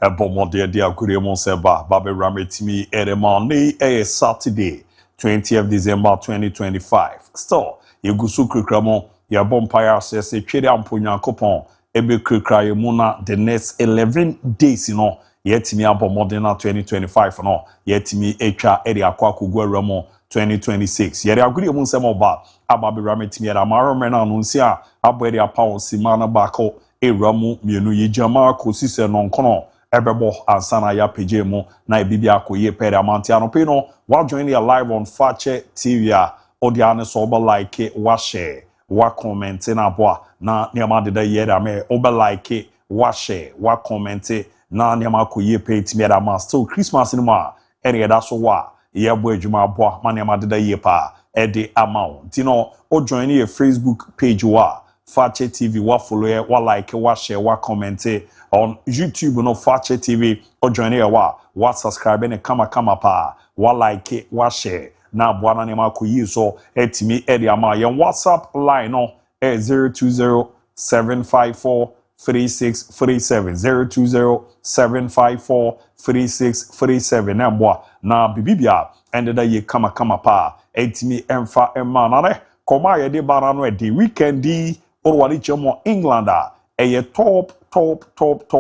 Bomode dia Kuriamon Seba, Babe Rametimi, Edemani, Saturday, 20th December 2025. Still, Yegusu Krikramon, ya Bompire says a Chedi Ampunya Copon, Ebe Krikra Muna, the next 11 days, yet me Abomodena 2025, yet me Echa Edia Kwaku Guerremo 2026. Yet I agree among some of Ababe Rametimi, Amaro Mena Nuncia, Abedia Power Simana Bako, Ramu, Mienu Yijama, Kosise non kono. Ebebo ansana ya peje mu na ebibia akoye pere amantiano pino while joining you live on Fakye TV odiane so oba like wa share wa comment na boa na niama de yeda me oba like wa share wa comment na niama akoye pe timi da ma still Christmas ni ma ere da so wa ye bo adwuma boa ma niama de ye pa e de amount tino o join your Facebook page wa Fakye TV wa follow wa like wa share wa comment on YouTube no Fakye TV or join here wa subscribe and kama pa wa like wa share na bwana ne ma kuyi so etimi e dia ma yen WhatsApp line no 020-754-3637 020-754-3637 na mboa na bibibia endeda ye kama pa etimi emfa emma na ne koma ye de bana no e di weekend di or wali chemo England a top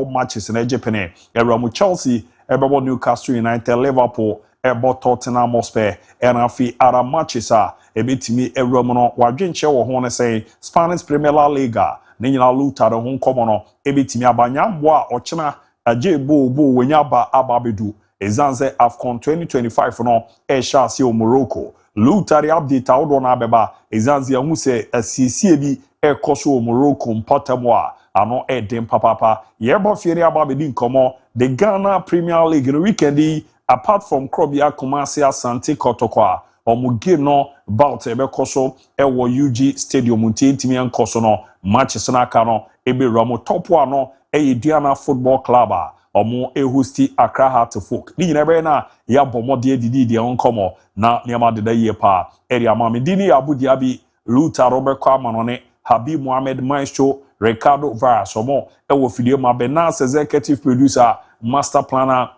matches in Japan. Eramu Chelsea, Ebabo Newcastle United, Liverpool, Ebo Tottenham Hotspur, and afi other matches a bit me Eramu Wajin Chewa Hone say Spanish Premier Liga, Nina Luta the home commono, a bit me Abanyamwa or China, a J-Bo Wenyaba Ababedu, Ezanze Afcon 2025 for no, Shasio Morocco. Luta the update out on Abeba, Ezanzia Muse, a CCB, Koso Morocco, Patamwa. Ano edem papa yebo fiere ababedi nkomo the Ghana Premier League no weekend apart from Krobia Kumasi Asante Kotokwa omu game no bout ebe koso ewo UG Stadium ntimi ankoso no matches na aka no ebe ramo top one no Diana Football Club omu ehusti Accra Heart Folk ni nyina be na ya bomode didi de nkomo na niama de ye pa area mama dini Abu Dhabi Luta Robert Kwamanone Habib Mohamed Maestro Ricardo Vaz omo ewo fidie ma Benaz executive producer master planner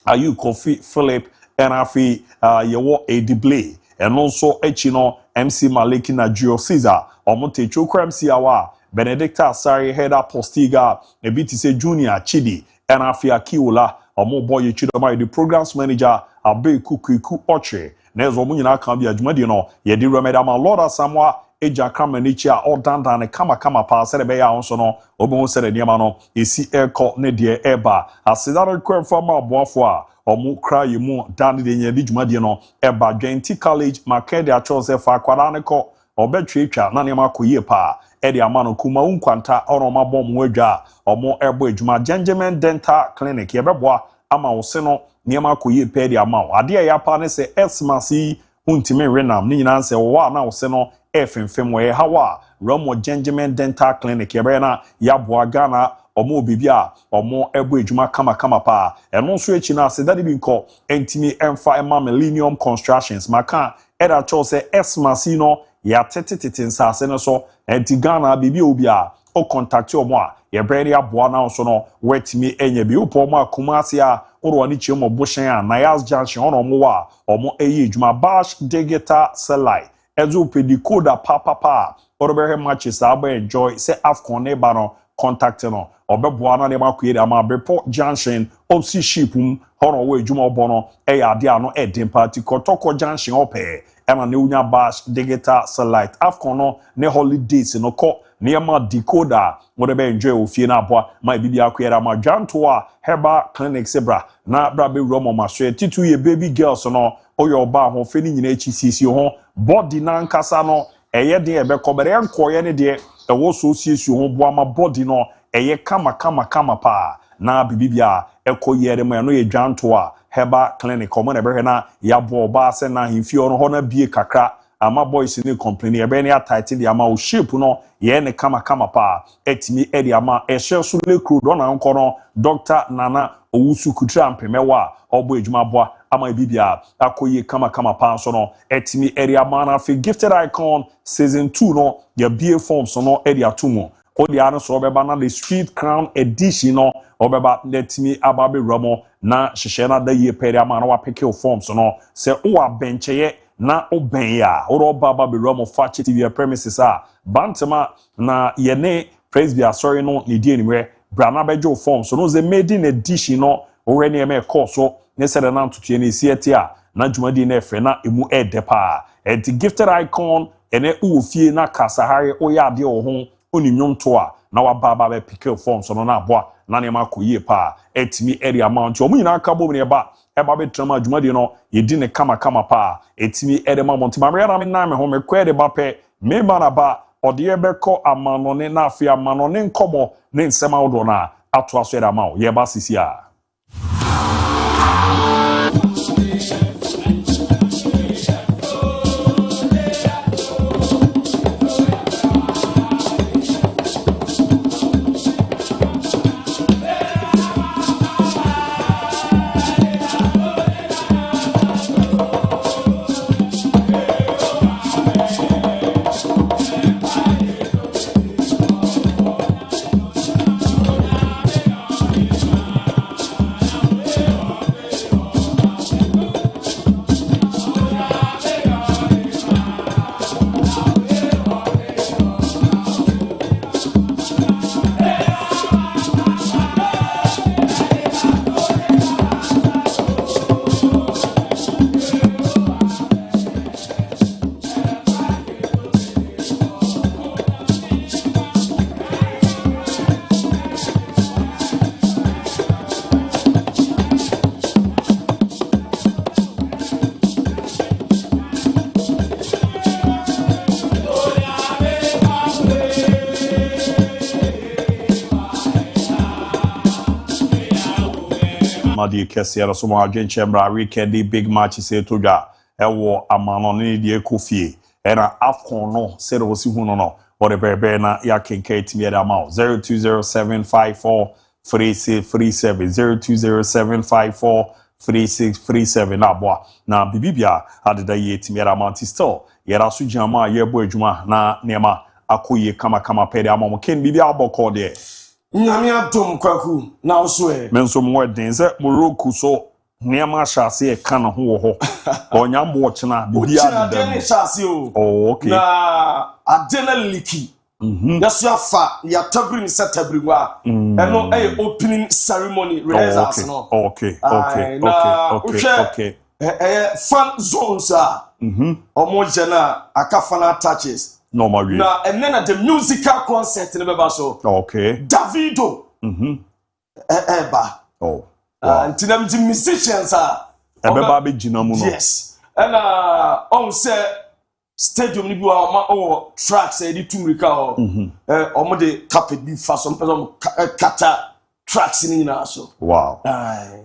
Ayu Kofi Philip and afi yewo Edible and also echino MC Maliki na Gio Caesar omo techokra MC awa Benedicta Asari header postiga ebitise Junior Chidi and afi Akiola omo boy Chidoma the programs manager Abe Kuku Oche nezo mu nyina kan bi adwumadi no ye di remeda ma Lord Asamwa eja kama nichi a odanda ne kama pa sere be ya onso no obo sere niema no esi eko ne de eba asedaro kwemfa ma aboafo a omu kra yimu dan de nya di dwumade no eba Dwenti College Makede a chose fa kwara ne ko obetwetwa na niema koyie pa e de ama no kuma unkwanta oro ma bom wadwa omu ebo adwuma Gentleman Dental Clinic ye beboa ama wo se no niema koyie pa de ama ade ya pa ne se esmasi untime renam ni nyina se wo na wo se no efemfem we hawa Romo Gentleman Dental Clinic yebena yaboa Ghana omo bibia omo ebo adwuma kama pa eno so echi na se dade bi nko entimi emfa ema Millennium Constructions maka eda cho se esmasi no ya tetetete nsase no so enti Ghana bibia obia o contact omo a yebre ya boa na so no wetimi enye bi opo omo akumase a oro ani chiemo boshen a Nayas Junction ono omo wa omo eyi adwuma Bash Digital Selai ezo pedikoda papa orobehe matches aba enjoy say Afcon ne ba no contact no obeboa na ne makoye ama Bepo Junction opsi shipum hono we adwuma obo no eya ade ano edin party Kotoko Junction ope ema ne unya Bash Digital Select Afcon no ne holidays no ko ne ma decoder orebe enjoy ofie na aboa ma bibia akoye ama Dwanto a Heba Clinic Sebra na brabe romo maso titu ye baby girls no oyo ba ho fe ni nyina echi sisi ho body na nkasa no eye de ebe kobere nkoye ne de ewo so sisi ho boa ma body no eye kama pa na bibibia ekoye de mo no ye Dwanto a Heba Clinic omo na ebe na ya bo ba se na himfi ono ho na bie kakra ama boys ni complain ebe ne atight de ama o shape no ye ne kama pa etimi e de ama e hye so le kru do na nko no Dr. Nana Owusu Kutra Mpemewa obo adwuma boa ama bibia akoye kama pa so no etimi area mana fi Gifted Icon season 2 no ya bie forms no area 2 mo odi ano so beba na the Street Crown edition no obeba letimi ababe ramo na hyehyɛ na da yie pɛre ama na wa pick your forms no sɛ o wa benchye na o ben ya o baba be ramo Fakye TV premises bantama na yene praise be sorry no ne die anywhere brana bejo forms no ze made in edition no already e me course so ne se na ntoto ne siete na dwumadi na efe na emu edepa and gifted icon ene uofie na kasahare oyade wo ho oninnwonto na wa baba be pick forms no na aboa na ne makoyie pa etimi area amount omu nyina ka bom ne ba eba be trama dwumadi no yedi ne kama pa etimi ere ma monti mamre na me na me ho me kwede ba pe me ma na ba ode ebeko amanone na afi amanone nkomo ne nsema wodo na ato aso ere ma wo ye ba sisi Madi kesiera so mo adwenche mra weekend big match se to dwa ewo amano ne die kofie era afcon no se do si hu no what be na ya kenka etimi era ma 0207543637 0207543637 na boa na bibibia adeda ye etimi era ma ti still yera so jama ye bo adwuma na nema akoye kama pede amamo ken bibia aboko de Nyame adom kwaku na oso e menso mo den se moroku so niam ashase e kan ho wo ho onyambo ochena bibia de ni shase o oh okay na adena liki yaso afa ya tabri ni setabri wa eno opening ceremony rehearsals no okay fan zones omo jena akafana touches normal way na and then at the musical concert in beba so okay Davido eba wow and them the musicians beba be gina mu no yes and on say stadium ni bi o tracks e di tumrika o omo de carpet bi fa some person kata tracks ni na so wow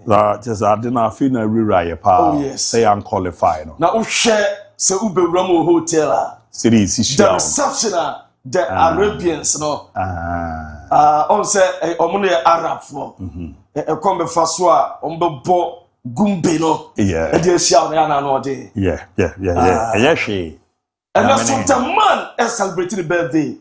la just adena fi na rira ye pa say unqualified no na o hwe se ubewura mo hotel series the reception the Arabians no on say omo no Arab for come be faso on be bo gumbe no yeah e dey share na na no dey yeah she and that's what the man is celebrating the birthday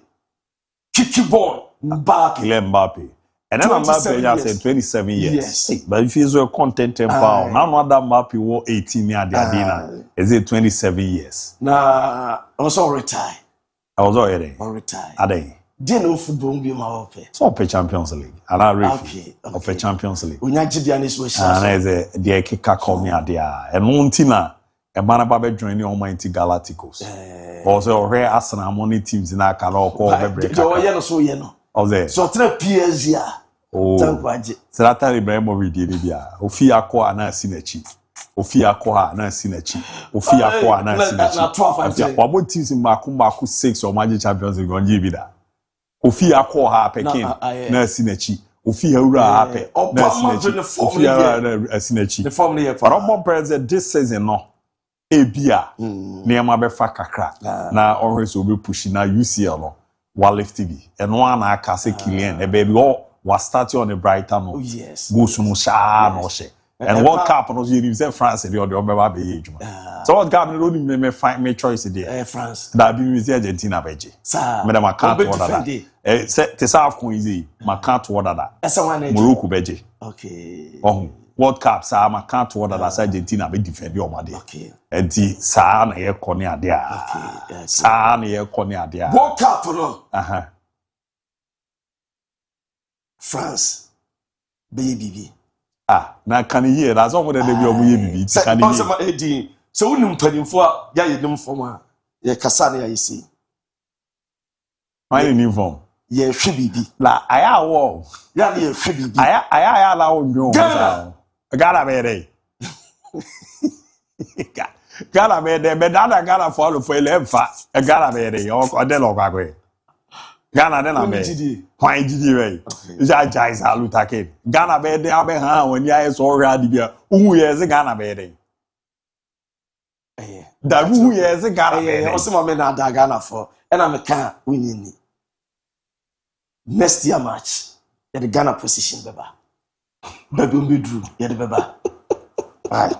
Kiki boy Mbappe and then Mbappe just said 27 years yes hey, but if you so content and power now no other Mbappe wo 18 year adina is it 27 years na also retire I was already retire adai dey no football be ma ope so pe Champions League and I read okay Champions League onya gidi na so sha na is the kika call me adia and no ntina e bana ba be join the Almighty Galacticos also where Arsenal money teams na aka no ko be break yo ye no so ye no so tena PSG tankwaje Zlatan Ibrahimovic dey bia ofi akọ ana sinachi ofi akọ ha na sinachi ofi akọ ana sinachi wabo teams mako 6 o maji Champions League onje bi da ofi akọ ha pekin na sinachi ofi hawura ha pe na sinachi ofi na sinachi the form here for our president this season no ebia niam be fa kakra na always obi push na UCL no Lift TV and one aka say Kylian e baby was starting on the Brighton no yes go so no sha no she and World Cup no you say France the other be be ejuma so what Cup no me find me choice there France that be me say Argentina beje sir me dem account order that te sa AFCON easy ma can't order that esa wan na Morocco beje okay World Cup sa ma can't order that Argentina be defend your made okay enti sa na ye kone ade a okay sa na ye kone ade a World Cup no France baby na kan ye na so mo de bi omo ye bibi ti kan ye so wonu mpanimfo a ya ye nim fom a ye kasa na ya yesi why nim fom ye hwe bibi la aya wo ya na ye hwe bibi aya la wo nwo Ghana be dey Ghana be dey be dada Ghana follow for 11 fa Ghana be dey o de lo kwa kwe Ghana de na be why gidi we ja ja is alutake Ghana be dey abe ha woni aye so ora di bia uhu ye ze Ghana be dey da uhu ye ze Ghana be dey o se mo me na da Ghana for e na me kan winni next year match the Ghana position beba baby mbedru ye de beba bye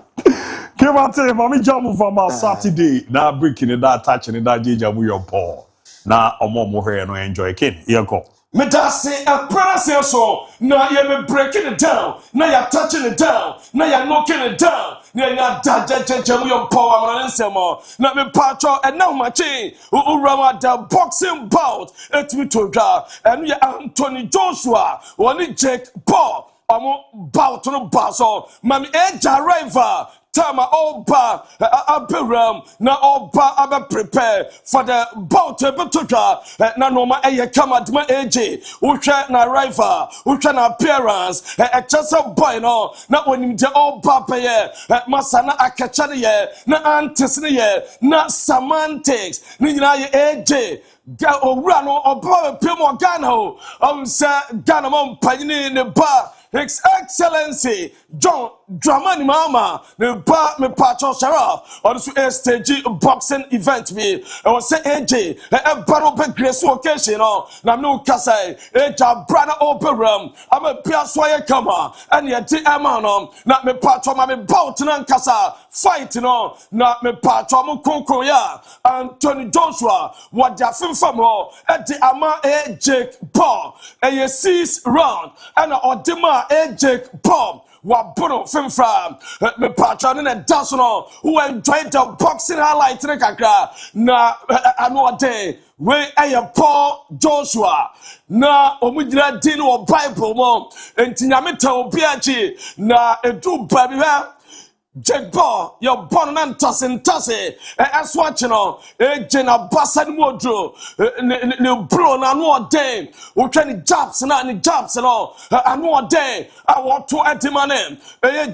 Came out to mommy jam from our Saturday na breaking it that touching it that jeja mu your paw na omo mo here no enjoy kin here go me da say a prayer so na ye me breaking it down na ya touching it down na ya knocking it down na ya da mu your paw amana nsemo na me pacho and now my chain urawa da boxing bout etimi to dwa enu ya Anthony Joshua woni Jake Paul omo bout no baso mami eja rival Tama Oba Abiram na Oba Abe prepare for the bout Betuka na Noma Eye Kamadma AJ Uche na rival Uche na appearance a chasa boy no na onim de Oba peye masana akachane ye na antisne ye na semantics ni nyina ye AJ ga owura no Oba pemo Ghana o say Ghana mo mpanyini ne ba His Excellency John Dramani Mama the ba me patcho Sharaf on the stage boxing event me and was say AJ a battle be grace occasion na no kasa eja brana operam am a piasoye kama and ye di amano na me patcho ma me bout na kasa fight no na me patcho mo konkon ya Anthony Joshua what da fam ho e di ama AJ Paul e ye 6 round and odima AJ Paul Wabono Fimfra me patron in a dasono who enjoyed the boxing highlight in kakra na ano day we aye Paul Joshua na omudira din o Bible mo enti nyame ta obi achi na edu baby Jake Paul, your born and tossing as watching on Jena Bassan Wodro, no bro, and one day, who can jobs and any jobs and all, and one day, I want to add my name,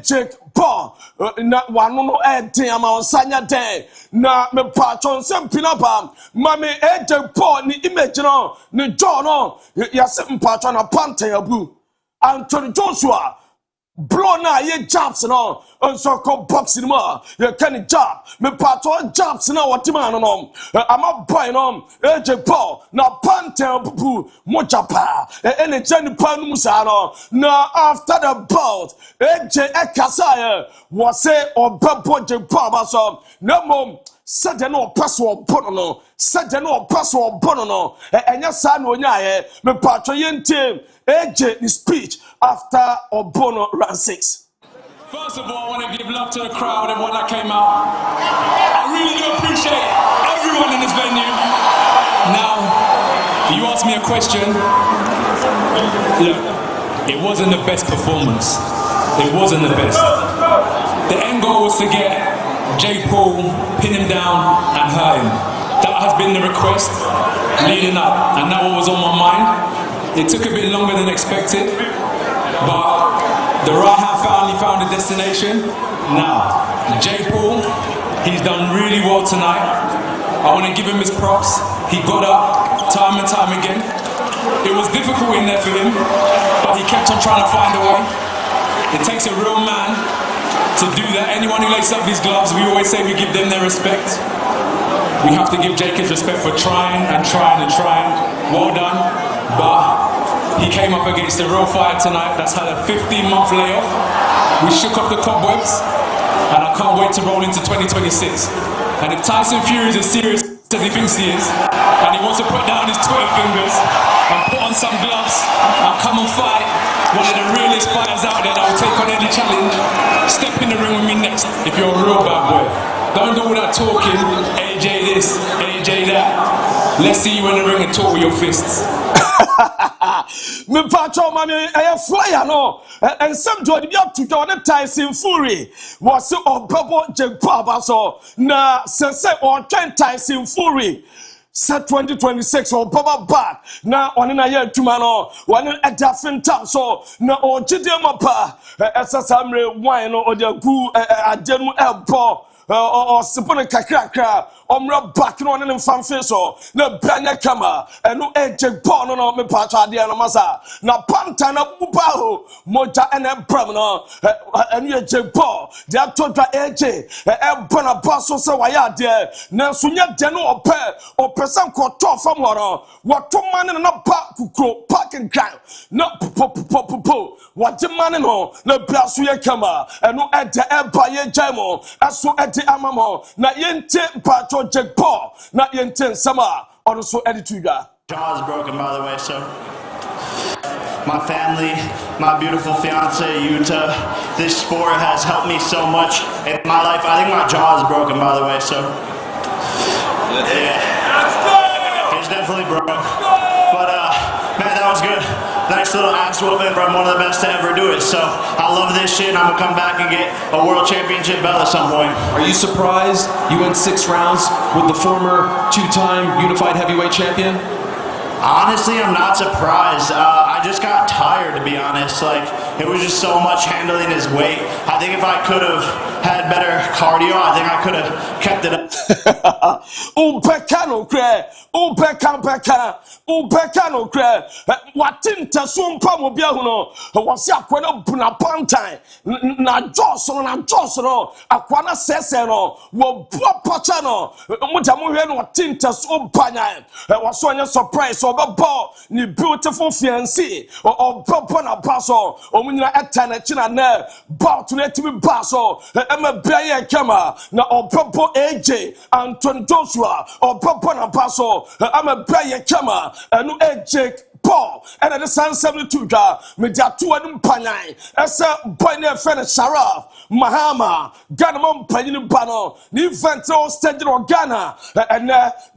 Jake Paul, not one no add him on Sanya day, na me patron some pinapa, mammy, Jake Paul, ni image on, ni John on, yes, patron a pante ABOU, Anthony Joshua. Bro na ye jobs no so called boxing ma ye can job me patron jobs na what man no am a boy no AJ Paul na pantel pupu moja pa ene jani pa no musa no na after the bout AJ Ekasa was say obebo je Paul so no mom said no person bono said no person bono enya sa no nya me patron ye ntim AJ the speech after Obono round 6. First of all, I want to give love to the crowd, everyone that came out. I really do appreciate everyone in this venue. Now, you asked me a question. Look, it wasn't the best performance. It wasn't the best. The end goal was to get Jake Paul, pin him down and hurt him. That has been the request leading up, and that was on my mind. It took a bit longer than expected, but the right hand finally found a destination. Now, Jake Paul, he's done really well tonight. I want to give him his props. He got up time and time again. It was difficult in there for him, but he kept on trying to find a way. It takes a real man to do that. Anyone who laces up these gloves, we always say we give them their respect. We have to give Jake his respect for trying and trying and trying. Well done. But he came up against a real fighter tonight that's had a 15-month layoff. We shook off the cobwebs, and I can't wait to roll into 2026. And if Tyson Fury is as serious as he thinks he is, and he wants to put down his Twitter fingers and on some gloves, I'll come and fight. One of the realest fighters out there that will take on any challenge. Step in the ring with me next if you're a real bad boy. Don't do all that talking, AJ this, AJ that. Let's see you in the ring and talk with your fists. Me patcho mami a flyer no and some do be up to the Tyson Fury was on purple Jake Papa so na sense on Tyson Fury set 2026 on Papa back na on na year tumano one at different time so na on chidema pa esasamre wine no the gu adenu elbo or sipone kakra omra back no ne mfamfe so na branya kama eno ejek ball no me patwa de no masa na panta na buba ho moja ene bram no eno ejek ball de atodwa eje ebona baso se waya de na sunya de no opesan ko to fam woro wato mane na pa kukro parking ground na po waje mane no na biaso ye kama eno ede eba ye jamo aso ede amamo na yente pato Jake Paul, not Yentin Sama, also Edituga. Jaw is broken, by the way, so. My family, my beautiful fiance, Yuta, this sport has helped me so much in my life. I think my jaw is broken, by the way, so. Yeah. It's definitely broke. But, man, that was good. Nice little ass whooping from one of the best to ever do it. So I love this shit, and I'm gonna come back and get a world championship belt at some point. Are you surprised you went 6 rounds with the former 2-time unified heavyweight champion? Honestly, I'm not surprised. I just got tired, to be honest. Like, it was just so much handling his weight. I think if I could have had better cardio, I think I could have kept it up. Umpekano kre, umpekano kre. Watinta sumpa mobia huno. Wasi akwena buna pantai. Na joso akwana sese no. Wo pacha no. Mujamu henu watinta sumpa nya. Waso anya surprise. Ball ni beautiful fiancé or papa na paso o munyina etana china na ball to let me paso e ma bia kama na o papa AJ Anton Joshua or papa na paso e ma bia kama enu AJ Paul and the San 72 media 2 and Panay esa boy ne friend Sharaf Mahama Ganamon Panini Bano ni Vento Stage of Ghana and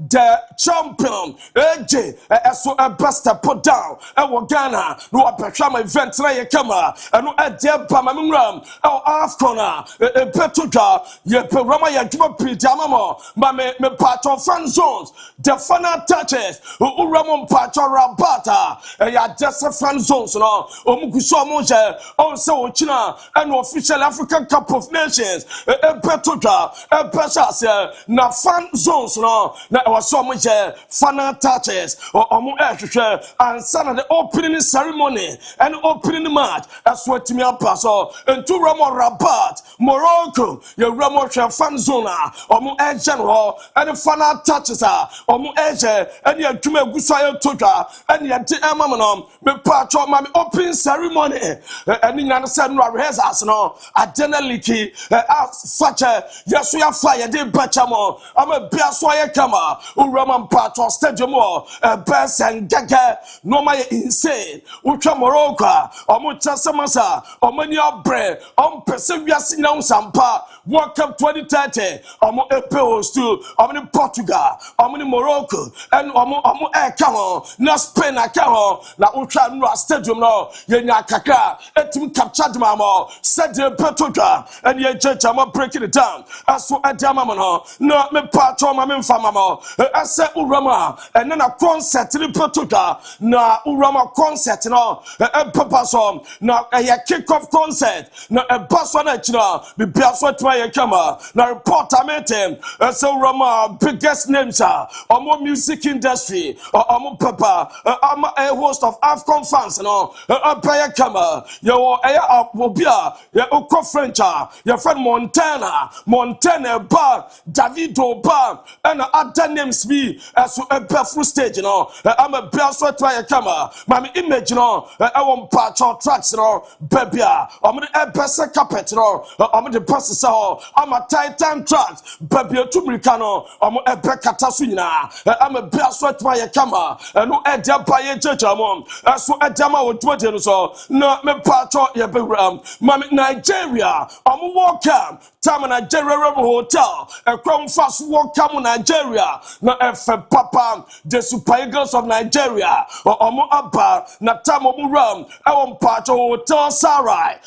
the champion AJ so a best put down and Ghana no apeshama event na ye kama and no ade pa mamram afcona petuga ye perama ya djuma pijama mo me part of fan zones the final touches uramon part of rabata ya just fan zones no omuguso mo je on se ochina and official African Cup of Nations petuga pesase na fan zones no na was so much final touches and son of the opening ceremony and opening match that's what me up so and to Ramo Rabat Morocco your Ramo fan zona omu general and the final touches are omu and your tume gusaya toka and your mamano me patcho mami opening ceremony and in understand rehearsals no adena liki such a yes we are fire de bachamo I'm a biaswaya kama Uraman patcho stadium best and gaga no my insane ultra Morocco omucha samasa omani obre perseverance now sampa World Cup 2030 omo epos to omani Portugal omani Morocco and omo come na Spain account na ultra no stadium no yenya kakra etim capture the mama said the Portugal and ye judge am breaking it down aso adama no me patcho ma me mfama ase urama and then a concert in Portugal na urama concert no papa so na a kick off concert na a bass one na be biaso twa kama na reporter meeting ase urama biggest names omo music industry omo papa a host of Afcon fans no pay kama yo obia ya okọ French your friend Montana ba Davido ba and other names be as a full stage no I'm a biaso try camera my image no I want patch tracks no baby I'm the best carpet no I'm the best so I'm a Titan tracks baby to Americano I'm a bekata swina I'm a biaso try camera and no idea by ye church amom aso adama wo twete so na me pacho ye bewram mami Nigeria omo welcome tam Nigeria hotel ekrom fast welcome Nigeria na efe papa the Super Eagles of Nigeria omo aba na tam omo ram e won pacho hotel Sarai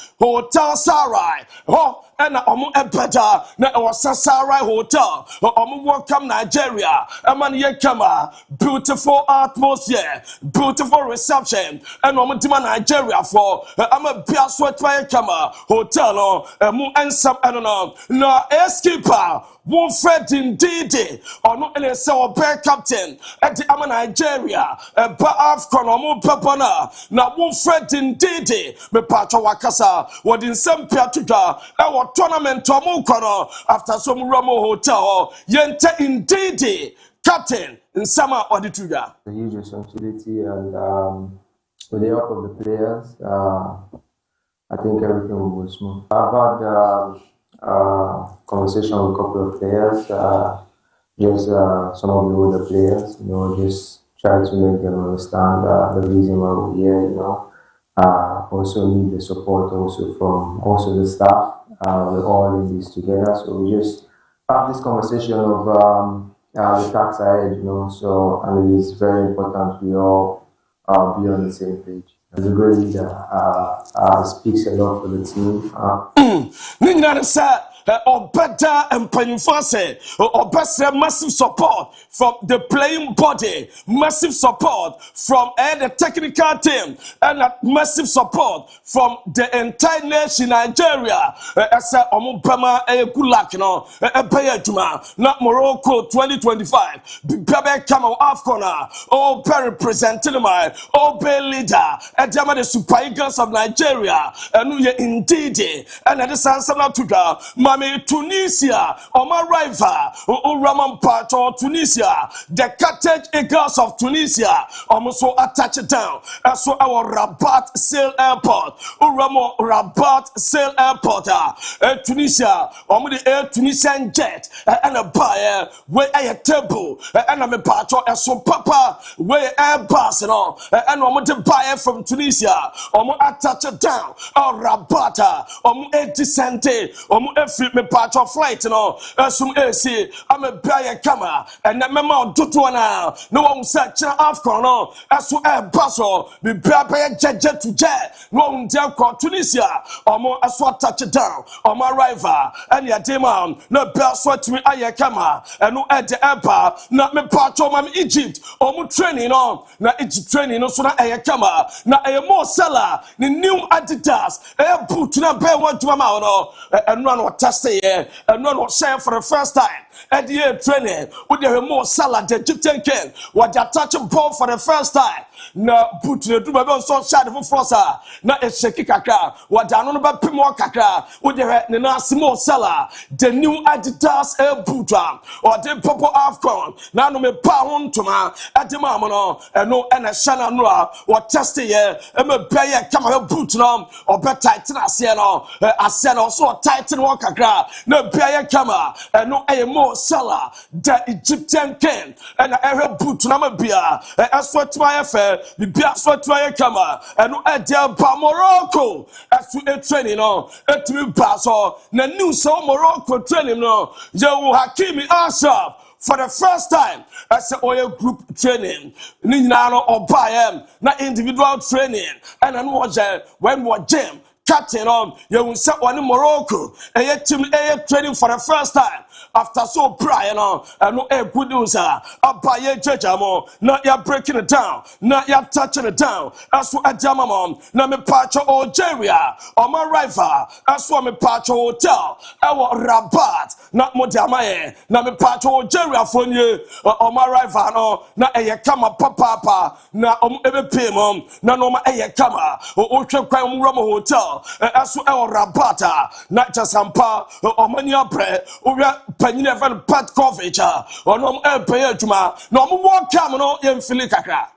ho ena omo ebeda na e was Sarai hotel omo welcome Nigeria man ye kama beautiful atmosphere beautiful reception and omo tima Nigeria for ama bia so twa kama hotel no mu ensam eno no na eskeeper won Fred indeed ono ene se obe captain at the ama Nigeria ba AFCON omo pepona na won Fred indeed me pacho wakasa wodin sempia tudwa e wo tournament omo kono after some Ramo hotel yente indeed captain in summer audituga. A huge responsibility, and with the help of the players, I think everything will go smooth. I've had conversation with a couple of players, just some of the older players, just try to make them understand the reason why we're here, also need the support also from the staff. We're all in this together, so we just have this conversation of the tax ahead, so and it is very important we all be on the same page. As a great leader, speaks a lot for the team. Or better and penifase or better massive support from the playing body, massive support from the technical team, and massive support from the entire nation Nigeria. As a omupama good luck, not Morocco 2025. Bebe Kama Afcona, all representing my all leader, and the Super Eagles of Nigeria, and we indeed, and at the Sansana Tuga, Tunisia, my rival, Raman Pato, Tunisia, the Carthage Eagles of Tunisia, almost so attached down. So our Rabat Sail Airport, Ramo Rabat Sail Airport, Tunisia, the air Tunisian jet, and a buyer, where I a table, and I'm a pato, and so papa, where Airbus and all, and I'm to buy from Tunisia, attached down, or Rabata, Edisante, me part of flight, some AC, I'm a buyer camera, and the memo to now. No one such an Afcon, as to a bustle, be pay jet to jet, no one tell Tunisia, or more as what touch it down, or my rival, and your demand, no bell sweat to me, I camera, and no at the empire, not me part of my Egypt, or more training on, not Egypt training, no sooner a camera, not a more seller, the new Adidas, a boot to not pay one to my mouth, and run what test and none was saying for the first time at the year training with the more salad the Egyptian king what they touching ball for the first time. Na put the do my so shot for Frossa. Na a shaky kakra. What I know about Pimo kakra with the small seller. The new Adidas air bootra or the purple Afcon. Now no me pound to my at the mamano and no and a shana noa or testy ye and me pay a camera boot nom or bet tighten as I said also a tighten walk kakra. No pay a camera and no a more seller. The Egyptian king and a air boot nama beer as what my affair. The Biafra try kama and no idea about Morocco as to a training at me pass na new so Morocco training you Hakimi Ashraf for the first time as a oil group training Ninano or Bayern na individual training and then was when what gym captain you will set one in Morocco and yet team training for the first time. After so prior and no good news Abaye Jejamo, not ya breaking it down, not ya touching it down. As for a jamamon, na me pacho Algeria, or my rival, as for me pacho hotel, our Rabat, not Modamae, na me pacho Algeria for you, or my rival, na a kama papa, na ebe pimum, na no ma a kama, or Ramo hotel, as for our Rabata, not just Sampa, or Mania Pre, or Penny Pat Coffee, or no pay juma, no more camera in Filicacra.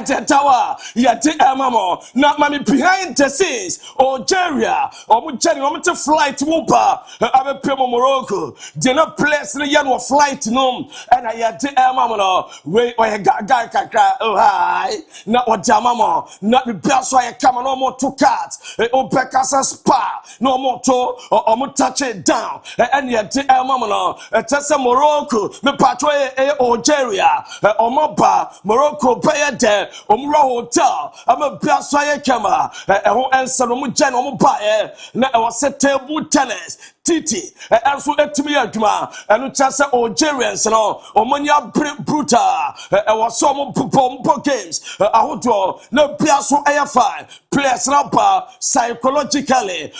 Tawa, Yati Amamo, not money behind the scenes, Algeria, or Jenny, to flight Woopa, Abe Pemo Morocco, dinner place the young flight no, and I Yati Amamo, wait, I got Kakra, oh hi, not what Jamamo, not the best why I come no more two cats, Opecasa spa, no more toe, or touch it down, and Yati Amamo, Tessa Morocco, me patroy Algeria, Omoba, Morocco, Bayade, Omra Hotel, I'm a Biaswaya Kama, and Salom General Baye, now I was a table tennis. Titi, and so to me, and just Algerians and all, Omania Bruta, I was some Pompo games, I would draw no Piasso AFI, players rapper psychologically,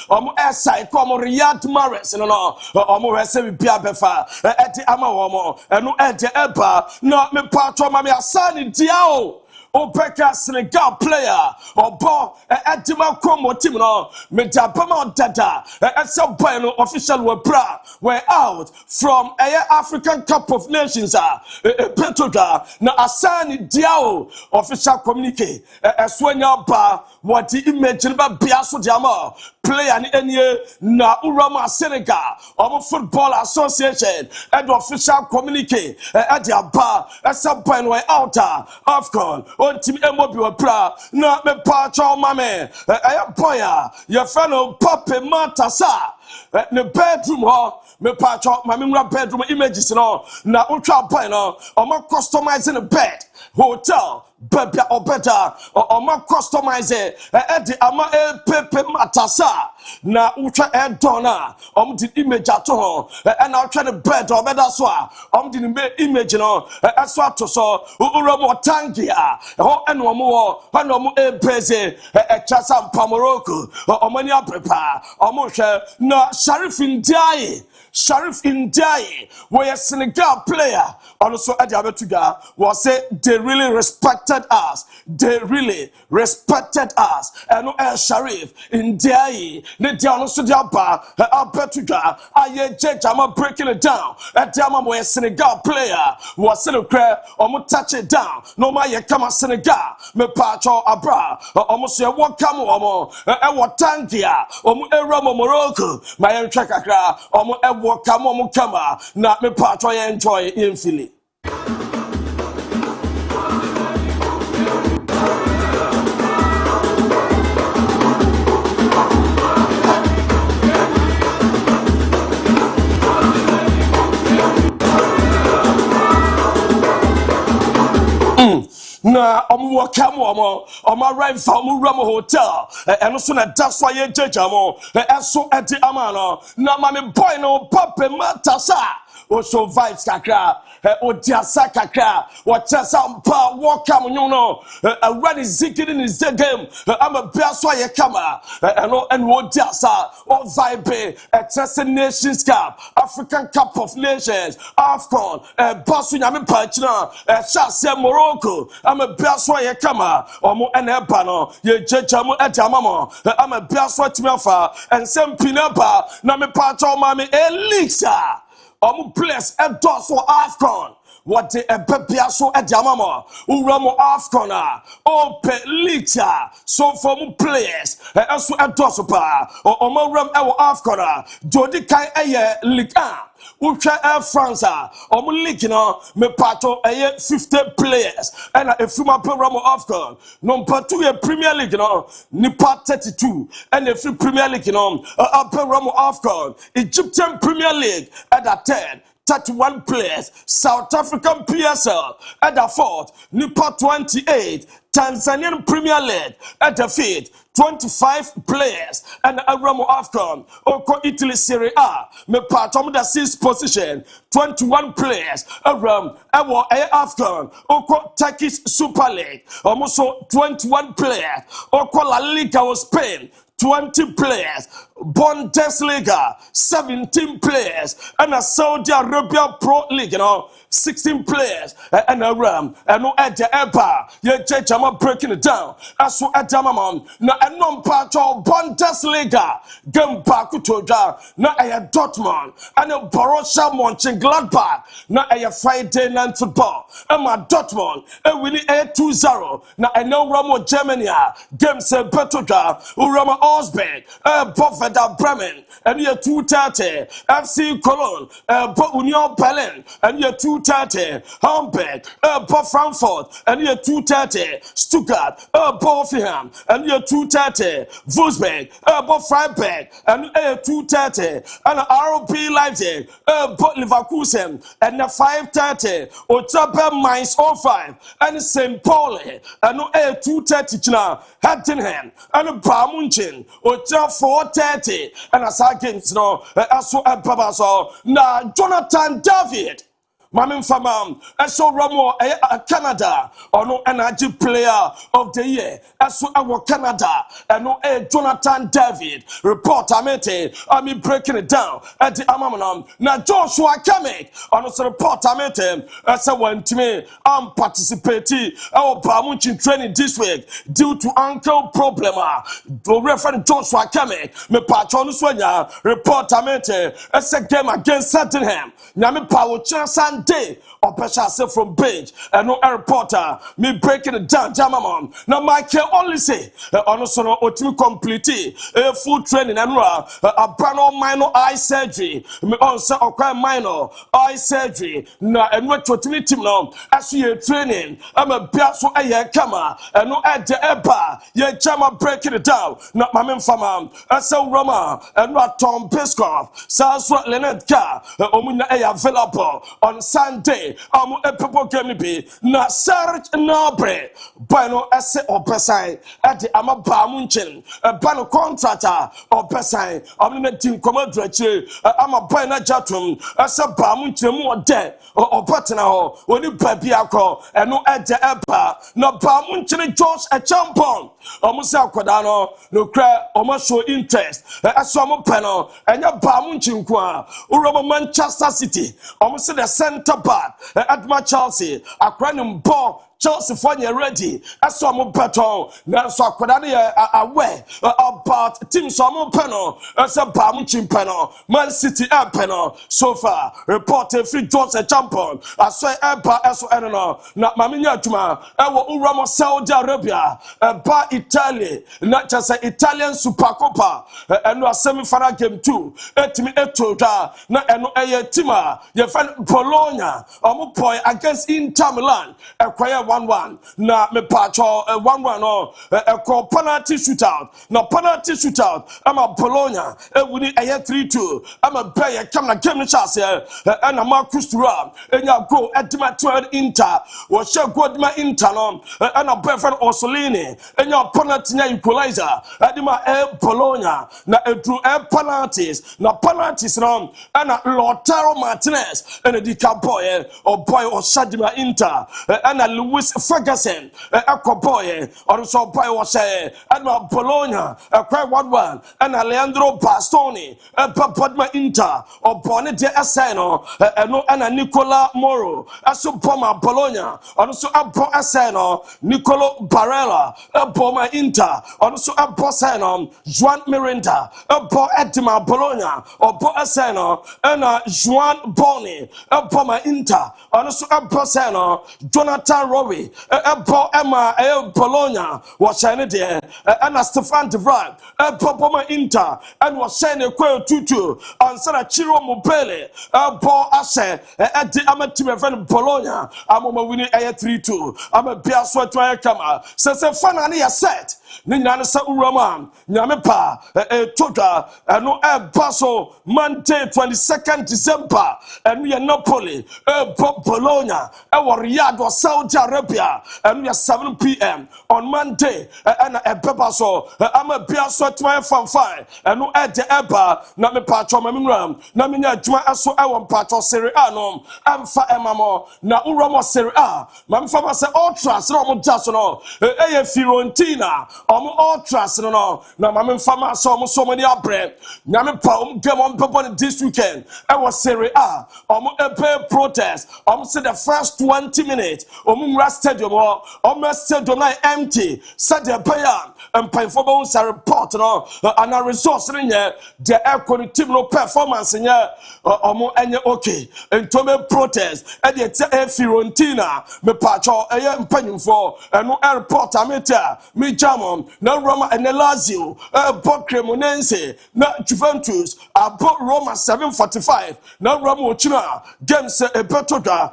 psycho Riyad Maris and all, almost every Piabefa, at the Amawomo, and no at the Epa, not me part of my son Diao. Opeka Senegal player or ball at Dima Como Timno, Metapama Dada, at some point official were proud, were out from a African Cup of Nations, Petroga, na Asani Diao, official communique, as when your bar, what the image about Biaso Diamo. Play any na Urama Senegal, or Football Association, and official communique at the bar at some point way out AFCON on team MOB pra not me part of my man. I am boya your fellow Papa Matasa at the bedroom hall. Me part of my bedroom images and all. Now ultra boy no or more customizing a bed hotel. Baby or better or more customize it at the Ama Pepe Matasa. Now, ultra air donor, the image at all, and I'll try to bed or better so. The image, you know, as what to so, Uramo Tangia, and no more, and no more busy at Chasam Pamoroko, or Mania Prepa, or Moshe, no, Sheriff in Dai, where a Senegal player, also at the Abatuga, was say they really respected us. They really respected us. And no Sharif in Dai, the Diano Diaba, Abatuga, I'm breaking it down. At the Amma, where a Senegal player was in a crack, or touch it down. No, my come Senegal, me Pacho Abra, almost a walk come or what Tangia, or Ramo Morocco, my own Chakra, or come on, not me part I enjoy infinitely. Na walk on my right from Ramo Hotel, and also that's why you judge and so at the Amano, na my boy no Papa Matasa, or so vibes kakra, or Jasa kakra, what Chasam Pa walk on you know, already zigging in his game. I'm a best why you come and what Jasa or vibe at Chasa Nations Cup, African Cup of Nations, AFCON, Boston, I'm in Pachina, Chasa Morocco. I'm a best way you come or more and Epano, you judge at Jamamo. I'm a best way to me and some pinapa, Name part of Mammy Elisa. I'm blessed and does for AFCON. What the Pepiaso at Jamamo, Uramo AFCON, oh Pelita, so for players, and also at Dosopa, or Omoram our AFCON, Jodi Kai Aye Liga. Ultra Air France, or Mulikino, me pato 50 players, and a few program of AFCON. Number 2 a Premier League, Nipa 32, and a free Premier League, a program of AFCON, Egyptian Premier League at a 10. 31 players, South African PSL at the 4th, Nipa 28, Tanzanian Premier League at the 5th, 25 players, and a Ramo AFCON, Oko Italy Serie A, me part of the 6th position, 21 players, a Ram, Ewo AFCON, Oko Turkish Super League, almost 21 players, Oko La Liga of Spain, 20 players, Bundesliga 17 players and a Saudi Arabia Pro League 16 players and a ram and no at the EBA ye jama breaking it down as so at mom na a non part of Bundesliga game back to na a Dortmund and a Borussia Mönchengladbach na a Friday night football and my Dortmund and winning 8-2-0 na I know Ramo Germany game se Betoja Urama Osberg Bofeda Bremen and year 2:30 FC Cologne Union Berlin and year 2:30 Hamburg Frankfurt and year 2:30 Stuttgart Bochum and year 2:30 Wolfsburg Freiburg and 2:30 and RB Leipzig Leverkusen and 5:30 Otaba Mainz 05 and St. Pauli and 2:30 China Hattenham and Bayern Munich Otaba 4:30 and as against aso Babaso na Jonathan David Mamin Famam, so Ramo Canada, or no energy player of the year, so our Canada, and no Jonathan David, report I breaking it down at the Amamanam. Now Joshua Kamek, on also report as I went to me, I'm participating our Bamunchin training this week due to ankle problem. The Reverend Joshua Kamek, me patron Swanya, report as a game against Sattenham. Nami Power Chance day or pressure from bench and no reporter me breaking it down jamamon now Michael only say also no complete full training and a brand minor eye surgery me also acquire minor eye surgery na and what team now as you training I'm a biaso aye kama and no at the EBA ye jama breaking it down na mamen fama as Roma and not Tom Peskov so Leonard Ka omuna available on Sunday people game be na Serge Nobre bano esse opesan at the Amaba Munchen bano contractor opesan na team commodore ama bana jatum esse ba munchen mu de opatena ho oni babi akọ eno eje eba na ba munchen George a champion omusa akoda no kra omo show interest esse omo peno enya ba munchen ko a uromo Manchester City omusa the center back at my Chelsea akranum ball Chelsea for you ready. I saw more better. Now so aware about team so panel as a Bamunchin panel, Man City panel. So far, reported free George a champion. I saw Empa as well. Not Maminya Juma. I will Uramo Saudi Arabia. Ba Italy, not just an Italian Super Copa. And no semi-final game too. Etimi Etoda. Not an Tima. You find Bologna. Boy against Inter Milan. Acquire 1-1 na me pacho 1-1 a penalty shootout na penalty shootout ama Bologna wini 3-2 ama Bayer kamna game chance na Marcus Thuram enya goal edima 12 Inter wo she godma Inter no na boyfriend Orsolini enya penalty nya equalizer edima Bologna na edru penalties no na Lautaro Martinez ena di boy or boy or Shadima Inter na Louis Ferguson boy or so boy was and Bologna quite 1-1 and Leandro Bastoni Padma Inter or Bonnet de Aseno and Nicola Moro so Poma Bologna also Apo Aseno Nicolo Barella Poma Inter also Apo Seno Juan Miranda Apo Edima Bologna or Po Aseno and Juan Boni Poma Inter also Apo Seno Jonathan Rowe Emma Bologna was shining there and Stefan de Vrij Poma Inter and was shining quail 2-2 on Sana Chiro Mobile Paul Ashe at the amateur friend Bologna I'm winning 3-2 I'm a Piasso to Kama says a fanani set Nina Sa Urama Nyamepa Toga and no Basso Monday 22nd December and we are Napoli Bologna our Riyadh or Saudi Arabia Arabia and we are 7 p.m. on Monday and a pepper so I'm a beer sweat my from fire and no at the Eba na me patch on my ram na me nya juma aso I want patch of Serie A no am fa emamo na uramo Serie A mam fama say ultras no mo just no e Fiorentina ultras no na mam fama so many abre na me pa game on people this weekend I was Serie A a protest say the first 20 minutes stadium stadium na empty said the player and pay for bones report no and a resource in here the air team no performance in here okay and to me protest and the Fiorentina me pacho mpanyimfo and no airport ameta me jamon na Roma and Lazio Cremonense na Juventus about Roma 7:45 na Roma ochina games Petoga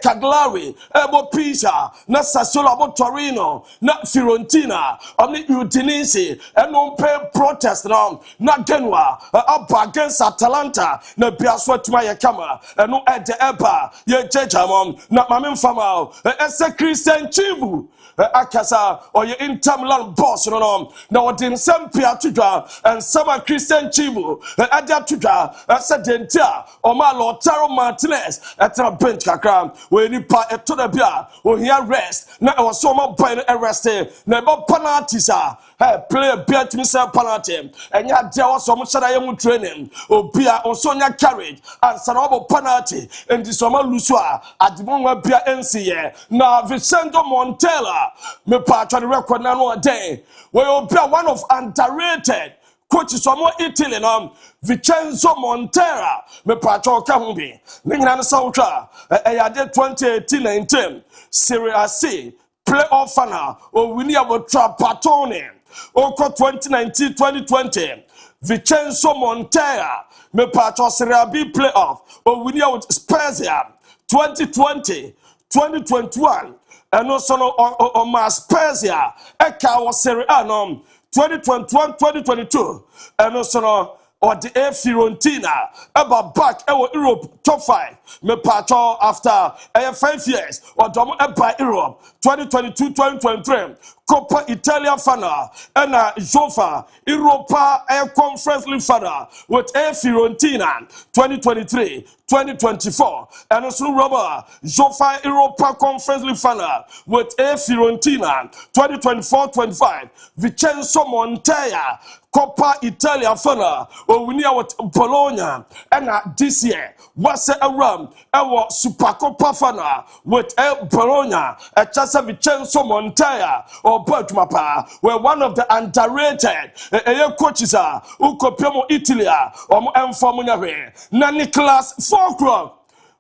Cagliari ebo Pisa na Sassuolo abo Torino na Fiorentina omni Udinese and no pay protest now na Genoa up against Atalanta na Biaswa Tumaya Kama and no at the Eba ye jejamon na mamin fama ese Christian Chibu akasa or your Inter Milan boss no na odin sempia tudwa and some Christian Chibu adia tudwa asedentia o ma Lautaro Martinez at a bench kakra we ni pa eto da bia o here rest na e so ma boy no arrest na ba penalties player bia to say penalty enya dia was so much that you training obia also nya carriage and sanobo penalty and the summer lusua adibon wa bia nca na Vicente Montella me pa try record na no day we obia one of underrated coaches from Italy Vincenzo Montella me pacho ka hu bi me nyina no sawtwa eyade 2018-19 Serie C playoff final o wini abotra patone oko 2019-2020 Vincenzo Montella me pacho Serie B playoff o wini with Spurs 2020-2021 and also on my Spurs eka was Serie A no 2021-2022 and also or the Fiorentina about back Europe top 5 me pacho after 5 years or domo by Europe 2022-2023 Coppa Italia final and Jofa Europa Conference League final with Fiorentina 2023-2024 and also Roma Jofa Europa Conference League final with Fiorentina 2024-25 Vincenzo Montella Coppa Italia final or we near with Bologna and this year was a ram our Super Coppa final with Bologna a Chasa Vincenzo Montella or Bergmapa were one of the underrated coaches who Copiamo Italy or Mfomunyare na Nicholas Fulcrum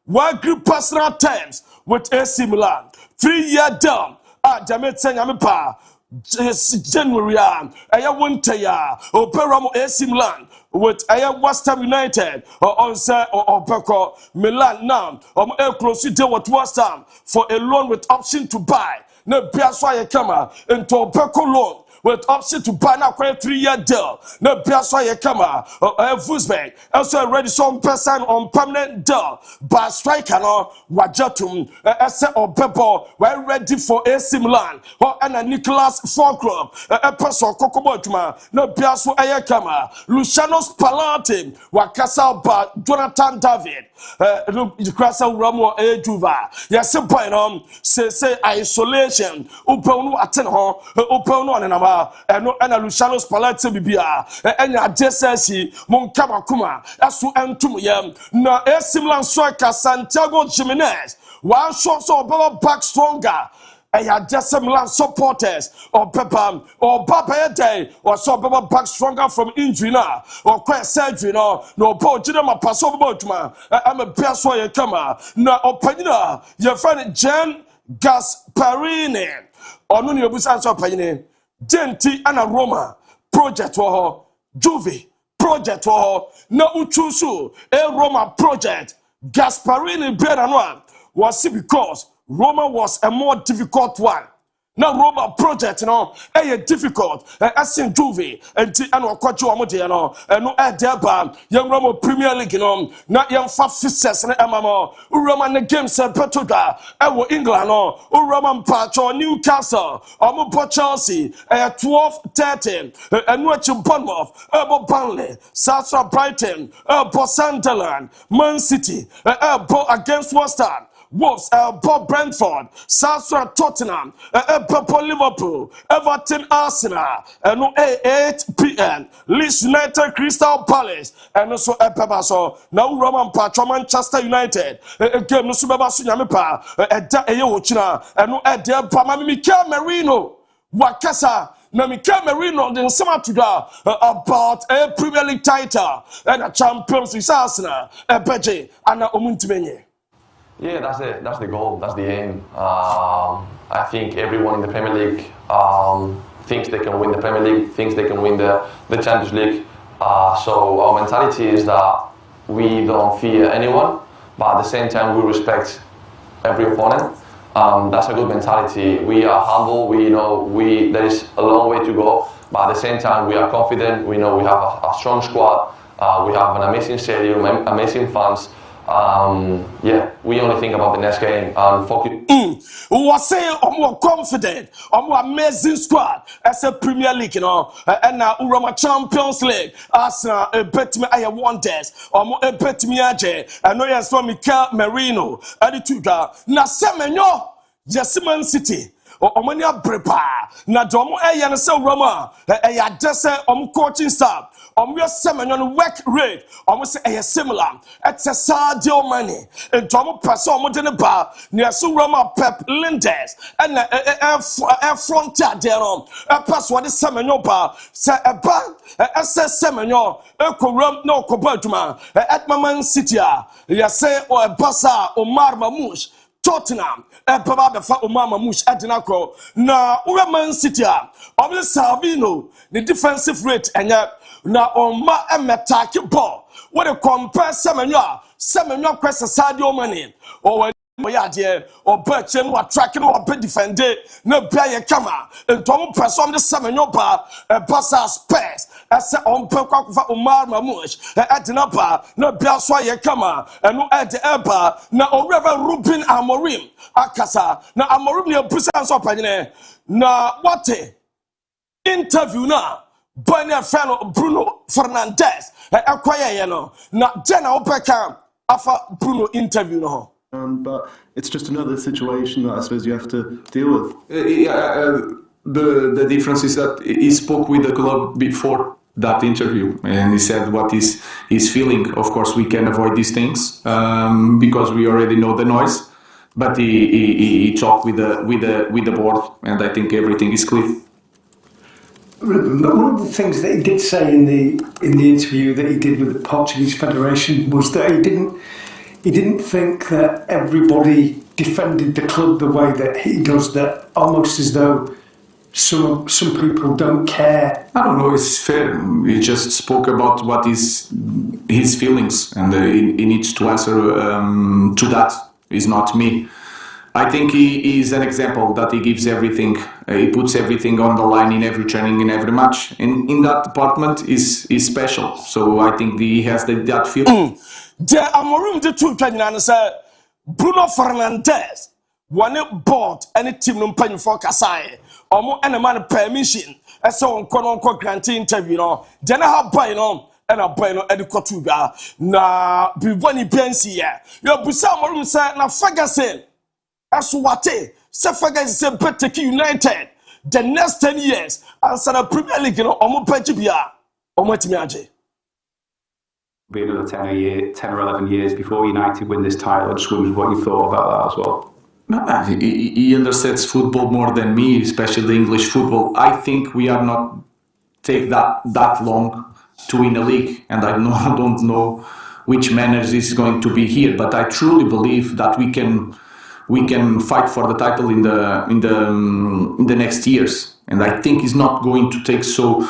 one group personal terms with AC Milan 3-year deal at Jamet Senyamipa January winter Operamo AC Milan with West Ham United on say or Beko Milan now close to what West Ham for a loan with option to buy no Biaswa Kama into Beko loan with option to buy now 3-year deal. No Biaswa Kama Fusberg also already some person on permanent deal. But striker no Wajatum Ese or Pepo we're ready for AC Milan or and Nicholas Fulcrum a person Kokobotuma no Biaswa Kama Luciano Spalletti Wakasa ba Jonathan David Krasa Ramo Ejuva yes point say isolation uponu aten ho uponu anama and Luciano Spalletti bibia enya jesesi monkama kuma asu entum yam na AC Milan striker Santiago Jimenez one shot so back stronger and ya just Milan supporters or Peppa or Papa Day or so back stronger from injury now or quite surgery no Paul Jinama pass over Botuma I'm a Biaswa Kama na opinion your friend Jan Gasparini or no busanso opinion Genti and a Roma project or Juve project or no Uchusu a Roma project Gasparini Beranwan was because Roma was a more difficult one. na Roma project no difficult asin Juve enti ana okwaje omo de no eno deba yemro Premier League no na yemfa fixtures na emamo Roma ne games petoda wo England no Roma mpacho Newcastle omo bo Chelsea 12-13 eno achi Bournemouth bo Burnley South Brighton bo Sunderland Man City bo against West Ham Wolves, Bob Brentford, Southside Tottenham, Purple Liverpool, Everton Arsenal, and 8 p.m. Leeds United Crystal Palace, and also Pebaso, now Roman Patro Manchester United, again, no Subabasu Yamipa, Eyochina, and no Edia Pamamica Marino, Wakasa. Na Mikel Merino then some about a Premier League title and a Champions League Arsenal, a Beje, and a Omuntimenye. Yeah, that's the goal, that's the aim. I think everyone in the Premier League thinks they can win the Premier League, thinks they can win the Champions League. So our mentality is that we don't fear anyone, but at the same time we respect every opponent. That's a good mentality. We are humble, we know there is a long way to go, but at the same time we are confident, we know we have a strong squad, we have an amazing stadium, amazing fans. Yeah, we only think about the next game and focus. Was say more confident, more amazing squad as a Premier League, and now Roma Champions League. Arsenal bet me I wonders, more bet me aje. I know yes from Mikel Merino. Attitude na semenyo Yesiman City. Omania prepare na domo na se Roma ya dese coaching staff we semenyo work rate say similar it's a Sadio Mane and domo person de ne ba na so Roma Pep Linders and frontier there on pass what semenyo ba se ba semenyo ekoram na okobaduma at Man City ya say o basa Omar Mamouche Tottenham Papa befa Omar Mamouche adinako na Man City obi Sabino the defensive rate enya na Omar emetake ball what a compare semenyo kwese Sadio Mane or Oyade or Berchen or tracking or be defended no bia kama entom person the semenyo ba basa space as on pekwa Omar Mamouche adinapa no bia so ye kama eno ede eba na Reverend Ruben Amorim akasa na Amorim ne busan so panyene na what interview na Banya fellow Bruno Fernandes acquire no na jena opeka afa Bruno interview no. But it's just another situation that I suppose you have to deal with. The difference is that he spoke with the club before that interview and he said what is his feeling. Of course, we can avoid these things because we already know the noise. But he talked with the board, and I think everything is clear. One of the things that he did say in the interview that he did with the Portuguese Federation was that he didn't think that everybody defended the club the way that he does, that almost as though some people don't care. I don't know, it's fair. He just spoke about what is his feelings, and he needs to answer to that. It's not me. I think he is an example that he gives everything. He puts everything on the line in every training, in every match. And in that department is special. So I think he has that feeling. The Amorim the two Kenyan say Bruno Fernandes one board any team no pay for Kasai omo any man permission ese on kono grant interview no then how boy no and a boy no edikotu ga na biboni pensi ya you busa Amorim say na Ferguson aswate say Ferguson say Beteki United the next 10 years answer the Premier League no omo page bia omo timi aje be another 10 or 11 years before United win this title. I just wondered what you thought about that as well. No, he understands football more than me, especially English football. I think we are not take that long to win a league, and I don't know which manager is going to be here. But I truly believe that we can fight for the title in the next years. And I think it's not going to take so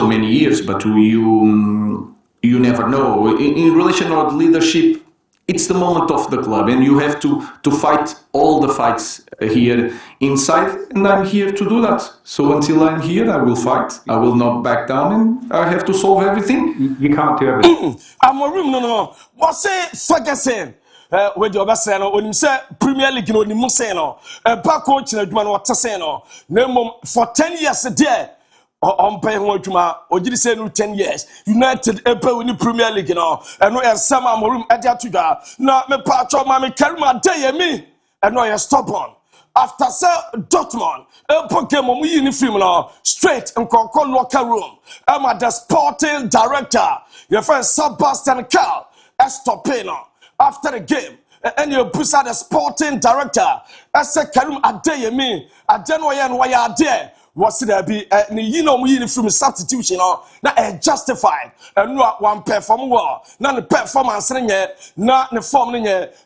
many years, but you never know. In relation to leadership, it's the moment of the club, and you have to fight all the fights here inside, and I'm here to do that. So until I'm here, I will fight. I will not back down, and I have to solve everything. You can't do everything. I'm a room, no. What's it, Fakye? With your best saying, when you say Premier League, no, you must say no. Back coach in a man, what to say no. No, for 10 years a day. On pay one to my, or did you say no 10 years? United April in the Premier League, you know, and no, and some am room at that to that. Now, me patch of my carry my day, me, and no, you stop on. After Sir Dortmund, Pokemon, we uniform now, straight and call locker room. I'm at the sporting director, your friend Sebastian Carl, Estopino. After the game, and you push out the sporting director, I said, Karim Adeyemi, I don't know why you are there. Was there be you know we from substitution or not justified and no one perform well not the performance not the form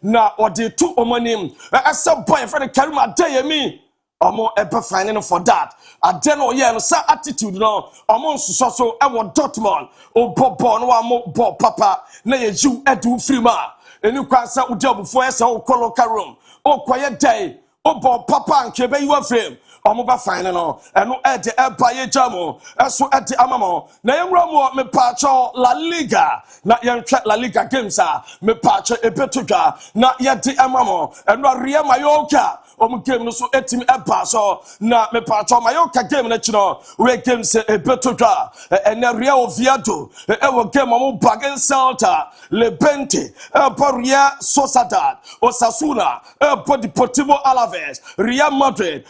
na or the two omonim as some boy for the Karim Adeyemi more ever finding for that I don't know no attitude no so I want Dortmund or Bob no Bob Papa na you edu free ma and you can say job before so locker room or quiet day or Bob Papa and Kebe you frame Omoba final no eno e de ebaye jamo eso e de amamo na yemramo me pacho La Liga na yentwa La Liga games a me pacho ebetodwa na ye de amamo eno Real Mallorca game no so etimi eba so na me pacho Mallorca game na chino we game se ebetodwa ene Real Oviedo wo game mo Bagen Celta Levante Real Sociedad Osasuna Deportivo Alaves Real Madrid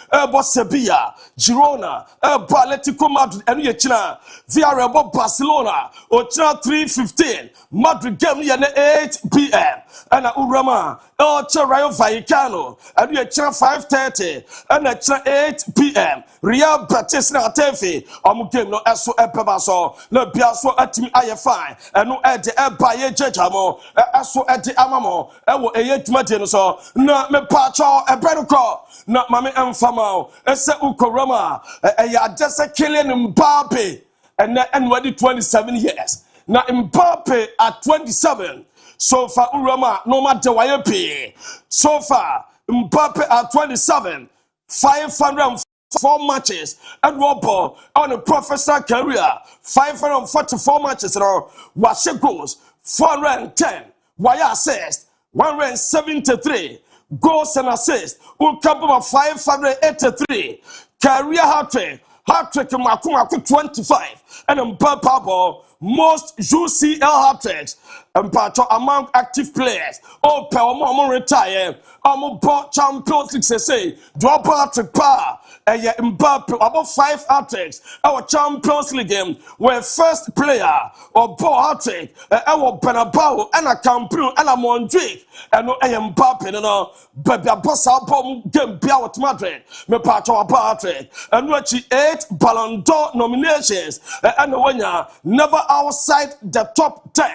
Sevilla, Girona, Atletico Madrid, and Yechina, Villarreal, Barcelona, Ochina 3:15, Madrid game at 8 p.m. and Urama, Rayo Vallecano, and Yechina 5:30, and Yechina 8 p.m. Real Betis na Tefi, game no eso epebaso, no biaso atimi ayefine, and no ede ebaye jejamo, eso ede amamo, ewo eye tumade no so, na me pacho eberuko, na mame emfamao, ese ukorama, ya dese Kylian Mbappe, and ready 27 years. Na Mbappe at 27, so far Urama no matter why you pay. So far Mbappe at 27, 504 matches and Robo on a professional career, 544 matches was goals, 410, why assist, 173 goals and assists, Ukabuma 583, career hat-trick Makumaku 25, and Mbappe most UCL hat-tricks among active players. Oh, Pelmo retire. Bought Champions League say drop hat-trick pa. Mbappe about 5 hat-tricks. Our Champions League game where first player or ball hat-trick. Our Bernabeu and a Campion and a Mondrick and no Mbappe no. But the boss game be out Madrid. Me pacho about hat-trick and watch 8 Ballon d'Or nominations and the winner never outside the top 10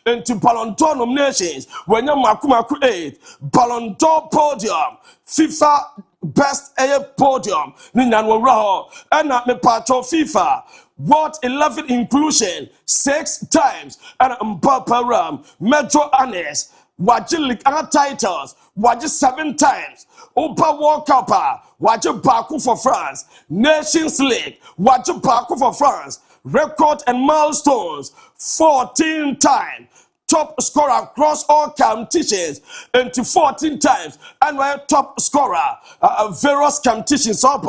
into Ballon d'Or nominations when you Makumaku 8 Ballon d'Or podium FIFA best air podium Ninanwa Raho and not me patro FIFA World 11 inclusion 6 times and Mbappe Ram Metro Annes Waji League titles Waji 7 times Opa World Cup Waji Baku for France Nations League Waji Baku for France record and milestones 14 times top scorer across all competitions into 14 times and we're top scorer various competitions up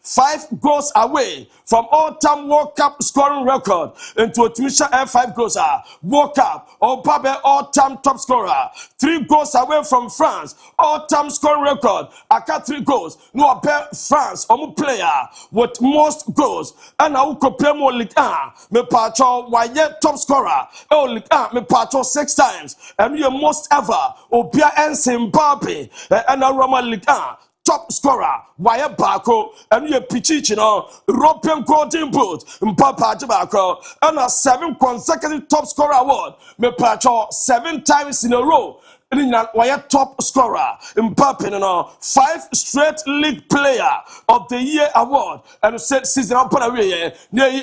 5 goals away from all-time World Cup scoring record into a Tunisia F5 goals World Cup or Babe all-time top scorer 3 goals away from France all-time scoring record I got 3 goals no bear France player with most goals and I will compare more Ligue 1 me patcho why top scorer oh Ligue 1 me patcho 6 times and you most ever Obia and Zimbabwe and a Roma Ligue 1 top scorer wire Bako and you pitch European Golden Boot Mpapa Jabako and a 7 consecutive top scorer award me patcho 7 times in a row Why top scorer in Papin, 5 straight league player of the year award, and said season up near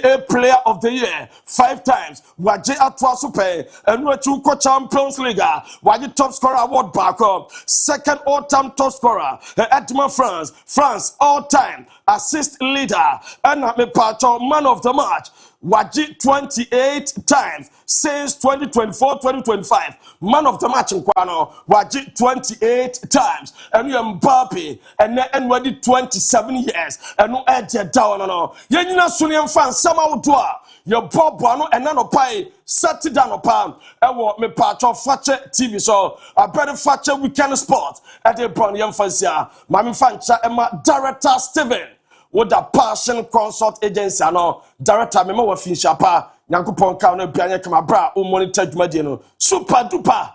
a player of the year 5 times. Waje Atwa Super and Wechuko Champions League, Waje top scorer award back up, second all-time top scorer at France all-time assist leader, and me part of man of the match. Waji 28 times since 2024-2025. Man of the match in Kwano. Waji 28 times. And you Mbappe. And then ready 27 years. And no edge down. No. Yenina Sunian fans. Sama udwa. Your Bob Wano and nano pie. Sat down upon. And what me part of Fakye TV show. I better Fakye weekend sport. At the Brownian Fansia. Mami Fancha and my director Steven. What the passion consult agency ano director me wa fin shapa Nyankopon ka no bianye kama bra o monitor dwumade no super duper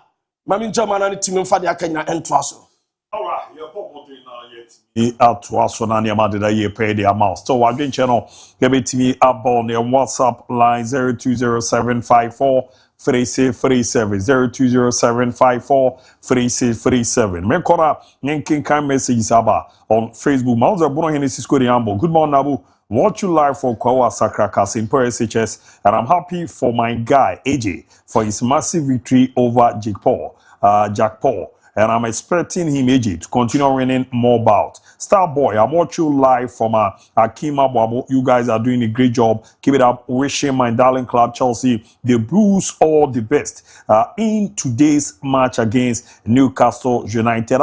mami jamana ne timi mfa de akanya ento aso. All right, your pop doing now yet. At was on any amount that you pay the amount. So again, channel, give it to me up on the WhatsApp line 020754 3637 020754 3637. Me kora nyenkin kan messages aba on Facebook. Mauza bono henesi skori ambo. Good morning, Abu. Watch you live for Kwawa Sakra Kasim per SHS, and I'm happy for my guy AJ for his massive victory over Jack Paul. And I'm expecting him, AJ, to continue winning more bouts. Starboy, I'm watching you live from Akima Bwabo. You guys are doing a great job. Keep it up. Wishing my darling club, Chelsea, the Blues, all the best in today's match against Newcastle United.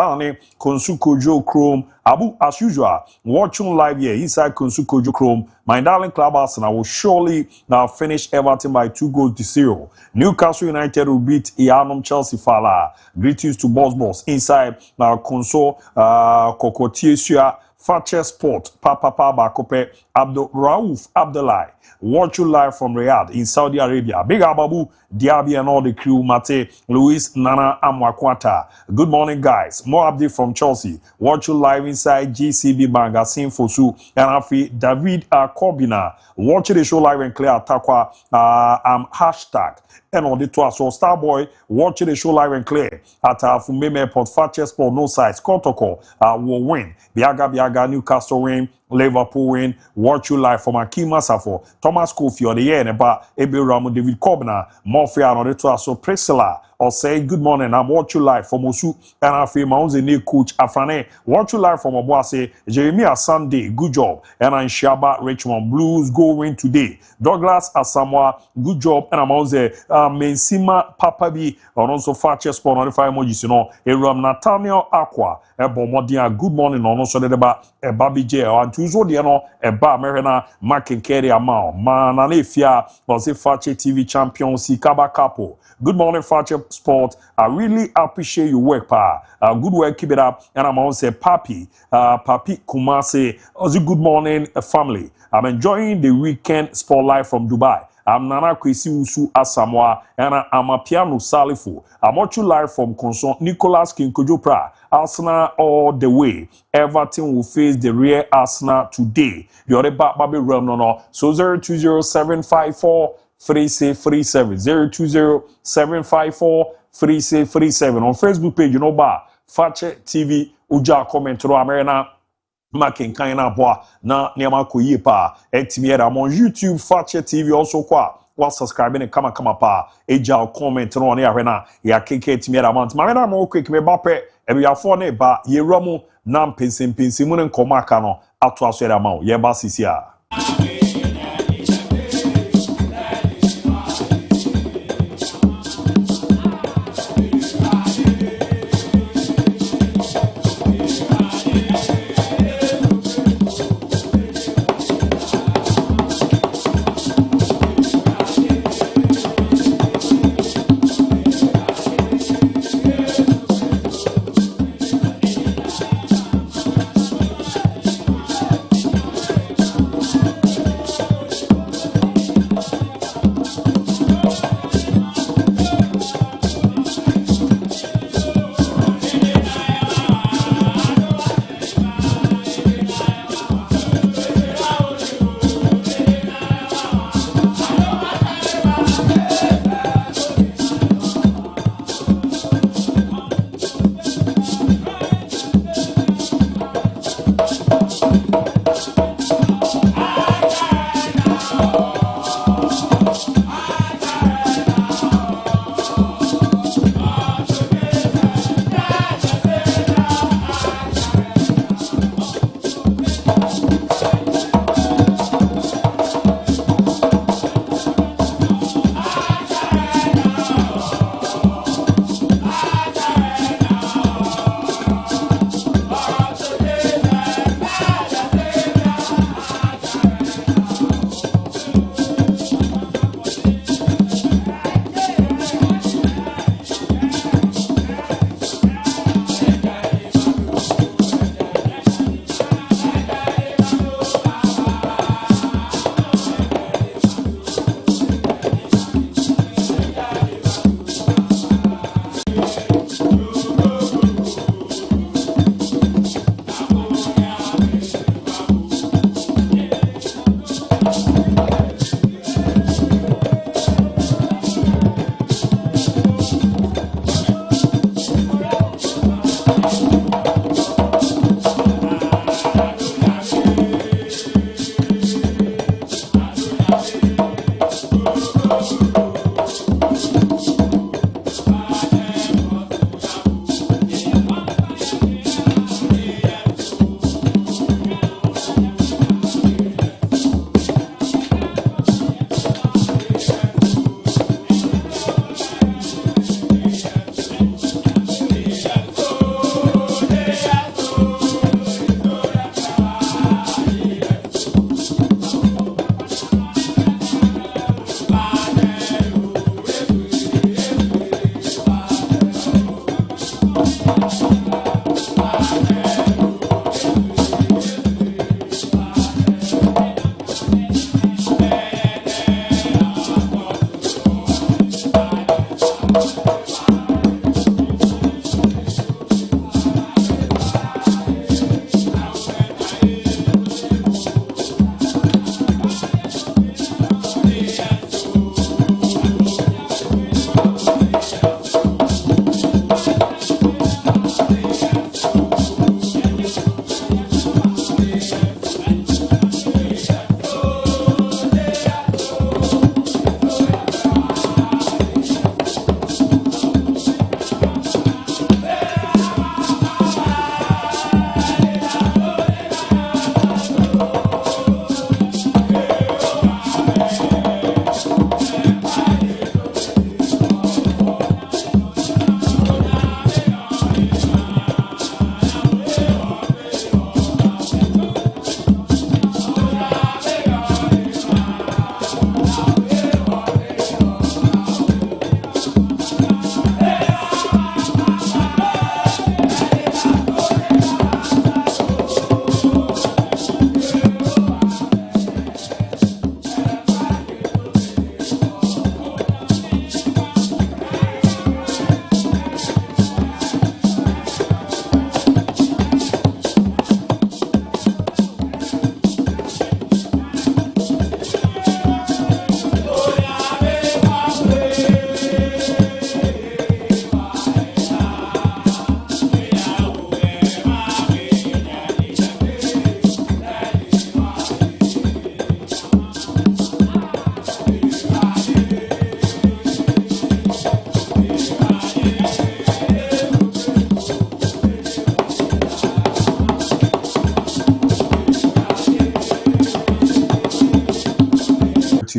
Konsuko Joe Chrome. Abu, as usual, watching live here inside Konsuko Joe Chrome. My darling club Arsenal will surely now finish Everton by 2-0. Newcastle United will beat Ianum Chelsea Fala. Greetings to Boss inside Konso Kokotiesia Fakye Sport Papa Bakope Abdul Rauf Abdullah. Watch you live from Riyadh in Saudi Arabia. Big ABOU, DIABY and all the crew, Mate, Luis, Nana, Amwakwata. Good morning, guys. More update from Chelsea. Watch you live inside GCB Magazine Fosu and Afi David Corbina. Watch the show live and clear Takwa hashtag. And on the tour, so Starboy, watch the show live and clear at Fumeme Airport, Fakye Sport, no sides, Kotoko will win. Biaga, Newcastle win. Liverpool win. Watch you live from Akima Safo, Thomas Kofi on the air and about ABOU, David Corbina, MON-FRI on the tour. So Priscilla or say good morning. I'm watch you live from Osu and I feel my own new coach Afrane. Watch you live from Obuase, Jeremiah Sunday. Good job. And I'm Shaba Richmond Blues go win today. Douglas Asamoah, good job. And I'm also Mensima Papabi and also Fakye Sport on the 5 emojis. You know, Eram Nathaniel Aqua, Ebomodia. Good morning. On also the Babi J and Tuzo Diano, Eba Merena, Markin Kerry Amao, Mananefia, was a Fakye TV champion, Sikaba Kapo. Good morning, Fakye Sport. I really appreciate your work, pa. Good work, keep it up. And I'm also Papi Kumase. Also, good morning, family. I'm enjoying the weekend sport live from Dubai. I'm Nana Kwesi Usu Asamoah, and I'm a piano Salifu. I'm watching live from Konson Nicholas Kinkojopra. Arsenal all the way. Everton will face the real Arsenal today. The other Baby Realm no. So 020754 3637 020754 3637 on Facebook page. You know, Fakye TV Uja comment to Amerina. Making kind of boy na niama koyi pa etimiera on YouTube Fakye TV also kwa wa subscribe ne kama pa eja comment no ne arena ya keke etimiera mount marena mo quick me bape e ya fo ne ba yeramu na mpensim mu ne nkoma aka no ato aso era ma ye ba sisia.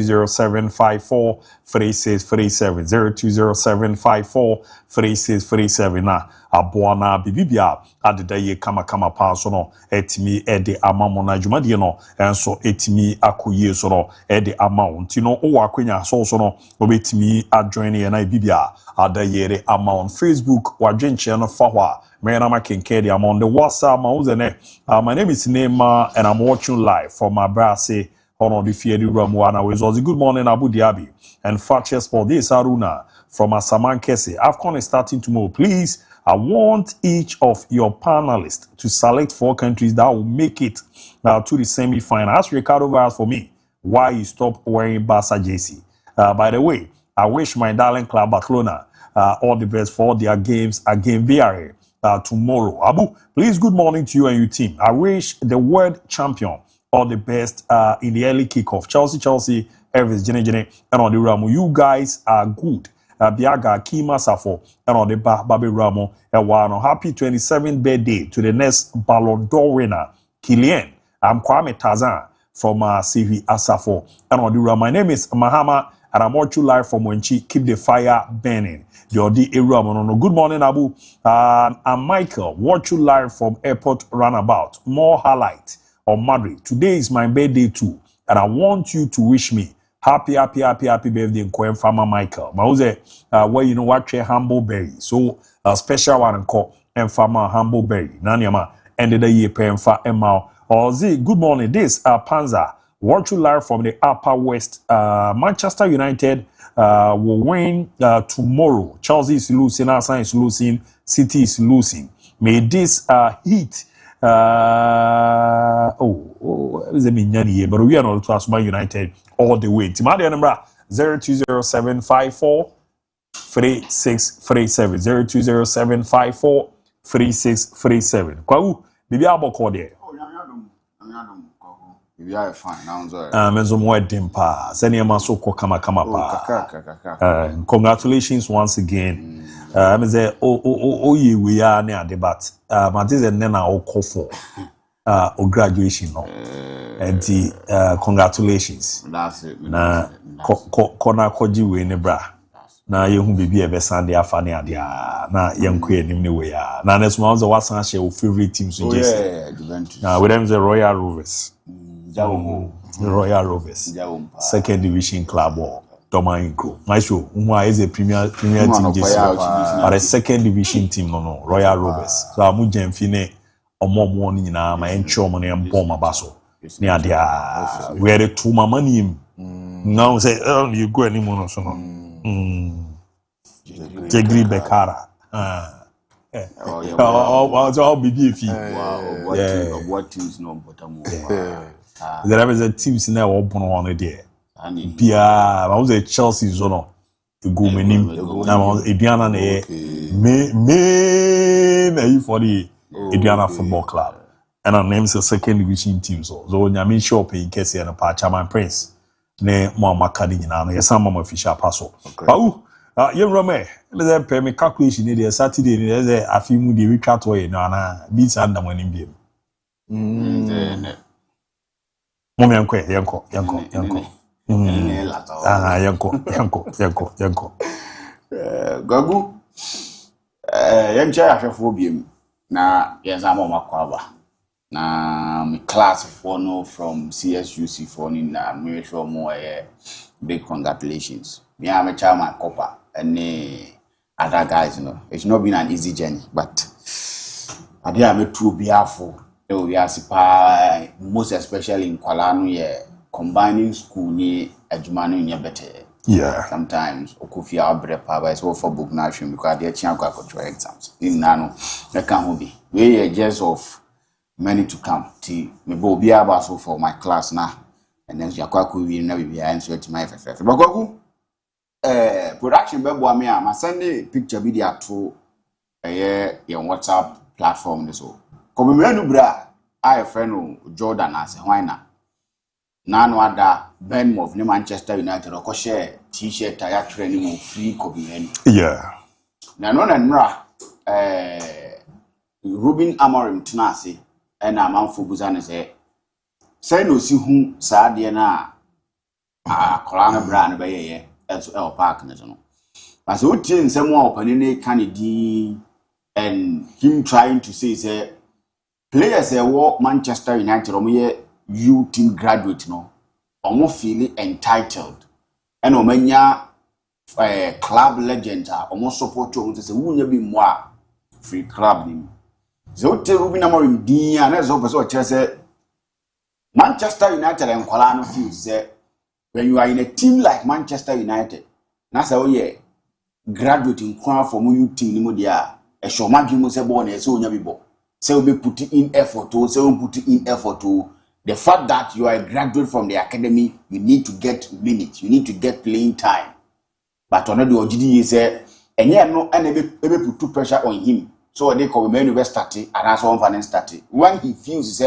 0207543637 0207543637 na aboa na bibibia adeda ye kama pa so no etimi ede amamo na dwumade no enso etimi akoyie so no ede amount nti no wo akwenya so no obetimi adjoin ye na bibia adayere amount Facebook wadwenche no fa ho a me na makenkedi am on the WhatsApp ma uzene my name is Nema and I'm watching live from my brase on the Fiedi Ramuana with us. Good morning, Abu Dhabi and Fakye Sport. This is Aruna from Asaman Kese. AFCON is starting tomorrow. Please, I want each of your panelists to select 4 countries that will make it to the semi-final. Ask Ricardo asked for me why he stopped wearing Barca jersey. By the way, I wish my darling club Barcelona all the best for their games against Villarreal tomorrow. Abu, please, good morning to you and your team. I wish the world champion all the best in the early kickoff. Chelsea, Elvis, Jenny, and on the Ramo. You guys are good. Biaga, Kima Safo, and on the Babi Ramo, and happy 27th birthday to the next Ballon d'Or winner, Kylian. I'm Kwame Tazan from CV Asafo, and on the Ramo. My name is Mahama, and I'm watching live from Wenchi. Keep the fire burning. Good morning, Abu. I'm Michael. Watch you live from Airport Runabout. More highlight on Madrid. Today is my birthday too, and I want you to wish me happy birthday, Nkoem Farmer Michael. Mauze, where you know what humble berry. So a special one called Farmer humble berry. Nanyama ended the year paying for Emma. Good morning. This Panza. Watch you live from the Upper West. Manchester United will win tomorrow. Chelsea is losing, Arsenal is losing, City is losing. May this heat but we are not to Asuma United all the way. Timadi number 0207543637 0207543637. Kwau bibi aboko there. We are fine now. Menzo mo edimpa. Seni amaso ko kama pa. Congratulations once again. I say we are near debate. Matize nena okofo. O graduation no. And congratulations. That's it. Na kona koji we ne bra. Na yehu bibi ebe sande afane adia. Na yenko enim ne we ya. Na next month wasan share your favorite team so just. Na we them the Royal Rovers. Royal Rovers, second division club or Domainco. My show, is a premier team, but a second division team, no, Royal Rovers. So I'm moving fine or more money now. My intro money and bomb basso. Near the where the 2 money. Now say, oh, you go anymore or so. Jegri Bekara. I'll be beefy. What teams no bottom? There was a team in there open on a day. Pia, I was a Chelsea zone. To go menim. Now Ediana me for the Ediana Football Club. And our name is a second division team. So Yamin shop in Kessie and a Pachaman Prince. Ne Mama Kadina, yes, some official passo. Oh, you Rome, let's pay me calculation there Saturday. There's a few moody recap way now. Beats under winning game. Momi yanko. Gagu yancha ahwefo biem na yezama makwaba na me class for no from CSUC for ni na me sure mo big congratulations. Me am a chairman copper and other guys, you know. It's not been an easy journey, but I did have a true behalful. We are most especially in Kuala combining school ni adwuma no better. Yeah. Sometimes okufia abrepa ba so for book nation because they change go exams. In nano they can be. We are just of many to come. Ti me bo bia ba so for my class na and then yakwa ku wi na bia answer to my FFF. Bagoku production be bo me am send picture bi dia to your WhatsApp platform this so. Come menu bra I friend Jordan as why na no other Bournemouth ni Manchester United or share t-shirt tire training free Kobe. Yeah. Na no na mra Ruben Amorim tenase and amanfo buza ne say no si hu saa de na Kolana brand by ye as El Park no. As we change some more opinion Kennedy and him trying to say players walk Manchester United U team graduate no. Almost feel entitled. And omenya club legend almost support you say who be more free club nim. So te Ruben Amorim din and as opposite say Manchester United and Kolano feel say when you are in a team like Manchester United, na say oh yeah graduate in crown from you team ni mo dia e show man give mo say born e say onya bi bo say we put in effort to say we put in effort to the fact that you are a graduate from the academy, you need to get minutes, you need to get playing time. But on the OGD is and yeah no and able put pressure on him. So they come menu be started and as one finance started. When he feels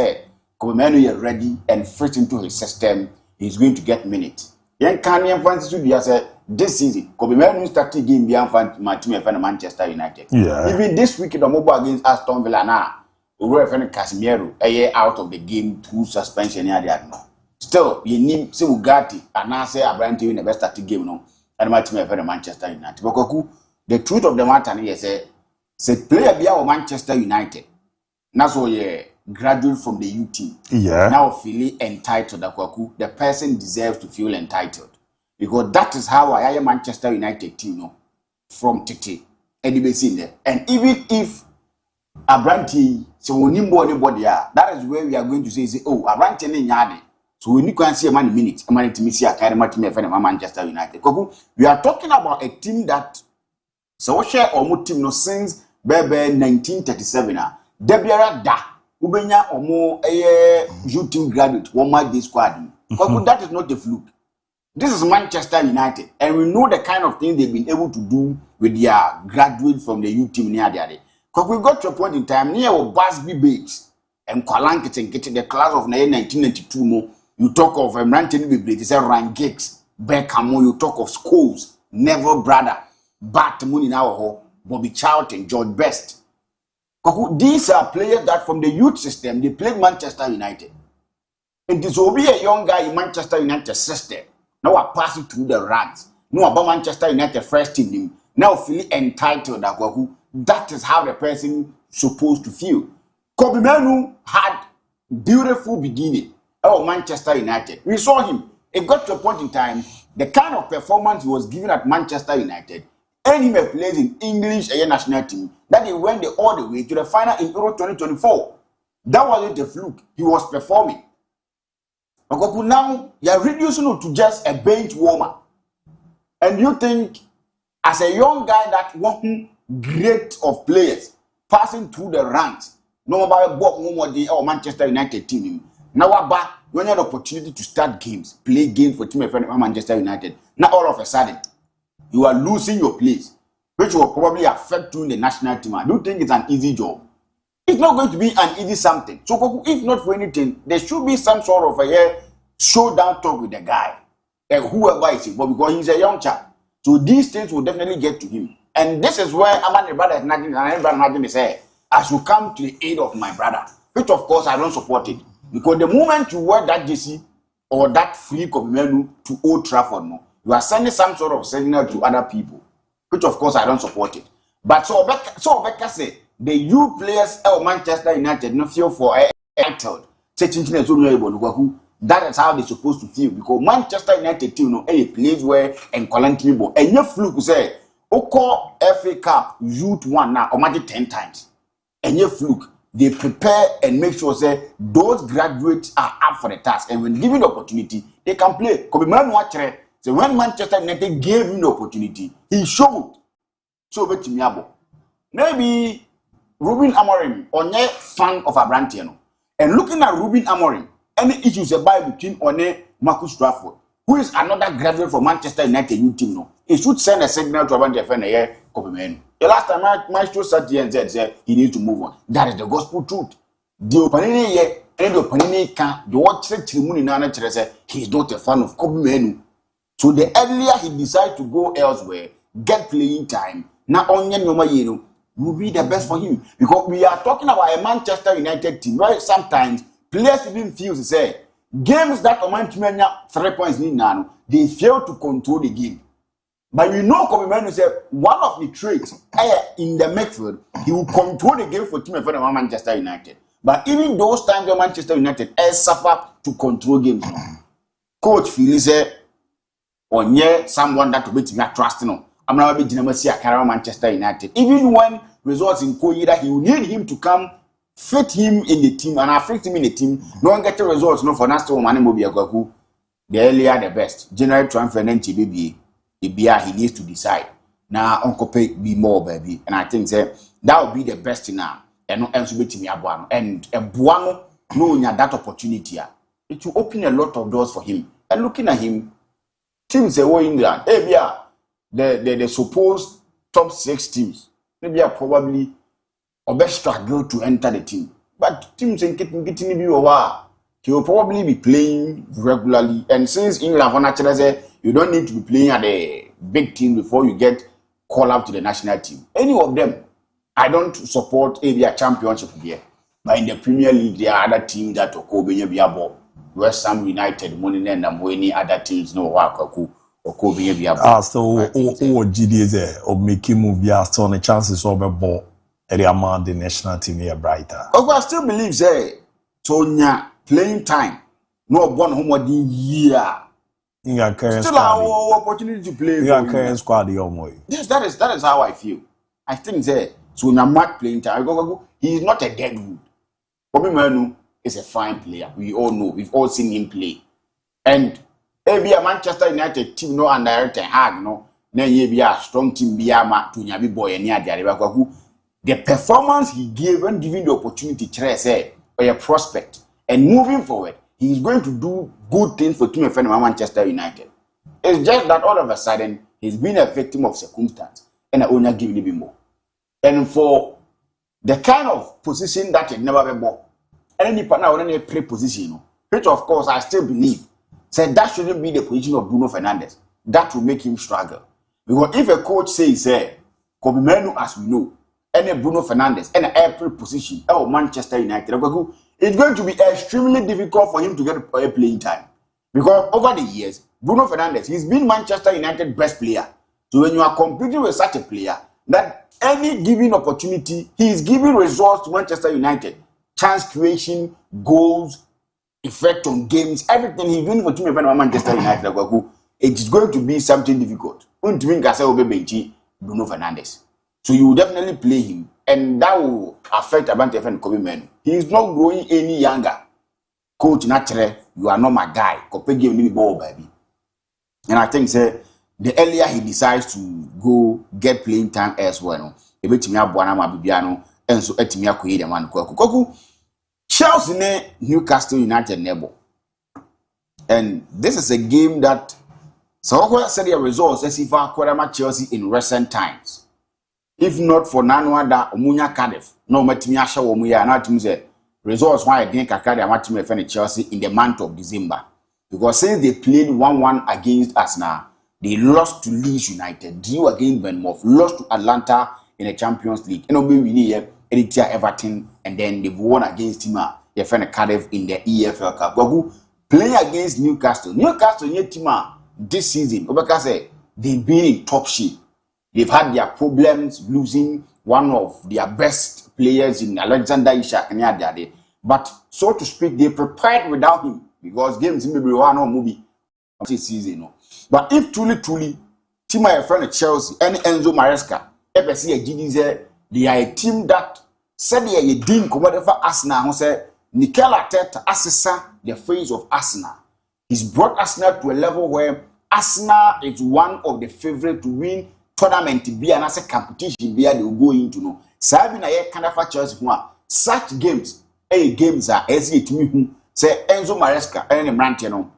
come menu is ready and fit into his system, he's going to get minutes. Yen can yen fancy to be say this season, come menu started game beyond my team Manchester United. Yeah. Even this week the mobile against Aston Villa now. Referring Casemiro out of the game through suspension here. Still, you need say Ugati and I say Abrante in the best starting game no. And my team for Manchester United. But the truth of the matter is say player be our Manchester United. Now so yeah graduate from the U team. Yeah. Now feeling entitled the person deserves to feel entitled. Because that is how I am Manchester United team no from Titi. And even if Abrante, so when anybody that is where we are going to say, oh, Abrante ni nyade. So we need to see a man minute, a man to miss a carry much Manchester United. We are talking about a team that so share or team no since Bebe 1937. Debiara da Ubenya omo U team graduate, one my day squad. That is not a fluke. This is Manchester United, and we know the kind of things they've been able to do with their graduate from the U team near there. Because we got to a point in time near Busby Babes and Kwalanket and getting the class of 1992 more. You talk of Rantin Bibley, you say Ryan Giggs, Beckham, you talk of Scholes, Neville Brother, Bart Moon in our home, Bobby Charlton, George Best. These are players that from the youth system they played Manchester United. And this will be a young guy in Manchester United system. Now are passing through the ranks. No about Manchester United first team. Now feeling entitled that is how the person supposed to feel. Kobe Manu had beautiful beginning. Oh, Manchester United. We saw him. It got to a point in time, the kind of performance he was given at Manchester United, and he plays in English national team, that he went all the way to the final in Euro 2024. That wasn't a fluke. He was performing. Now, you are reducing it to just a bench warmer. And you think, as a young guy that won great of players passing through the ranks, no matter what or Manchester United team. Now, when you have the opportunity to start games, play games for team of Manchester United, now all of a sudden you are losing your place, which will probably affect you in the national team. I don't think it's an easy job. It's not going to be an easy something. So, if not for anything, there should be some sort of a showdown talk with the guy, whoever is it, but because he's a young chap, so these things will definitely get to him. And this is where my brother is nagging, and everybody say, I should come to the aid of my brother, which of course I don't support it. Because the moment you wear that JC or that free menu to Old Trafford, no, you are sending some sort of signal to other people, which of course I don't support it. But so Becca say, the youth players of Manchester United no feel for a title. That is how they're supposed to feel. Because Manchester United team no a place where and Colantinibo and your fluke say, Oko FA Cup Youth 1 now, or magic 10 times. And your fluke, they prepare and make sure say those graduates are up for the task. And when given the opportunity, they can play. So when Manchester United gave him the opportunity, he showed. So maybe Ruben Amorim or a fan of Abrante. And looking at Ruben Amorim, any issues about between One Marcus Rashford, who is another graduate from Manchester United youth team, no, he should send a signal to Abrante Kobe. The last time Maestro sat here and said he needs to move on. That is the gospel truth. The opening here, and the opening can the watch ceremony now say he is not a fan of Kobe Menu. So the earlier he decides to go elsewhere, get playing time, now only Noma will be the best for him. Because we are talking about a Manchester United team where sometimes players even feel to say games that amount to 3 points in now, they fail to control the game. But we know Kobe Manu said one of the traits in the midfield, he will control the game for team of Manchester United. But even those times when Manchester United suffer to control games, coach feels on someone that will be trusting. I'm not be Manchester United. Even when results in Koyida, he will need him to come fit him in the team and affect him in the team. No one get the results. No for Nasto Mane the earlier the best. General transfer and BBA. He needs to decide. Now Uncle Pay be more baby. And I think that would be the best thing now. And no else will be me abuano. And a buano knowing that opportunity. It will open a lot of doors for him. And looking at him, teams say England. The supposed top 6 teams. Maybe are probably or best struggle to enter the team. But teams in getting he will probably be playing regularly. And since England naturally say you don't need to be playing at a big team before you get called up to the national team. Any of them, I don't support a championship here. But in the Premier League, there are other teams that Okobe Biabo, West Ham United, Money and any other teams no Wakaku, Okobe Biabo. So GDS or making move so the chances of a ball among the national team here brighter. I still believe Sonia playing time, no one home year. Still our opportunity to play. Yes, that is how I feel. I think so Namat playing time. He is not a dead wood. Bobby Manu is a fine player. We all know. We've all seen him play. And maybe a Manchester United team no under Ten Hag no. Then you be a strong team be a mat to Nyabi boy and Yadi. The performance he gave when given the opportunity to or a prospect and moving forward. He is going to do good things for team of Manchester United. It's just that all of a sudden he's been a victim of circumstance and I only give him more. And for the kind of position that he never been any partner or any play position, which of course I still believe said that shouldn't be the position of Bruno Fernandes. That will make him struggle. Because if a coach says Kobe Manu as we know, any Bruno Fernandes and a play position of Manchester United, it's going to be extremely difficult for him to get a playing time. Because over the years, Bruno Fernandes, he's been Manchester United best player. So when you are competing with such a player, that any given opportunity, he is giving results to Manchester United. Chance creation, goals, effect on games, everything he's doing for team of Manchester United. It is going to be something difficult. Bruno Fernandes. So you will definitely play him. And that will affect Abante and Kobe Manu. He is not growing any younger. Coach Natural, you are not my guy. Kope give me ball, baby. And I think the earlier he decides to go get playing time elsewhere, and so Etimia Kuida man Koku. Chelsea ne Newcastle United neighbor. And this is a game that so said the results as if I Chelsea in recent times. If not for Nanwada Omunya Cardiff, no Matimisha Omuya, and I say results why I think Kakari Matime defend Chelsea in the month of December. Because since they played 1-1 against Arsenal, they lost to Leeds United, drew against Bournemouth, lost to Atlanta in the Champions League, and we need Everton, and then they've won against Tima, they defend Cardiff in the EFL Cup. Playing against Newcastle, Tima this season, because they've been in top shape. They've had their problems losing one of their best players in Alexander Isak. But so to speak, they prepared without him because games in maybe one or movie this season. But if truly, team my friend at Chelsea and Enzo Maresca, they are a team that said they are doing commodity for Arsenal. Who said Mikel Arteta assessor the face of Arsenal. He's brought Arsenal to a level where Arsenal is one of the favorites to win tournament to be an asset competition be they will go into no. Sabina ye kind of Chelsea such games games are easy to me say Enzo Maresca and Brantino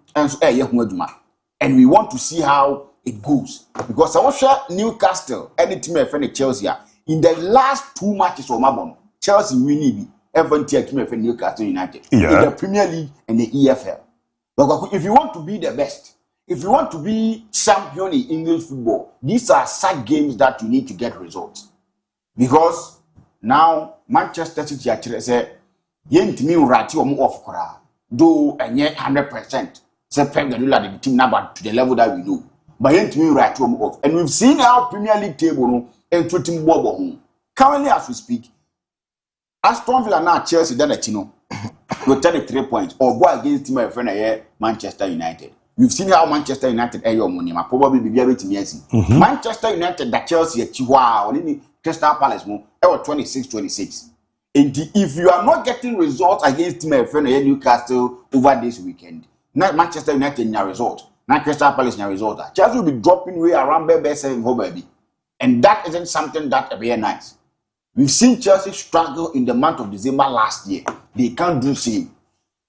and we want to see how it goes because I was sure Newcastle any team of Chelsea in the last 2 matches of Mabon Chelsea winning every team of Newcastle United in the Premier League and the EFL. But if you want to be the best, if you want to be champion in English football, these are such games that you need to get results. Because now Manchester City actually say, "Yentimi urati omu off kora." Do 100%. Say Pep Guardiola the team number to the level that we know. But yet we right home off. And we've seen our Premier League table and treating Bobo home. Currently as we speak, Aston Villa now Chelsea done it, with 33 points or go against team friend here, Manchester United. We've seen how Manchester United air your money. My probably be able to Manchester United that Chelsea at Chihuahua or Crystal Palace more 26-26. And if you are not getting results against team friend here Newcastle over this weekend, not Manchester United in your result, not Crystal Palace in your result. Chelsea will be dropping way around baby. And that isn't something that very nice. We've seen Chelsea struggle in the month of December last year. They can't do same.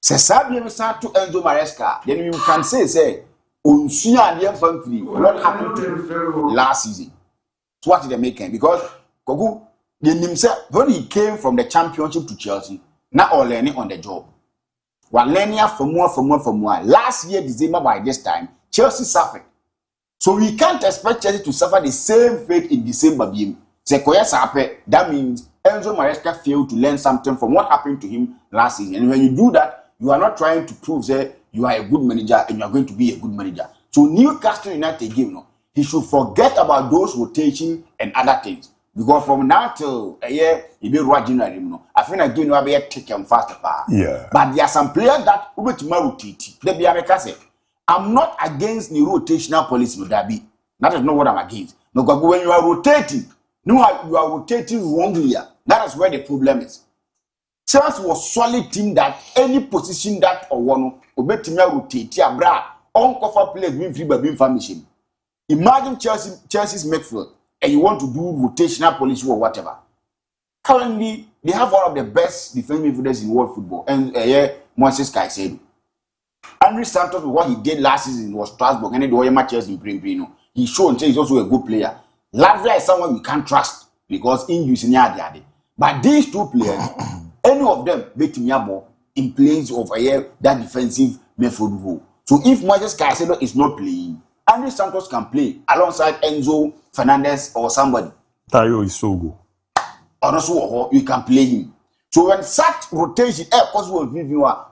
Se sabi we start to Enzo Maresca, then you can say, Unsuya and MON-FRI, what happened to him last season? So what did they make him? Because Kogu, himself, when he came from the championship to Chelsea, not all learning on the job. While learning for more. Last year, December by this time, Chelsea suffered. So we can't expect Chelsea to suffer the same fate in December. That means Enzo Maresca failed to learn something from what happened to him last season. And when you do that, you are not trying to prove that you are a good manager and you are going to be a good manager. So Newcastle United game, he should forget about those rotation and other things. Because from now till a year, he be watching I feel like you know be take him faster. Yeah. But there are some players that will be rotate. They be say, I'm not against the rotational policy, no that be. That is not what I'm against. No, because when you are rotating, you are rotating wrongly. That is where the problem is. Chelsea was solid team that any position that or one obetimia rotate ya bra on cover players being free by being formation. Imagine Chelsea's midfield and you want to do rotational policy or whatever. Currently, they have one of the best defensive midfielders in world football, and Moises Caicedo. Andres Santos, what he did last season was Strasbourg, and the matches in Primo. He showed he's also a good player. Lavia is someone we can't trust because injuries in the But these two players, any of them make me in place of that defensive midfield role. So if Moises Caicedo is not playing, Andres Santos can play alongside Enzo Fernandez or somebody. Tayo is so good. Or also, you can play him. So when such rotation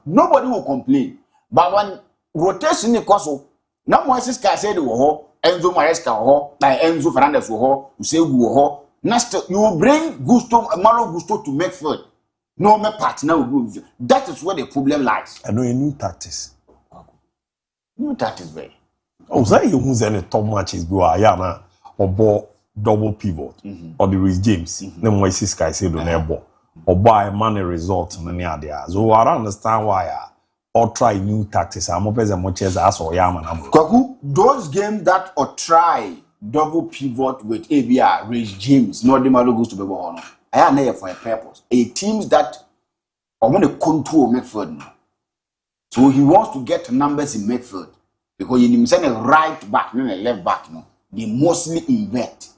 nobody will complain. But when rotation is possible, now Moises Caicedo Enzo Maresca Enzo Fernandez you say next you will bring Malo Gusto to midfield. No my partner will do. That is where the problem lies. I know a new tactics. New tactics way. Oh, say you who's any top matches go ayana or ball double pivot or the Reece James. Then Moises Caicedo never or buy money result on any idea. So I don't understand why or try new tactics. I'm open as much as or Yaman. Those games that or try double pivot with ABOU, Reece James, not the Malo goes to be born. I am there for a purpose. A teams that I want to control midfield. So he wants to get numbers in midfield because you send a right back, not a left back. No, they mostly invert.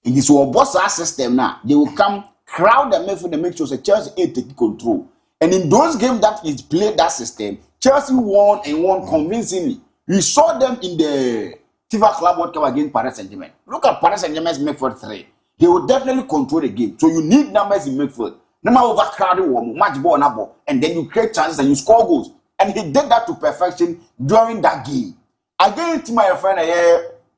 In this boss system now, they will come crowd the midfield and make sure Chelsea take control. And in those games that is played that system, Chelsea won and won convincingly. We saw them in the FIFA Club World Cup against Paris Saint-Germain. Look at Paris Saint-Germain's midfield 3. They will definitely control the game. So you need numbers in midfield. No matter overcrowded one, match ball, and then you create chances and you score goals. And he did that to perfection during that game. Against my friend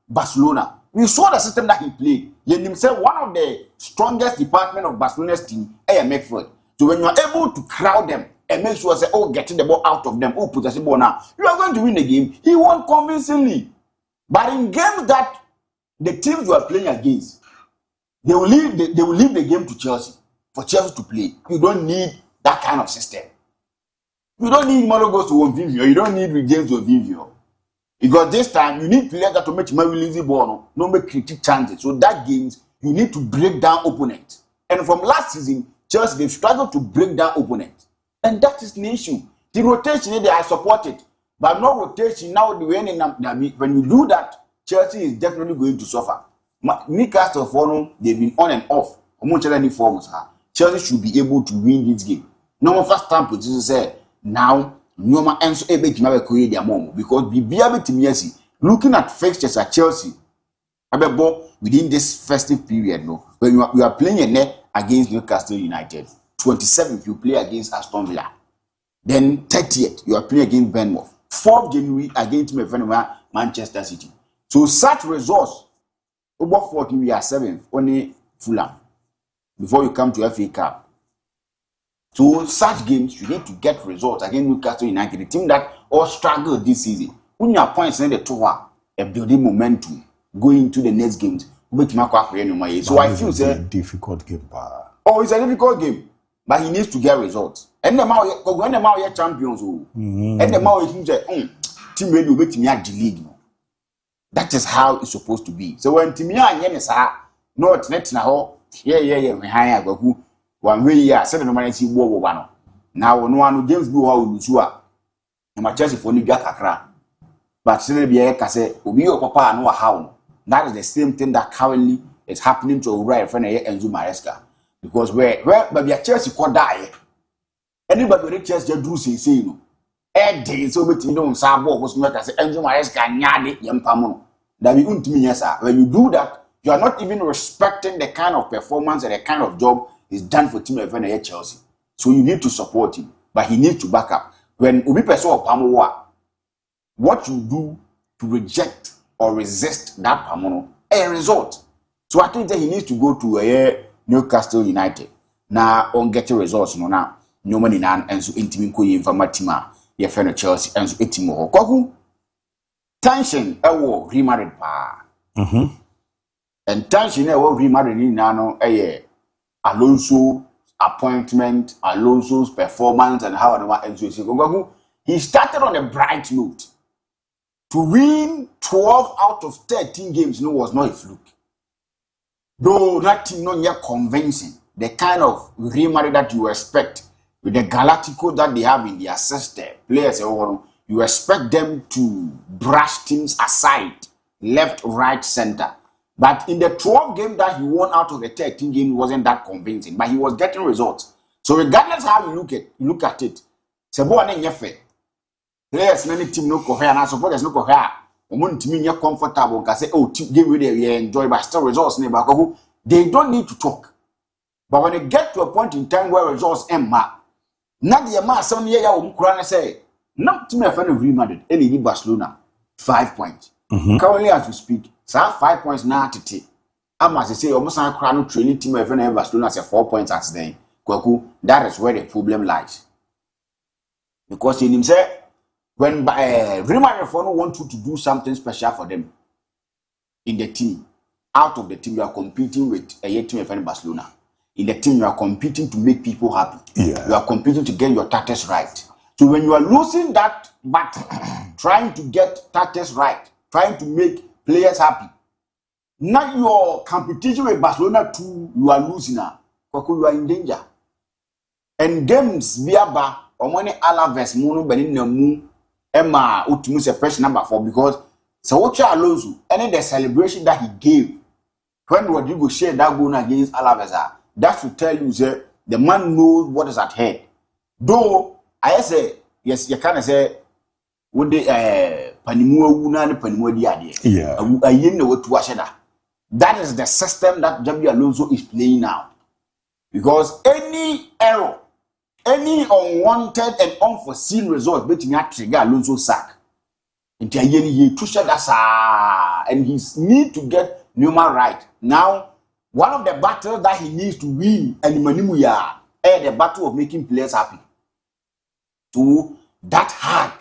Barcelona, we saw the system that he played. He himself one of the strongest department of Barcelona's team, midfield. So when you are able to crowd them and make sure getting the ball out of them, possession ball now, you are going to win the game. He won convincingly. But in games that the teams you are playing against, they will leave the game to Chelsea for Chelsea to play. You don't need that kind of system. You don't need Malogos to Vivio. You don't need James to Vivio. Because this time you need players that to make my release ball, no make critic chances. So that games you need to break down opponents. And from last season, Chelsea they've struggled to break down opponents. And that is the issue. The rotation they are supported. But no rotation now when you do that, Chelsea is definitely going to suffer. Newcastle they've been on and off. Chelsea should be able to win this game. No first time position say now Nyoma enso ebe jima be koye dia mom because bibia betimiasi looking at fixtures at Chelsea abebo within this festive period no when you are playing a net against Newcastle United 27th you play against Aston Villa then 30th you are playing against Bournemouth 4th game against my friend Manchester City. So such results, over 4th we are 7th, only Fulham, before you come to FA Cup. So such games, you need to get results against Newcastle United, the team that all struggled this season. When your points in the tour, a building momentum going into the next games. So I feel it's a difficult game. Oh, it's a difficult game, but he needs to get results. And the man when the man champions, and the man say, team ready to make the league. That is how it's supposed to be. So when team not net now, yeah, we hire go one way yeah, seven no man see one. Now no one games go how lose my Chelsea for Liga kakra. But still be a case obi your papa no how. That is the same thing that currently is happening to Uri friend Enzo Maresca. Because where baby Chelsea could die. Anybody with Chelsea do say no. Day so bet you don't sabo was not as Enzo Maresca nyade yempamono. That we untimi yes. When you do that, you are not even respecting the kind of performance and the kind of job is done for team friend Chelsea. So you need to support him, but he needs to back up. When Ubi person of Pamoa, what you do to reject or resist that Pamono, a result. So I think that he needs to go to Newcastle United. Now on getting results, now no money nan and so intimiko in Famatima, your friend Chelsea and so itimo. Koku tension remarried pa. And tension remarried in nano Alonso appointment, Alonso's performance and how and so he started on a bright note. To win 12 out of 13 games was not a fluke. Though that team not yet convincing, the kind of remarriage that you expect with the Galacticos that they have in their sister players, you expect them to brush teams aside, left, right, center. But in the 12 game that he won out of the 13 game, he wasn't that convincing, but he was getting results. So regardless how you look at it, Sebo ane nyefe. Players many team no cohere and supporters no cohere. Omo team you comfortable can say game we enjoy but still results they don't need to talk. But when they get to a point in time where results emma, not the man some year ya say not team of Real Madrid any Barcelona 5 points. Currently as we speak, so 5 points now to take. I say almost a crown training team of Barcelona say 4 points as then. That is where the problem lies. Because in him say when Real Madrid want you to do something special for them in the team, out of the team you are competing with a team of Barcelona. In the team you are competing to make people happy. Yeah. You are competing to get your tactics right. So when you are losing that battle, trying to get tactics right, trying to make players happy, now your competition with Barcelona too, you are losing now. You are in danger. And games biaba omone Alaves mono beninamu Emma Utimus a press number 4 because so what Alonso any the celebration that he gave when Rodrigo shared that goal against Alaves, that should tell you that the man knows what is at hand. Though I say yes, you can say would the Panimua Wuna Panimua Diadi. Yeah, I know what to watch that. That is the system that Javi Alonso is playing now. Because any error, any unwanted and unforeseen result between trigger Alonso sack. And he need to get Newman right. Now, one of the battles that he needs to win and Manimuya is the battle of making players happy. To that hard.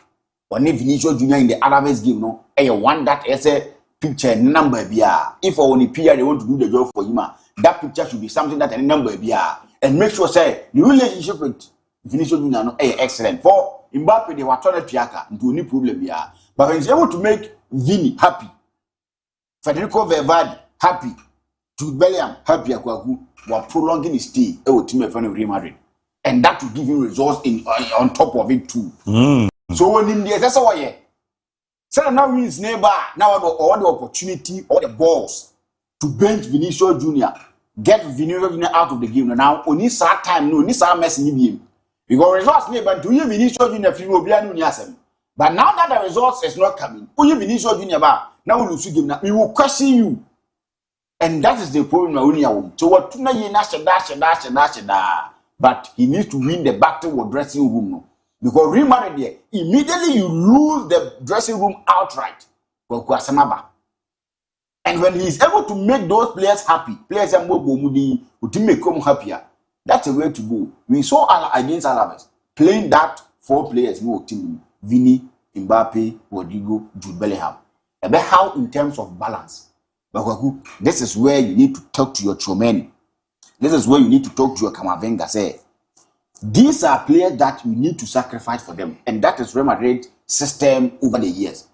When Vinicius Junior in the Alaves game, no, one that is a picture number BR. If only PR they want to do the job for him, that picture should be something that any number BR. And make sure say the relationship with Vinicius Junior no excellent. For Mbappe they were turning Piaka into any problem BR. But when he's able to make Vini happy, Federico Valverde happy, Jude Bellingham happy, were prolonging his stay team of Real Madrid. And that will give him results on top of it too. So when in the that's why so now his neighbor now all the opportunity, all the balls to bench Vinicius Junior, get Vinicius Junior out of the game. Now only sad time, no, only sad mess in him. Because results neighbor to you Vinicius Junior will be a but now that the results is not coming, only Vinicius Junior now we will see game now we will question you. And that is the problem only so what tuna ye dash. But he needs to win the battle with dressing room. Because Real Madrid there, immediately you lose the dressing room outright. And when he is able to make those players happy, players are more to make them happier. That's a way to go. We saw against Alaves playing that 4 players no team: Vini, Mbappe, Rodrigo, Jude Bellingham. About how in terms of balance. This is where you need to talk to your Chomeni. This is where you need to talk to your Kamavinga. Say, these are players that you need to sacrifice for them, and that is Real Madrid's system over the years.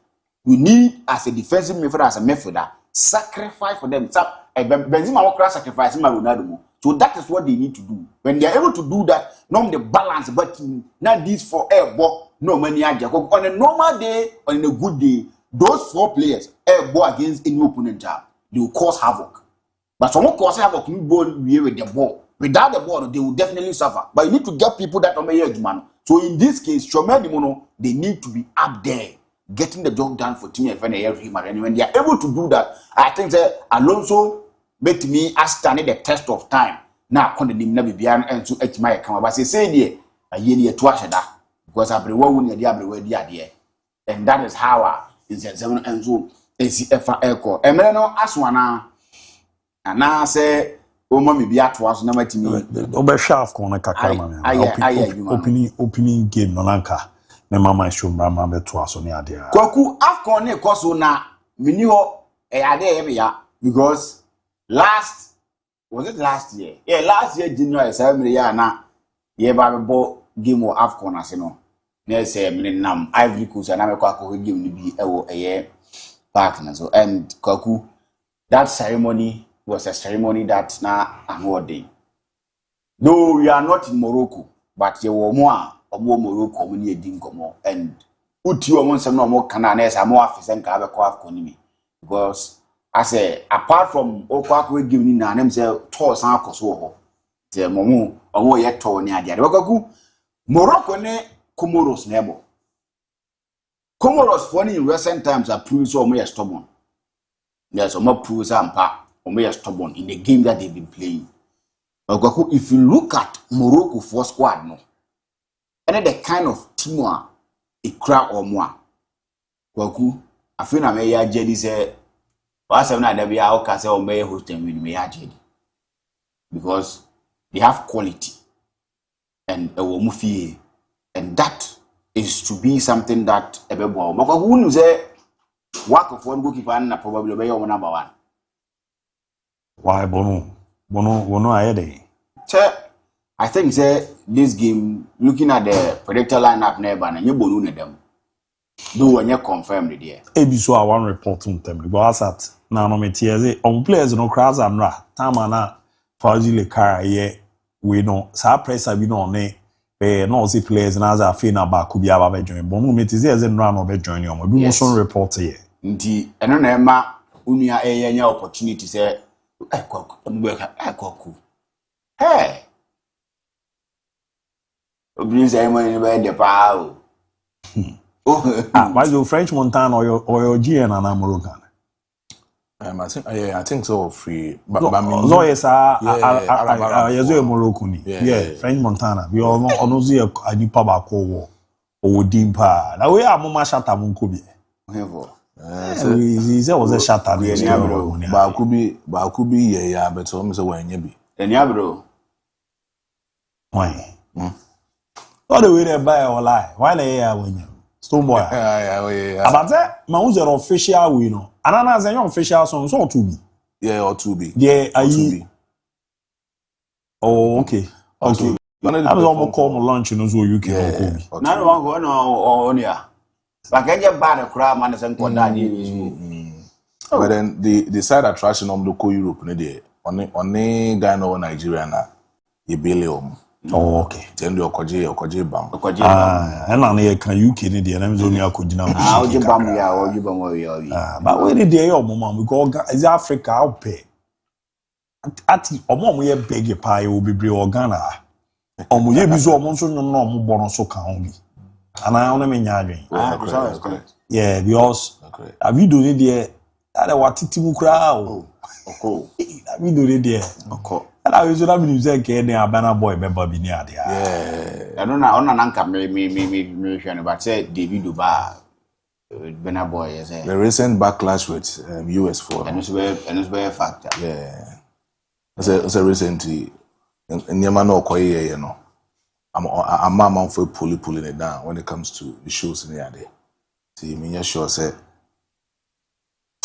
We need, as a defensive midfielder, as a midfielder, sacrifice for them. Benzema will crash sacrifice Ronaldo. So that is what they need to do. When they are able to do that, not the balance, but not these 4 ball, no money. On a normal day, on a good day, those 4 players ball against any opponent, they will cause havoc. But someone cause havoc, you ball with the ball. Without the ball, they will definitely suffer. But you need to get people that are man. So in this case, they need to be up there, getting the job done for Team FNA every month. And when they are able to do that, I think that Alonso make me standing the test of time. Now, I can't name and to my camera. But say, dear, a year to that because I believe the other. And that is how I is a 7 and so ACF echo. And I know as one now, and now say, oh, mommy, be at was number to me. Obershaft corner kakama. Opening game no lanka. Me mama show mama be to us on the idea. Kwaku afcon ne koso na mini ho e ade e ya because last year? Yeah, last year January 7 year na ye ba bo game of afcon ase no. Na say me nam Ivory Coast na me kwako game ni bi e wo eye park na so and Kwaku that ceremony was a ceremony that na anode. No, we are not in Morocco, but you were more Morocco many dinkomo and uti omo nsem na omo kana na esa mo afise nka abekọ afkonimi because I say apart from okwa give ni na nem say to san akoso ho te momu omo ye to ni ade wakaku Morocco ne Comoros nebo Comoros funny in recent times are proved so omo stubborn. Yes, omo prove ampa omo stubborn in the game that they've been playing. Wakaku if you look at Morocco for squad no and the kind of team a crowd or more. Kwaku, I feel na me ya jedi say, what's na there be a say o me host and win me ya jedi. Because they have quality and a womufi, and that is to be something that ebebo. Kwaku nu say work of one goalkeeper na probably be your number 1. Why Bono ayede? I think this game, looking at the predictor lineup never and you balloon them. Do when you confirm the dear. So I want report on them because at now no metieze on players no crowds and ra tamana Fauzi le car ye we know sa pressure we no ne no see players na za fe na ba ku bia ba join but no metieze as no no be join you bi mo so report here nti eno na ema unua enya opportunity say ekwaku hey Obìnrin say money by the power. Why you French Montana or your GN and Moroccan? I think so free. But so yes, Moroccan. Yeah, French Montana. We all know see a new paba ko or dimpa. Now we are mama shata munkubi. He said was a shata. Bakubi, yeah, but so Mr. Wanyabi. And yeah, bro. Why? All the way there buy or lie. Why they are when you stone boy? About that, my own official we know. And another young official song so to be. Yeah, or to be. Yeah, I. Oh, okay. Okay. I was almost call my lunch in Ozo UK. Not one go on here. But I get bad a crowd man and but then the side attraction of the Europe on the guy no Nigeria na Ibelium. Oh, okay. Then the Okoje Bam. And I can UK in the Amazonia could now. But where did they mom? We go is Africa out pay. At mom we beg a pie will be brave or Ghana. We be so monso no born so can and I only mean yeah, because have you do it there? That what Titimu crowd. We do it there. And I was not music any Abana boy, remember me near there. Yeah. I don't know. On an anchor, me, but say David Duba, Benaboy, yes. The recent backlash with US for and it's very factor. Yeah. It's a recently, and Yamano Koye, you know. I'm a man for pulling it down when it comes to the shows in the other. See, me, sure, say,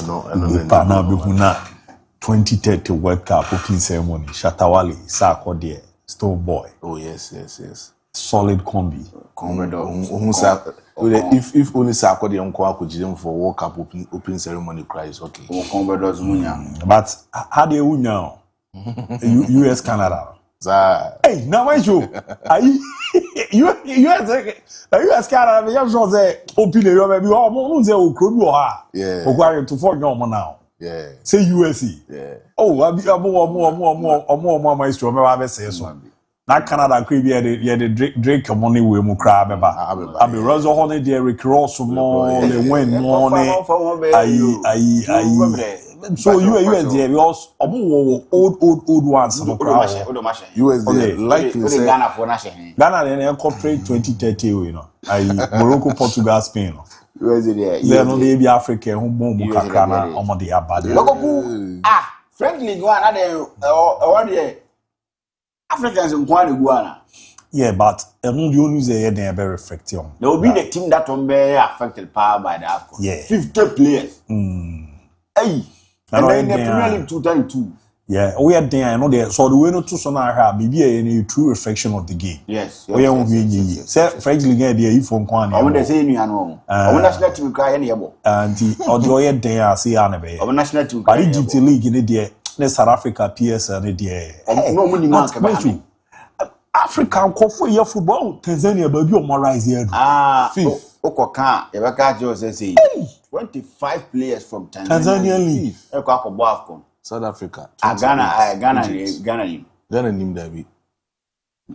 no, I don't know. 2030 World Cup opening ceremony. Shatawale, Sako there, Stone Boy. Oh yes. Solid combi. If only Sako the uncle could them for World Cup opening ceremony cries, okay. But how do you know? US Canada. Hey, now my show. US Canada, me just say open the maybe oh say okrobi o ha. Yeah. Ogware to for no now. Yeah. Say USA. Yeah. Oh, amo maestro me wa be say so. Na Canada crib here the Drake money we mu cry beba. Abi Rozo honey there recross more the win money. Ayi. So US there because old ones no crowd. US there like you say Ghana then corporate 2030 we know. Morocco, Portugal, Spain. US there. They no dey be Africa who mo kakra na omo dey abade. Friendly Guana there what there Africans in Guana. Yeah, but the only say they are very reflective. There will be the team that will be affected power by the AFCON. Yeah. 50 players. Hey. And then the Premier League 2002. Yeah, we are there. I know there. So the way no to so now have be a true reflection of the game. Yes. We are yes. Say French league there if from Kwani. I want to say you know. Our national team cry any abo. And the audio there say anabe. Our national team cry. Egypt league in there. South Africa PSL in there. No money man can African for football. Tanzania baby on rise here. Fifth. Okoka, Ebeka Jose say 25 players from Tanzania league. South Africa. Ghana nim David.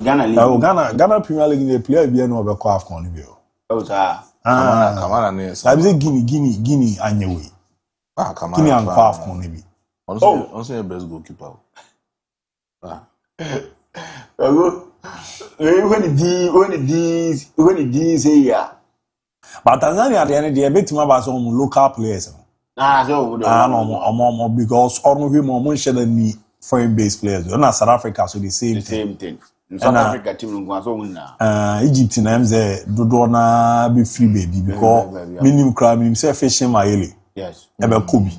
Ghana Premier League they play be no be call AFCON bi o. Oh sir. Kamara ne. I say Guinea anyewe. Kamara. Guinea and AFCON bi. Also your best goalkeeper. When the say yeah. But Tanzania at the end of the day, betima about some local players. No, because all of them share the foreign based players. Not South Africa, so the same thing. South Africa team Egypt na mze dodo na be free baby because minimum crime himself fishing maele. Yes. Ebe Kobe.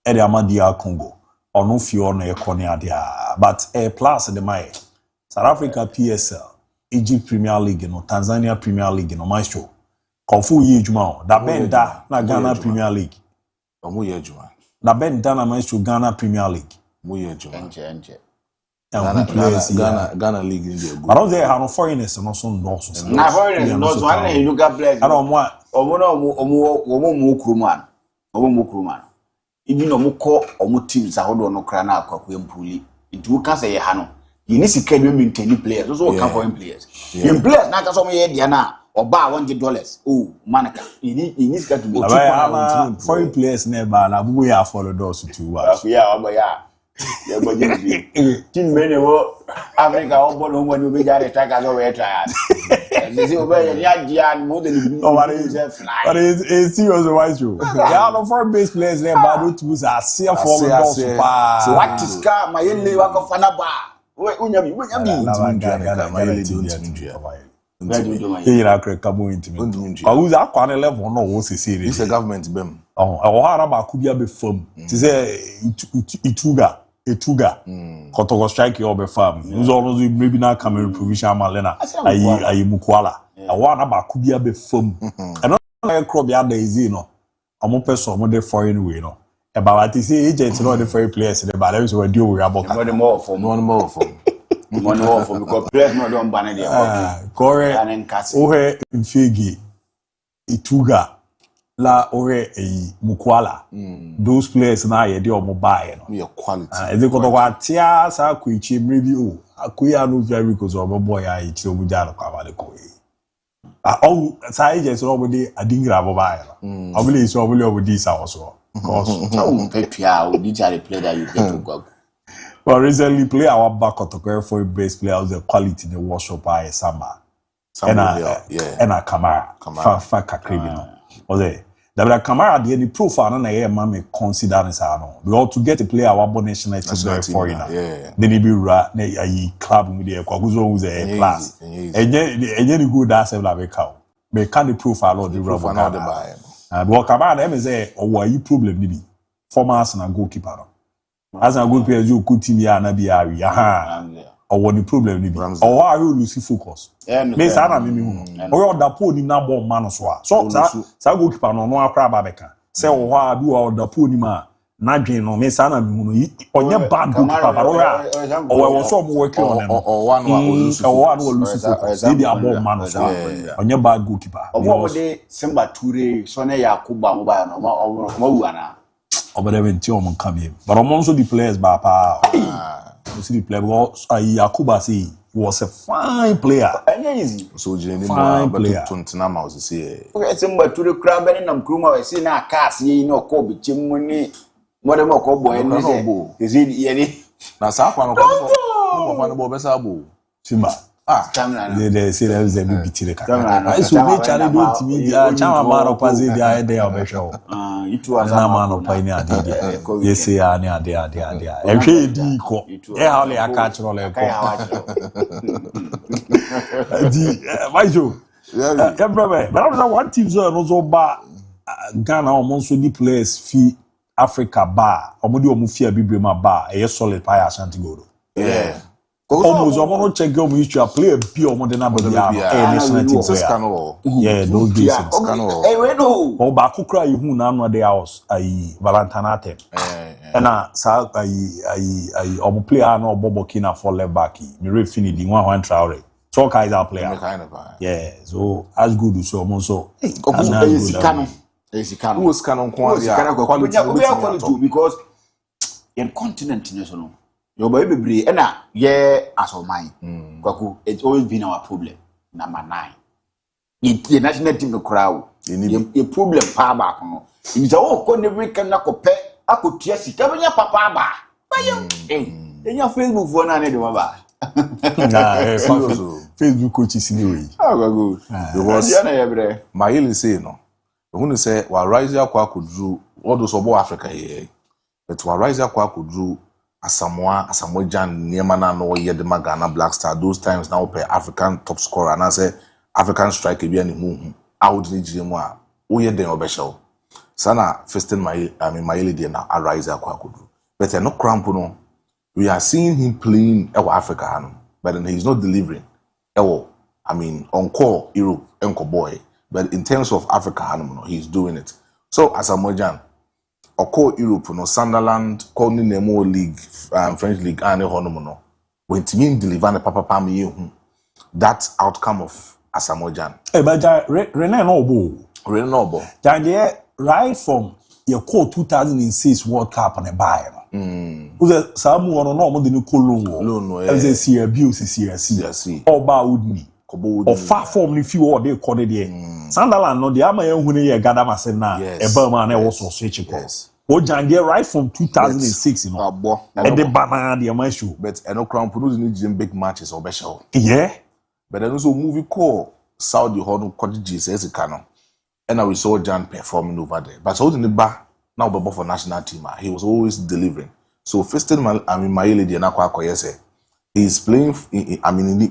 E de Amadia Congo. Ono fio na ekone adia. But plus the my South Africa PSL, Egypt Premier League, no Tanzania Premier League, no maestro. Kofu ye juma da benda na Ghana Premier League. Omo ye juma. Da benda na maestro Ghana Premier League. Mo ye juma. Enche. Ghana League in there. I don't say how no foreigners no so ndoso. Na foreigners no so wan you look players. I don't want omo Kruman. Omo Kruman. Ibi no mo ko omo teams ahodo no kra na akwaku empuli. Nti ka say ye ha no. You need to keep maintain players. So come for players. In players na ka so mo ye dia na oba $100. Oh, manaka. You need to be foreign players never na bubu ya follow those too. Yeah, but team many Africa on board when we be there try go we try. They say obey ya more than but it's serious wise you. There are no foreign based players there but don't use as see for so what is car my yele wa ko fana ba. We unyami. Here Kabo intimate. Cause akwane level no wo sesere. This a government bem. Hara ba ku bia be fam. Ti say Etuga. Kotogo strike your be fam. Nzo no maybe na Cameroon provincial malena. Ayi Mukwala. Awa na ba ku bia be fam. Eno na crop ya da easy no. Omo person mo dey foreign way no. E ba what say agent no dey foreign players dey ba dem so we deal with aboka. Money more for because players no don ban there. Correct. Ohe Mfegi Etuga la ohe Mukwala. Those players na ye dey omo buy no. Your quality. Eze koto kwa tia sa ku ichi maybe o. Akuya no very cause omo boy ya ichi omu jalo kwa wale ko yi. All sa agents no body adingra abo buy no. Obuli so obuli obudi sa also. Because Pepia we need to play that you get to go. Well, recently play our back at the for base players the quality in the workshop by Samba. ena Kamara fa kakrebi no oze da Kamara de any profile na ye ma me consider this no we ought to get a player our national team foreigner then he be ra na yi club mu de kwaguzo who's a class enye ni good that seven be ka me can the profile or the rubber but Kamara dem say owo yi problem ni bi former Arsenal goalkeeper no Arsenal goalkeeper you could team ya na bi ari or the problem ni bi or are you lose focus me say na me hu or that po ni na ball man so sa goalkeeper no akra ba beka say o ha bi o that po ni ma na dwen no me say na me hu no onye bad goalkeeper but o we so mo work on or one lose focus dey ball man so onye bad goalkeeper o de Simba Toure so na Yakuba mo ba no mo wu ana obere nti o mo kan bi but o mo so the players ba pa you see the player because Yakuba say was a fine player. Easy. So Jenny fine player. 29 miles say. Okay, Simba Toure crab any nam kruma we say na cars ye no ko bi chimuni mo de mo ko boy ni say. Is it ye na sa kwa no ko fa no bo be sa bo. Simba. They say there is a bit bitire kaka. I so we chale do timi dia chama maro kwaze dia e dey obesho. Itu asa na mano pa ni ade dia. Yes ya ni ade. E hwe di ko. E ha le aka chiro le ko. Di Maijo. Yeah, brother. But I was one team so ba Ghana almost so the players fi Africa ba. Omodi omu fi abibrema ba. E solid pa ya Ashanti Gold. Yeah. Almost I want to check game history. Play a pure more than national team player. Yeah, those days. We know. Oh, baku cry you who now the house. Valentinate. And sa I omu player no Bobo Kina for left back. Me refini di one Traore. So is our player. Yeah, so as good so almost so. Who was canon quality because in continent national. Your baby bree ena as of mine. Kwaku, it's always been our problem. Number 9. The national team no crowd. A problem pa back no. It's all ko never can na ko pe akotua sika benya papa ba. Enya Facebook for na ne de ba. Facebook coach is anyway. Good. Because Mayele say no. Who say wa rise akwa kudru all those obo Africa here. But wa rise akwa kudru Asamoah Jan Niemana no ye the Magana Black Star those times now per African top scorer and I say African striker be any move out ni jimwa o ye den obesho sana first Mayele dey na arise akwa kudu but no cramp no we are seeing him playing Africa hano but then he's not delivering on call Europe enko boy but in terms of Africa hano no he's doing it so Asamoah Jan Oko Europe no Sunderland call ni Nemo League French League and no when team deliver the papa pam that outcome of Asamoah Jan. But René Nobo. Jan right from your call 2006 World Cup on a buy. Who's some one no more than Colombo. As a see abuse CRC. Or Baudni. Or far from the few or they called it. Sunderland no the ama who ne gada masena e ba ma na also switch ko o jange right from 2006 you know and the banana the ama show but no crown produce ni big matches or special yeah but then also movie call Saudi Hono cottages as a canon and we saw Jan performing over there but so the ba now be for national team he was always delivering so first time Mayele dey na kwa koyese he is playing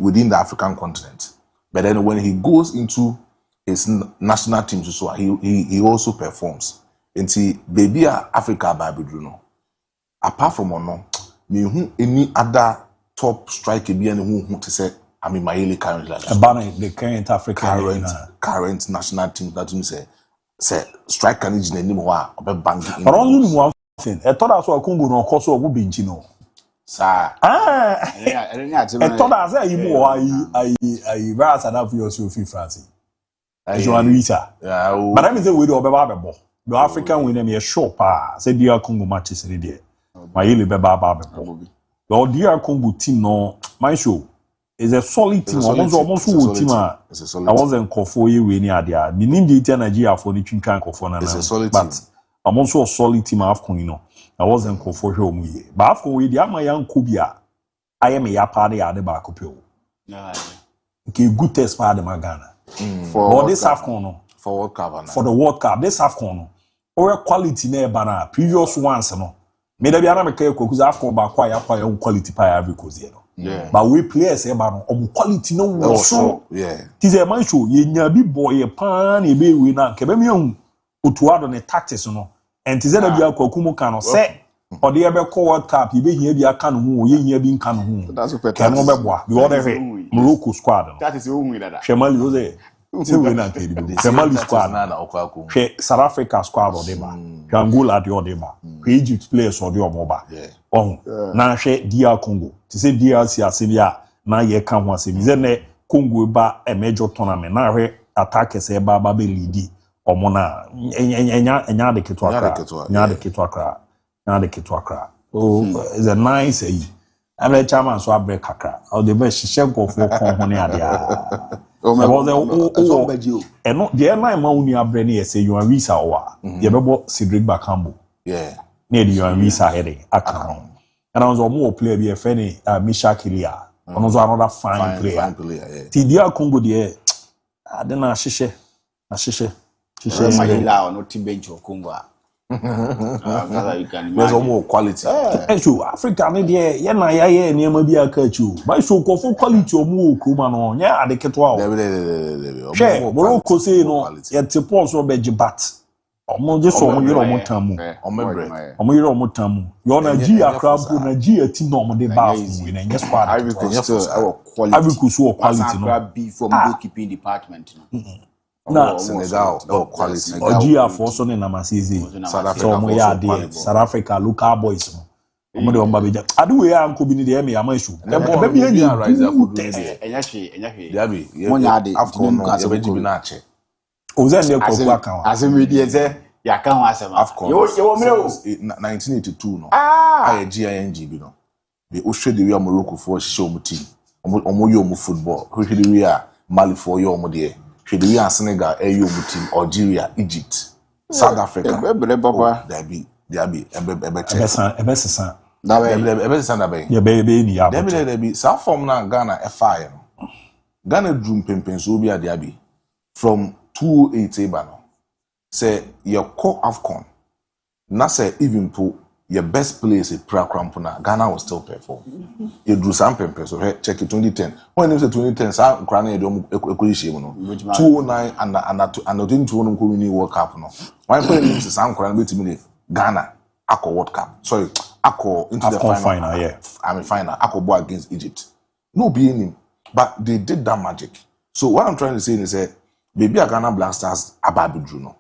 within the African continent but then when he goes into his national team so he also performs. Into baby Africa Bible no. Apart from no, me who any other top striker be any who to say Mayele currently about the current African current national team that you say striker ni jine ni mo wa obe bangi. But only one thing. I thought I saw Congo no cause obo binchi no. Sir. I thought I said you I rise and have your France. Yeah, but I mean, we do a the African winner me a shop, said dear Congo matches in the Mayele Beba. The dear Congo team, no, my show is a solid team. Almost team. I wasn't called for you in the idea. The name the Nigeria for the Chin Can for it's a solid team. But I'm also a solid team. You know, I wasn't called for home. But after we, the young Kubia, I am a party at the back of you. Okay, good test for the Ghana. For this AFCON no. For World Cup. For the World Cup, this AFCON no. Or quality na bana previous ones no. Me da biara me kay ko kuza AFCON ba kwa ya quality pa every cozy no. Yeah. But we players e ba no quality no wo so. Yeah. Tize man show ye nya bi boy pan e be we na ke be me hu otuado ne tactics no. And tize da bia kwaku mu kan no se or the ebe call World Cup ye be hia bi aka no hu ye hia bi nka no hu. That's super. Can no be boa. We order Morocco squad no. That is who we that. Shemali Jose. Say we na tell you. Shemali squad na okwaku. South Africa squad or deba. Angola de odeba. Egypt players or the omoba. Oh. Na hwe DR Congo. To say DRC asebia na ye ka ho asebia. Ze ne Congo ba a major tournament na hwe attackers e ba be lead. Omo na enya de keto akra. Nya de keto akra. Nya de keto akra. Oh, it's a nice I'm chairman so abre kakra. Or the best shenko for kon ade oh no the airline ma uni abre na say you are visa or you bebo Cedric Bakambu. Yeah. Near you are visa heading aka. And I was more player be a funny Misha Kilia. And also another fine player. Fine player, yeah. Tidia Congo the then na shishe. Mahila no team bench of Congo. There's more quality. Show Africa ne de ye na ya niam bi aka chu. Ba show ko for quality omo okuma no nya adeketo a. She Morocco say no ye te pause so be jibat. Omo je so omo yero omo tamu. Omo yero omo tamu. Yo na G akra bu na G ati no omo de ba fu we na nya squad. Ivory Coast so quality no be from goalkeeping department no. Na Senegal quality. Ogia for so na Masisi. South Africa. South Africa local boys no. Omo de omba beja. Adu we anko bi ni de me ama issue. E be bi any rise up do enya hwe. Diaby. Monya de AFCON no ye be jibi na ache. O ze ne ko aka. Asem we dey say ya kan ho asem. AFCON. Yo me o 1982 no. Aye GING bi no. Be o hwe de we Morocco for hye omo team. Omo yo omo football. Hwe de we a Mali for yo omo de. We are Senegal, AU team, Algeria, Egypt, South Africa. Diaby, South from now Ghana fire. Ghana drew Pempenso be a Diaby from 208 Ebano. Say your core AFCON. Na say even po your best place is Prakrampuna. Ghana will still perform. You drew some Pempenso. Check it 2010. When it was 2010, some Ukraine don't equation. 209 and 2021 Community World Cup. No, why put it some Ukraine Ghana Ako World Cup. Sorry, Ako into the final. Yeah, I mean final. Ako boy against Egypt. No being him, but they did that magic. So what I'm trying to say is that maybe a Ghana Black Stars ABOU Juno.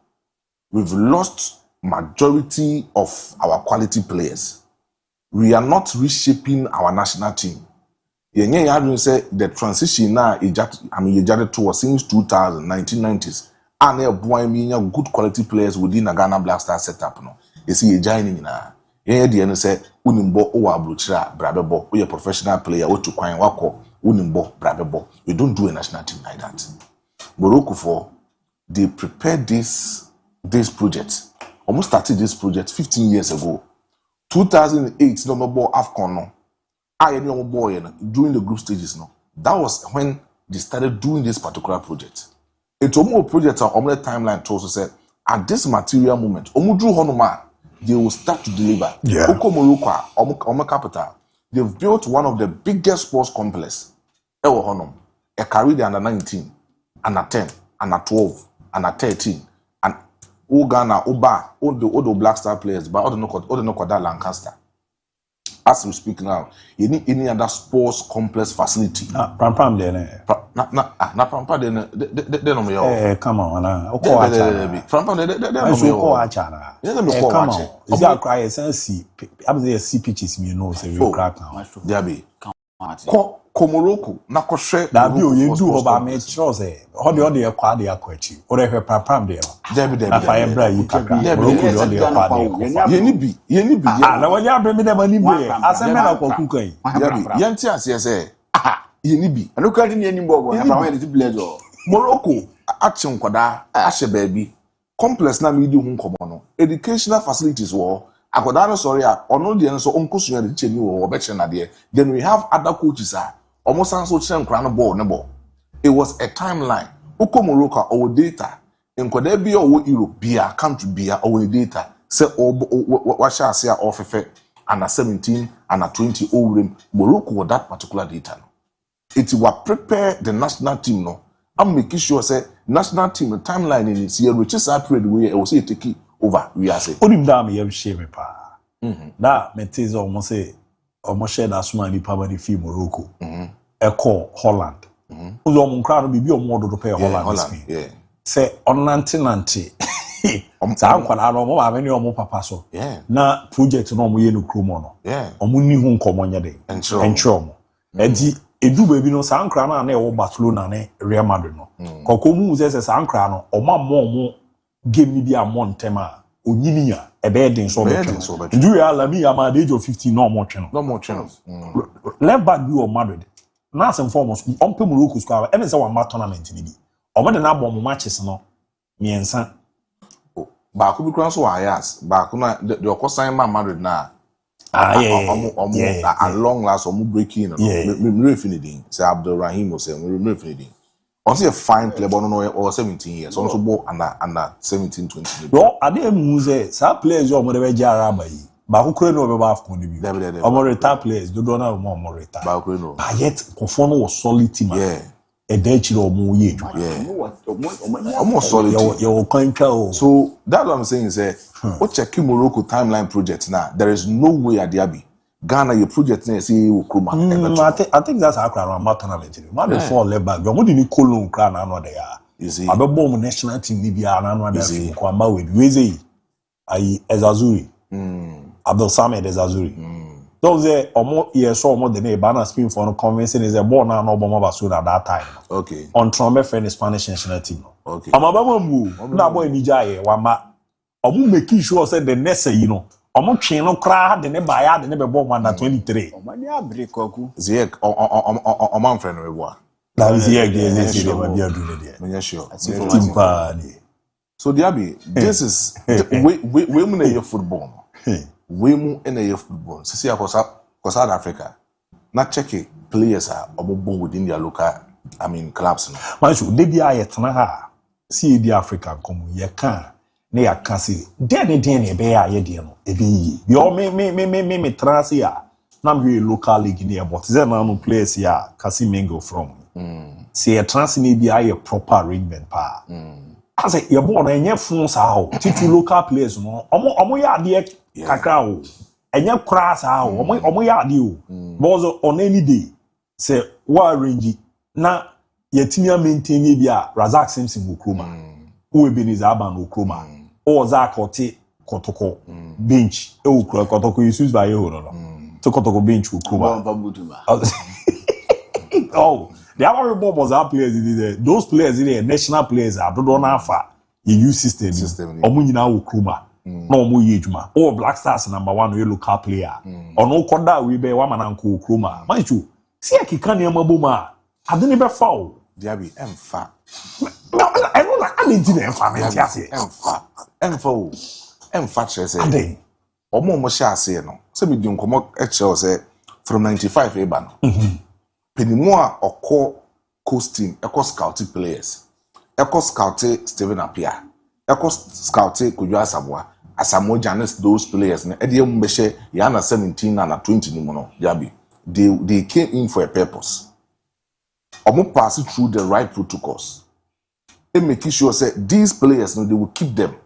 We've lost majority of our quality players. We are not reshaping our national team. You say the transition now ejected towards since 2000, 1990s. And there are good quality players within a Ghana Black Star setup. No, you see, you're joining now. You say, Unimbo, or Abluchra, Brabebo, or a professional player, or to Quine Wako, Unimbo, Brabebo. We don't do a national team like that. Morocco they prepared this project. Almost started this project 15 years ago. 2008, no more AFCON. No. I had no boy during the group stages. No. That was when they started doing this particular project. It's a more project on the timeline to also say at this material moment, they will start to deliver. Yeah. Morocco, capital. They've built one of the biggest sports complexes. A carry the under 19, under 10, under 12, under 13. Ghana, all the Black Star players, but all the no that Lancaster. As we speak now, you need any other sports complex facility. Pram there. Prampa they no me. Come on, Prampa they come on. Is that cry sense? I'm the C pitches me no say we crack now. Diaby. Komoroko na kohwe na bi o ye du hoba me tro say ho de kwa de akwachi o de hwe pam de no David afa ye bra yi kakra Morocco de kwa de ye ni bi na wanya abre me de mani be aseme na kwaku kan David ye nti ase say ye ni bi anu ka ni ni mbogo na fa we de blade o Morocco achi nkwada ahye baabi complex na me di hu nkomo no educational facilities wo akoda no sorry a ono de nso onkosuya de cheni wo obeche na de then we have other coaches almost so chen kran ball ne ball It was a timeline. Oko Morocco or data. In Kodebia or Europe, beer, country beer, or data. Say, what shall I say, off effect, and a 17 and a 20 over Morocco with that particular data. It will prepare the national team. No, I'm making sure, say, national team, the timeline in its year, which is a period where I will say, take it over. We are saying, Odim da me yam shame pa. Da me teze almost say, almost share that small ni pa fi Morocco. Echo Holland. Uzo mo nkra no bibi o mo do pay Holland. Yeah. Say on nanti. Sa ankwala no mo ba me ni o mo papa so. Na project no mo ye no kromo no. Omo ni hu nkomo nya de. Enchro mo. Edi edu baby no sa ankra na e wo Barcelona ne Real Madrid no. Kokomu ze sa ankra no o ma mo game ni bi a mo ntema onyini ya ebe den so be twa. Ndu ya la mi am at the age of 15 no mo twa no. No more channels. Left back bi o Madrid. Na some foremost on pe Morocco squad e be say one tournament ni bi. O mo de na bom matches no miensa. Ba ko bi kran so ayas. Ba ko na the okosan man Madrid na. At long last omu breaking no. Me finidin. Say Abdulrahim say me finidin. On say a fine player but no or 17 years. On so bo under 17 20. Well, ade mu say sa players yo mo de be jara ba yi. Ba ko kure no be ba afcon ni bi. Omo retire players do na mo retire. Ba ko no. But yet conform was solid team. Yeah. A day chiro omo ye dwa. Yeah. Almost solid. Your conquer. So that's what I'm saying is what check Morocco timeline project now. There is no way at DIABY Ghana your project na say Okroma. I think that's how Accra tournament. Man dey fall left back. Mo di ni Cologne kra na no dey ya. You see. Abebo mo national team ni bia na no dey ko amba we weze ayi Ezazuri. Abdul Samed Ezazuri. Those omo yeso omo de na Bana Spain for no convincing is a ball na no omo Barcelona at that time. Okay. On Trombe friend Spanish national team. Okay. Amababa mu na boy ni jaye wamba. Omo make sure say the next you know. Omo twen no kra de ne baya de ne be ball under 23. Omo ni abreak oku. Ziek o MON-FRI no ebo. That is Ziek dey say we do there. Me sure. Team pa ni. So DIABY, this is we mu na your football. We mu na your football. Sisi akosa South Africa. Na check it players are omo within their local clubs no. Man so dey bia yetena ha. See the African come ye kan na ya kan see. Den e be ya ye de no. E be yi. Yo me trans ya. Na me local league near but ze na no players ya Kasi Mingo from. See a trans ni bia ye proper arrangement pa. I say your boy na enye fun sa ho. Titu local players no. Omo ya de kakra o. Enye kra sa ho. Omo ya de o. But on any day say wa arrange na yetini maintain bia Razak Simpson Okroma. O Ebenezer Aban Okroma. O Zak Ote Kotoko bench. E Okro Kotoko use by you no. To Kotoko bench Okroma. Oh, the other was our players. Those players in the national players are don't offer a U system. Omunyina Okroma. No mu yejuma. Oh, Black Stars #1 we local player. Ono koda we be wa mananko Okroma. Manchu. See a kika ne maboma. Ade ne be foul. DIABY emfa. I know like I need to emfa me tiase. Emfa chese. Omo sha ase no. Se me di nkomo e che say from 95 eba no. Penimu a okọ coasting, eko scouting players. Eko scouting Steven Apia. Eko scouting Kujua Asamoah. Asamoah Janes those players na e dey mu be she ya na 17 na 20 ni mu no. DIABY they came in for a purpose. Omo pass through the right protocols. And making sure say these players they will keep them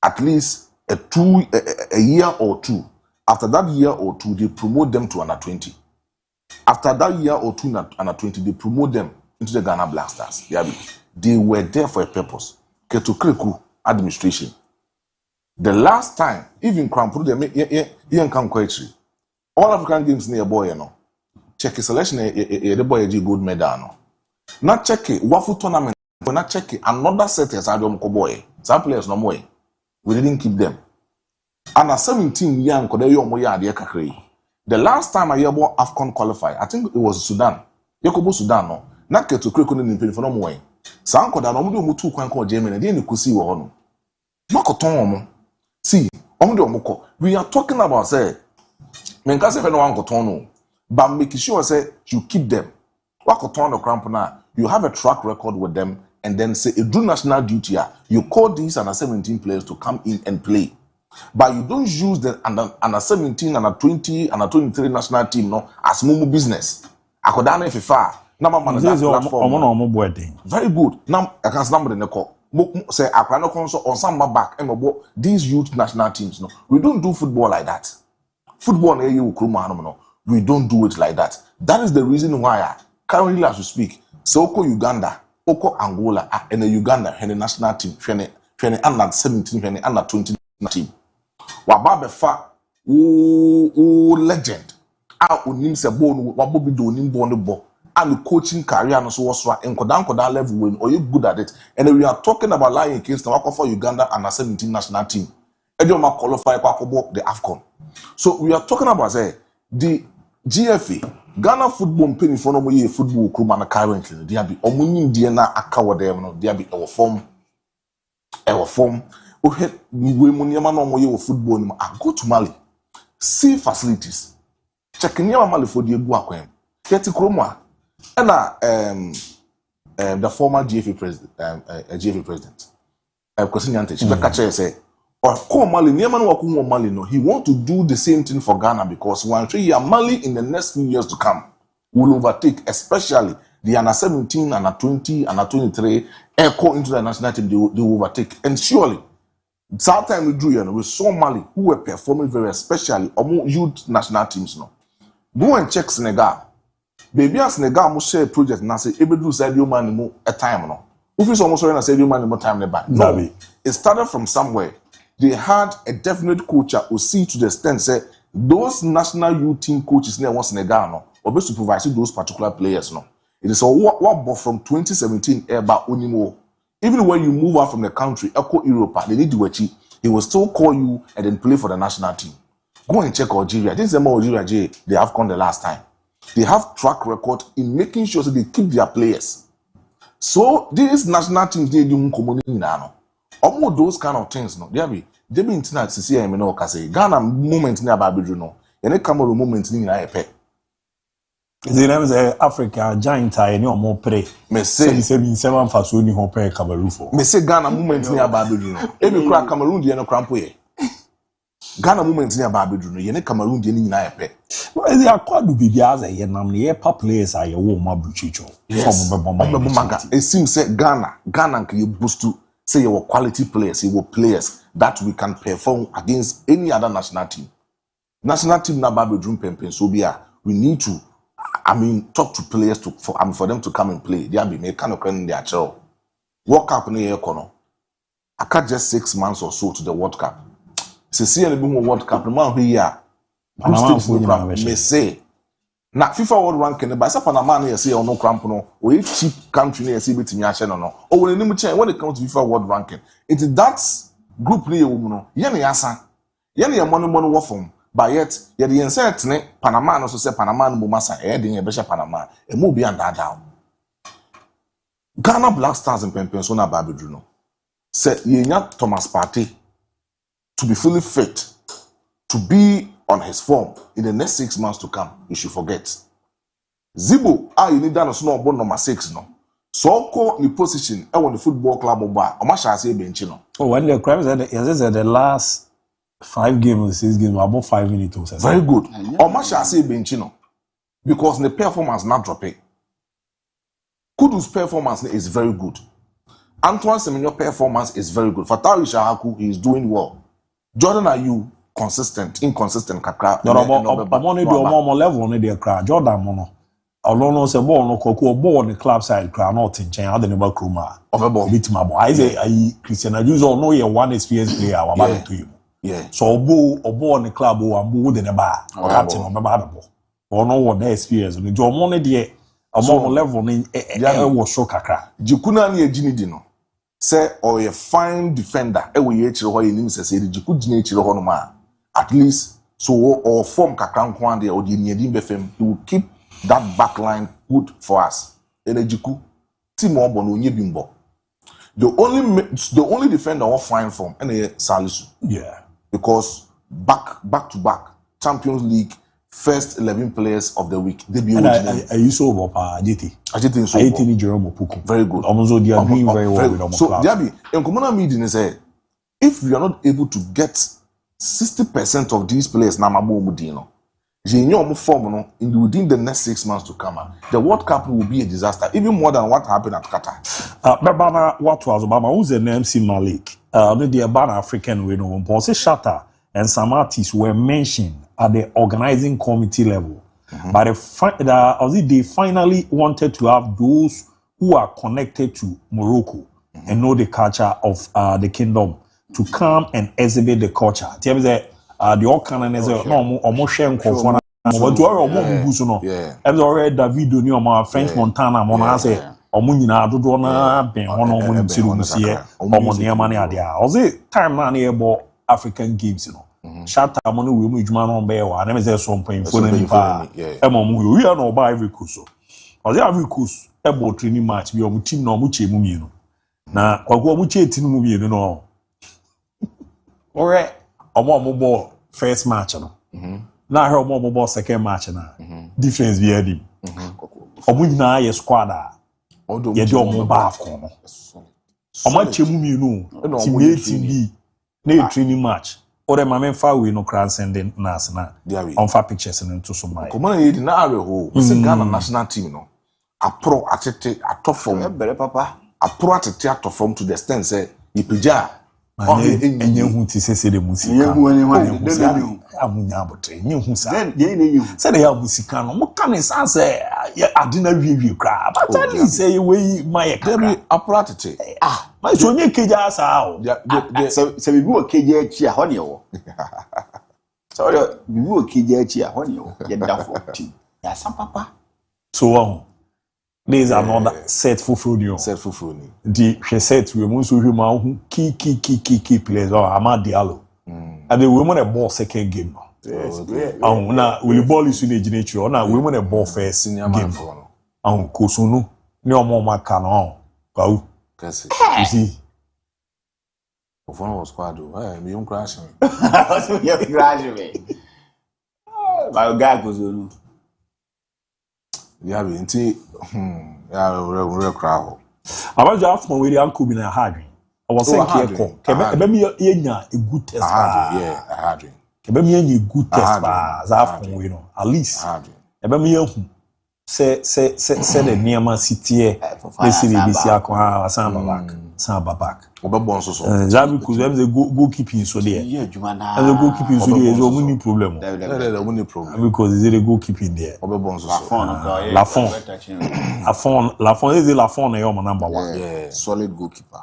at least a year or two. After that year or two, they promote them to under 20. After that year or two under 20, they promote them into the Ghana Black Stars. They were there for a purpose. Ketu administration. The last time, even Krampuru, they come quite all African games near boy, you know. Check selection, the boy gold medal. No. Not check it, waffle tournament. We're not checking another set as Adam Koboy. Some players no more. We didn't keep them. And at 17 young, the last time I hear about AFCON qualify, I think it was Sudan. Yakobo Sudan, no. Not get to Krikun in the no more. Sanko da no mutu kwanko Germany, they didn't see what no. Makoton. See, we are talking about say, Menkase no one koton, but making sure say you keep them. Wakoton the cramp na. you have a track record with them, and then say, do national duty, you call these under 17 players to come in and play. But you don't use the under 17, under 20, under 23 national team no as mumu business. Akodana FIFA. Now man that platform. Very good. Now I can number the call. Say Akrano console on some back and these youth national teams. No, we don't do football like that. Football we don't do it like that. That is the reason why currently as we speak, so Oko Uganda, Oko Angola, and the Uganda and the national team, under 17, under 20 team. Wababe fa legend. Unim se bone wabobi do nim bone bo. And the coaching career no so was in Kodan level when or you good at it. And we are talking about lying against the for Uganda under 17 national team. Edioma qualify for the AFCON. So we are talking about the GFA Ghana football penny for no year football crew man currently. DIABY omunim diena akawa dem no DIABY our form. We munyama no mo ye football no go to Mali. See facilities. Check nyama Mali for the egu akwem. Get kroma. And the former GFA president, Kwesinyante, she catch say, "Oh, Mali, Mali, no. He want to do the same thing for Ghana because one Mali in the next few years to come will overtake, especially the under 17, under 20, under 23, echo into the national team. They will overtake, and surely, that time we saw Mali who were performing very especially among youth national teams. No, go and check Senegal." Baby as Senegal mo share project na say ebedu Sadio Mane mo a time no. If you almost na Sadio Mane mo time nearby. No, it started from somewhere. They had a definite coach who see to the extent say those national youth team coaches near one Senegal no or be supervise those particular players no. It is what from 2017 about Unimo. Even when you move out from the country, Echo Europa, they need to watch it. He will still call you and then play for the national team. Go and check Algeria. This is Algeria. They have come the last time. They have track record in making sure that they keep their players. So these national teams they do now. Almost those kind of things, no. They be internet to see no kase. Ghana moment ni ababedu no. Yene Cameroon moment ni na epe. The name is Africa giant any or more prey. Me say 7 faso ni ho pay Cameroon for. Me say Ghana moment ni ababedu no. Ebi kra Cameroon die no krampo ye. Ghana moment ni ababedu no. Yene Cameroon die ni na epe. Well, they are called to be as a yenam players are your woman buchicho. Yes. It seems say Ghana can you boost to say your quality players, your players that we can perform against any other national team. National team na baby drum pempen so we need to talk to players for them to come and play. They be make kind of their child. World Cup in the kono. I can't just 6 months or so to the World Cup. See any World Cup, the man here. May say na FIFA World Ranking by Panama na say no cramp no or cheap country na say betimi ahye no o when nim chen when it comes to FIFA World Ranking it is that group na yewum no ye na yasa ye na money wo from but yet ye the insert ne Panama no so say Panama no masa e de ye be Panama e mo bi anda down Ghana Black Stars in Pempenso na Babedru no say ye nya Thomas Partey to be fully fit to be on his form in the next 6 months to come, you should forget. Zibo, you need that no born number 6 no. So call the position I want the football club over. How much I say bench no. Oh, when the crimes said the last 5 games, 6 games, about 5 minutes. Very good. How much I say bench no. Because the performance not dropping. Kudu's performance is very good. Antoine Semenyo performance is very good. Fatawi Shahaku is doing well. Jordan Ayew inconsistent kakra. No, level on the crowd. Jordan mono. Olono se ball no koku ball on the club side crowd not in chain. How the neighbor kruma. Bit mabo. I say Christian Ayew no ye one experienced player. About to you. Yeah. So obo on the club o ambo the bar. Captain on babo. Or no one experience. The jo money there. Among level ni was show kakra. Jikuna ni ejini di no. Say or a fine defender. We ye chiro ho ye nim se say jiku jini chiro ho no ma. At least so or form kakran kwande or the needing befem he will keep that back line good for us. Enerjiku team obo no bimbo. The only defender of fine form and Salisu. Yeah. Because back to back Champions League first 11 players of the week. They be I so Ajiti ni Jerome Opoku. Very good. Almost they are doing very well with them. So Diaby, in common meeting say, if you are not able to get 60% of these players na mabo mudino, within the next 6 months to come, the World Cup will be a disaster, even more than what happened at Qatar. Babana, what was Obama? Who's the MC Malik? The Abana African we know. Ponce Shatta and some artists were mentioned at the organizing committee level. But they finally wanted to have those who are connected to Morocco and know the culture of the kingdom to come and exhibit the culture. The all kind of almost sharing conform. But to our no, and already David Union, French Montana, Monase, or Munina, Dodona, Ben, Hono, Sirusia, or Moniamania. I was it time near about African games, you know. Shatta Monu will move man on bear, and there some point for them. We are no by every cusso. Or the every cuss, about training match, we are team no much mumino. Now, or much tin movie, you know. All right, a more mobile first match. Now, her more mobile second match. Difference be adding. Omuna, your squad, you do more bath corner. How much mumino, team no training match. Or the MON-FRI we no transcending national. On for pictures and into some. Come on, you didn't know. It's a Ghana national team, no. A pro at a top form, papa. A pro at a theatre form to the extent say, Ipija. And you who say the music. Said they have music. What can his answer? I didn't review crab. But I didn't say we my apparatus. My Sonia Kajas out. So we go KJ honey. So we go KJ honey. Get down for tea. Yes, some papa. So these are not set for food. Set for food. The she said we must who key players or Amad Diallo. And the women a ball second game. Yes, now will the ball is in the nature. Now women a ball first senior game. Kosunu no more Macano. Go. You see. One was quite me young crashing. You crashing me. My guy goes on. Yeah, we see. Real crowd. I was just from William Kubin and Hadri. I was saying, a good test. Yeah, I had it. A good test. You know, at least. Say the Niama City. Let's see the BC Samba back. Zabi could have the goalkeeping so there. And the goalkeeping so there is a winning problem. Because is it a goalkeeping there? Lafon is the Lafon number one. Yeah, solid goalkeeper.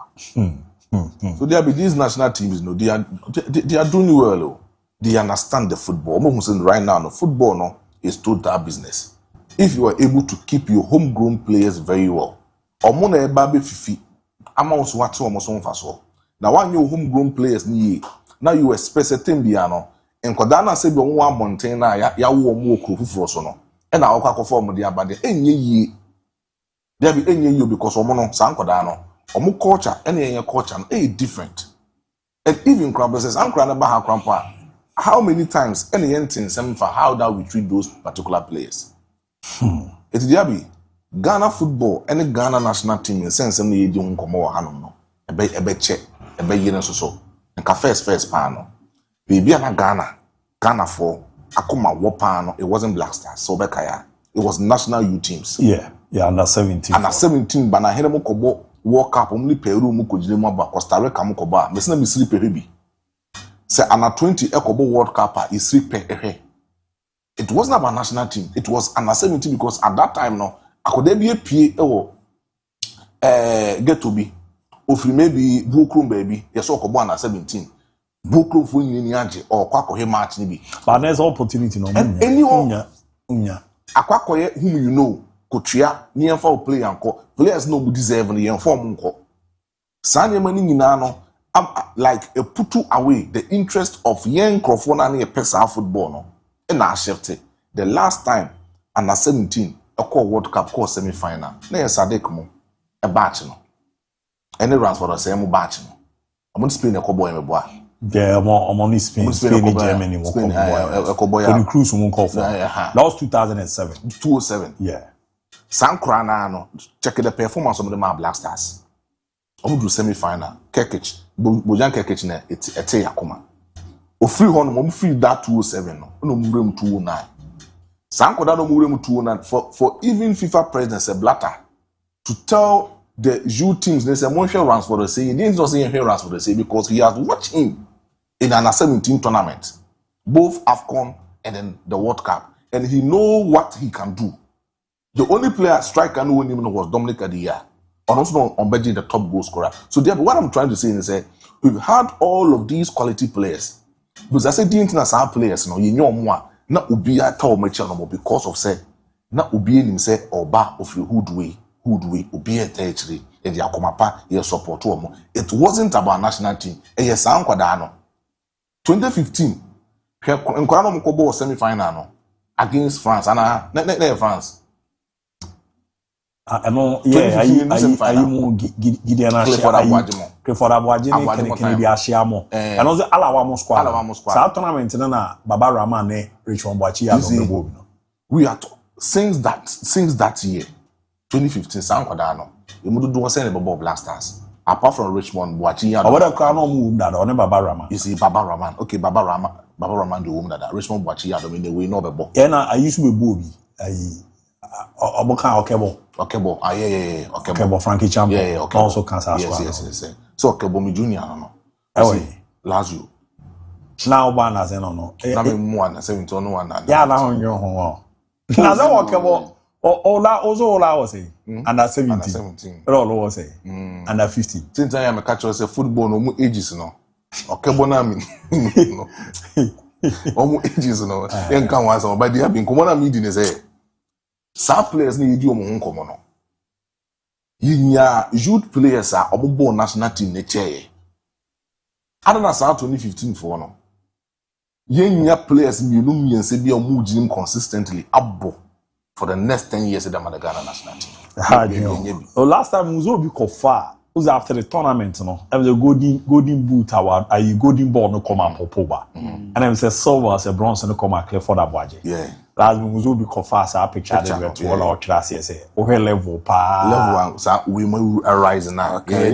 So there be these national teams, no, they are doing well. They understand the football. Right now, the football no is total business. If you are able to keep your homegrown players very well, Omona Baby Fifi, amounts what almost on faso. Now, one your homegrown players need now you express a timbiano, and Kodana said, one Montana, ya more crew for sono, and I'll call for the abade, and ye. There be any you because Omono, San Kodano, Omo culture, any culture, different. And even Crabber says, I'm crying about how Crampa. How many times any anything for how that we treat those particular players? It's Diaby. Ghana football, any Ghana national team in sense of me doing come over Hanom. A be check, a be yen so. And first panel. Baby and Ghana for Akuma Wapano, it wasn't Black Stars, so Bekaya. It was national U teams. Yeah, under 17. Under 17, but I had a Mokobo World Cup only Peru Mukujima, Costa Rica Mukoba, Messina Misri Peribi. Say under 20 Ekobo World Cup is 3 per. It wasn't about national team. It was under 17 because at that time no, I could be a PA get to be. Or maybe Bukrum baby, yes, or under 17. Bukrum for Nianji or Kwako match nibi. But there's opportunity no. And anyone Akwakoye whom you know, Kotria, near for play and players no deserve the inform. Sanya Mani Nano, like a putu away the interest of young Crofona near Pesa football no. And I shifted the last time under 17 a call World Cup call semi-final. Near Sadekmo, a batch no. Any runs for the same batch no. I'm going to spin a cowboy in a boy. Yeah, I'm on Spain, Germany, Spain, the cruise won't call for. That was 2007. 2007. Yeah. Sankrana no check the performance of the Black Stars. I'm do semi-final. Kekich, Bojan Kekich na ete yakoma. O free hon mo free that 207 no. No murem 209. Sankoda no murem 209 for even FIFA president Blatter to tell the youth teams they say MON-FRI runs for the say. He didn't just say he runs for the say because he has watched him in an 17 tournament, both AFCON and then the World Cup, and he know what he can do. The only player striker who knew was Dominic Adia, and also on Beijing the top goal scorer. So therefore, what I'm trying to say is that we've had all of these quality players. Because I said the international players, no, you know more. Na ubi a tell me no because of say na ubi him say oba of the hoodway ubi a territory and the akomapa ye support mo. It wasn't about national team. E yes an kwada no. 2015 nkwara no mkobo semi-final no against France and France. No, yeah, I mu Gideon Ashia, Clifford Abuajini, Kennedy Ashiamo, and also Alawamo squad. South tournament, Baba Rahman, Richmond Boachia. We are since that year, 2015, San Quadano, you would do a send about Black Stars. Apart from Richmond Boachia, what a crown move that on Baba Rahman. You see, Baba Rahman, okay, Baba Rahman, the woman that Richmond Boachia, I mean, we know the ball. And I used to be Bobby. Oboka Okebo. Yeah. Okebo, Frankie Chambo. Yeah, okay. Also Kansas. Yes. So Okebo mi junior no. Lazio. Now one as no. Na me mu ana 17 no one na. Yeah, na on your ho. Na za Okebo. Ola was say under 17. All was say under 15. Since I am a catcher say football no mu ages no. Okebo na me. No. Omu ages no. En kan wa so but they have been come na me di ne say some players need you on common. Yinya youth players are obo national team ne chair. I don't know 2015 for no. Yinya players me say be on consistently abo for the next 10 years in the Ghana national team. Last time we be far. Was after the tournament, no. I was a golden boot award, a golden ball no come up Poba. And I was a silver as a bronze no come up Clifford Abuaje. Yeah. Last time we be fast. I picture them to all our classes. Say, okay, level level so we may arise now. Okay,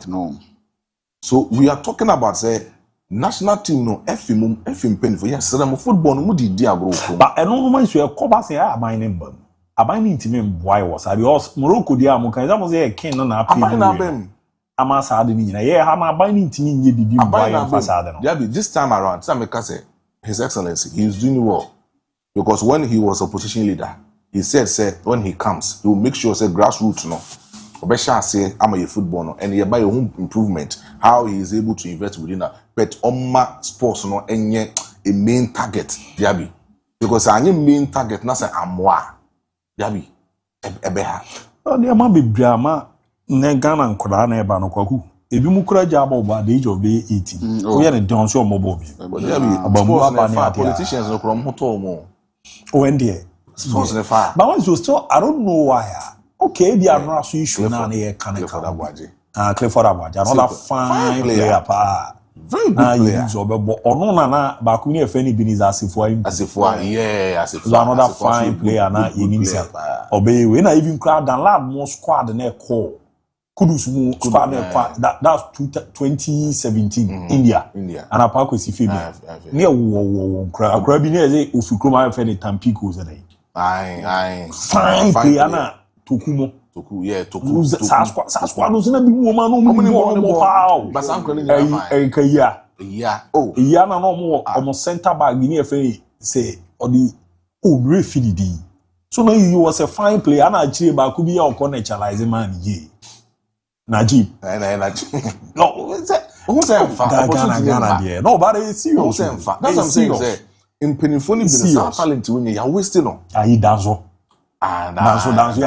no. So we are talking about say national team no FM pen for yes, football no di agro. But I don't know when you come back say I my name. Abani ntimi mbwai was because Morocco dia mo kan zamu say ken na api na bem amasa de ni na ye ha ma abani ntimi nye bibi mbwai fasade no. Yeah, this time around Sameka say His Excellency he is doing well because when he was opposition leader he said when he comes he will make sure say grassroots no obesha say am a football no and he buy home improvement how he is able to invest within that but oma sports no enye a main target Diaby because any main target na say amwa Diaby ebeha oh dey ma be drama ne Ghana nkoda na eba no kwaku ebi mu kura jaba oba the age of 18 we are don so omobo bi Diaby politicians no krom hoto mo when there sports ne fire but once you still I don't know why okay they are not so issue na na Clifford Abuaje another fine player pa very good player ono na ba ku ni efe ni Biniza Asifua another fine player na yenimsa obey we na even crowd and lad more squad na call kudus mu squad na that's 2017 India and apako si fe ne wo crowd bi na ze ofukroma efe ni Tampico ze ai fine player na Toku squad no na bi wo ma no mo pa but some can yeah na no mo center back bi ni efe say odi o refidi so now you was a fine player na chire ba ku bi ya o naturalize man ye Najib no who say Ghana there no but it's serious that's what I'm saying say in penifoni bin talent when you wasting no ayi danzo ya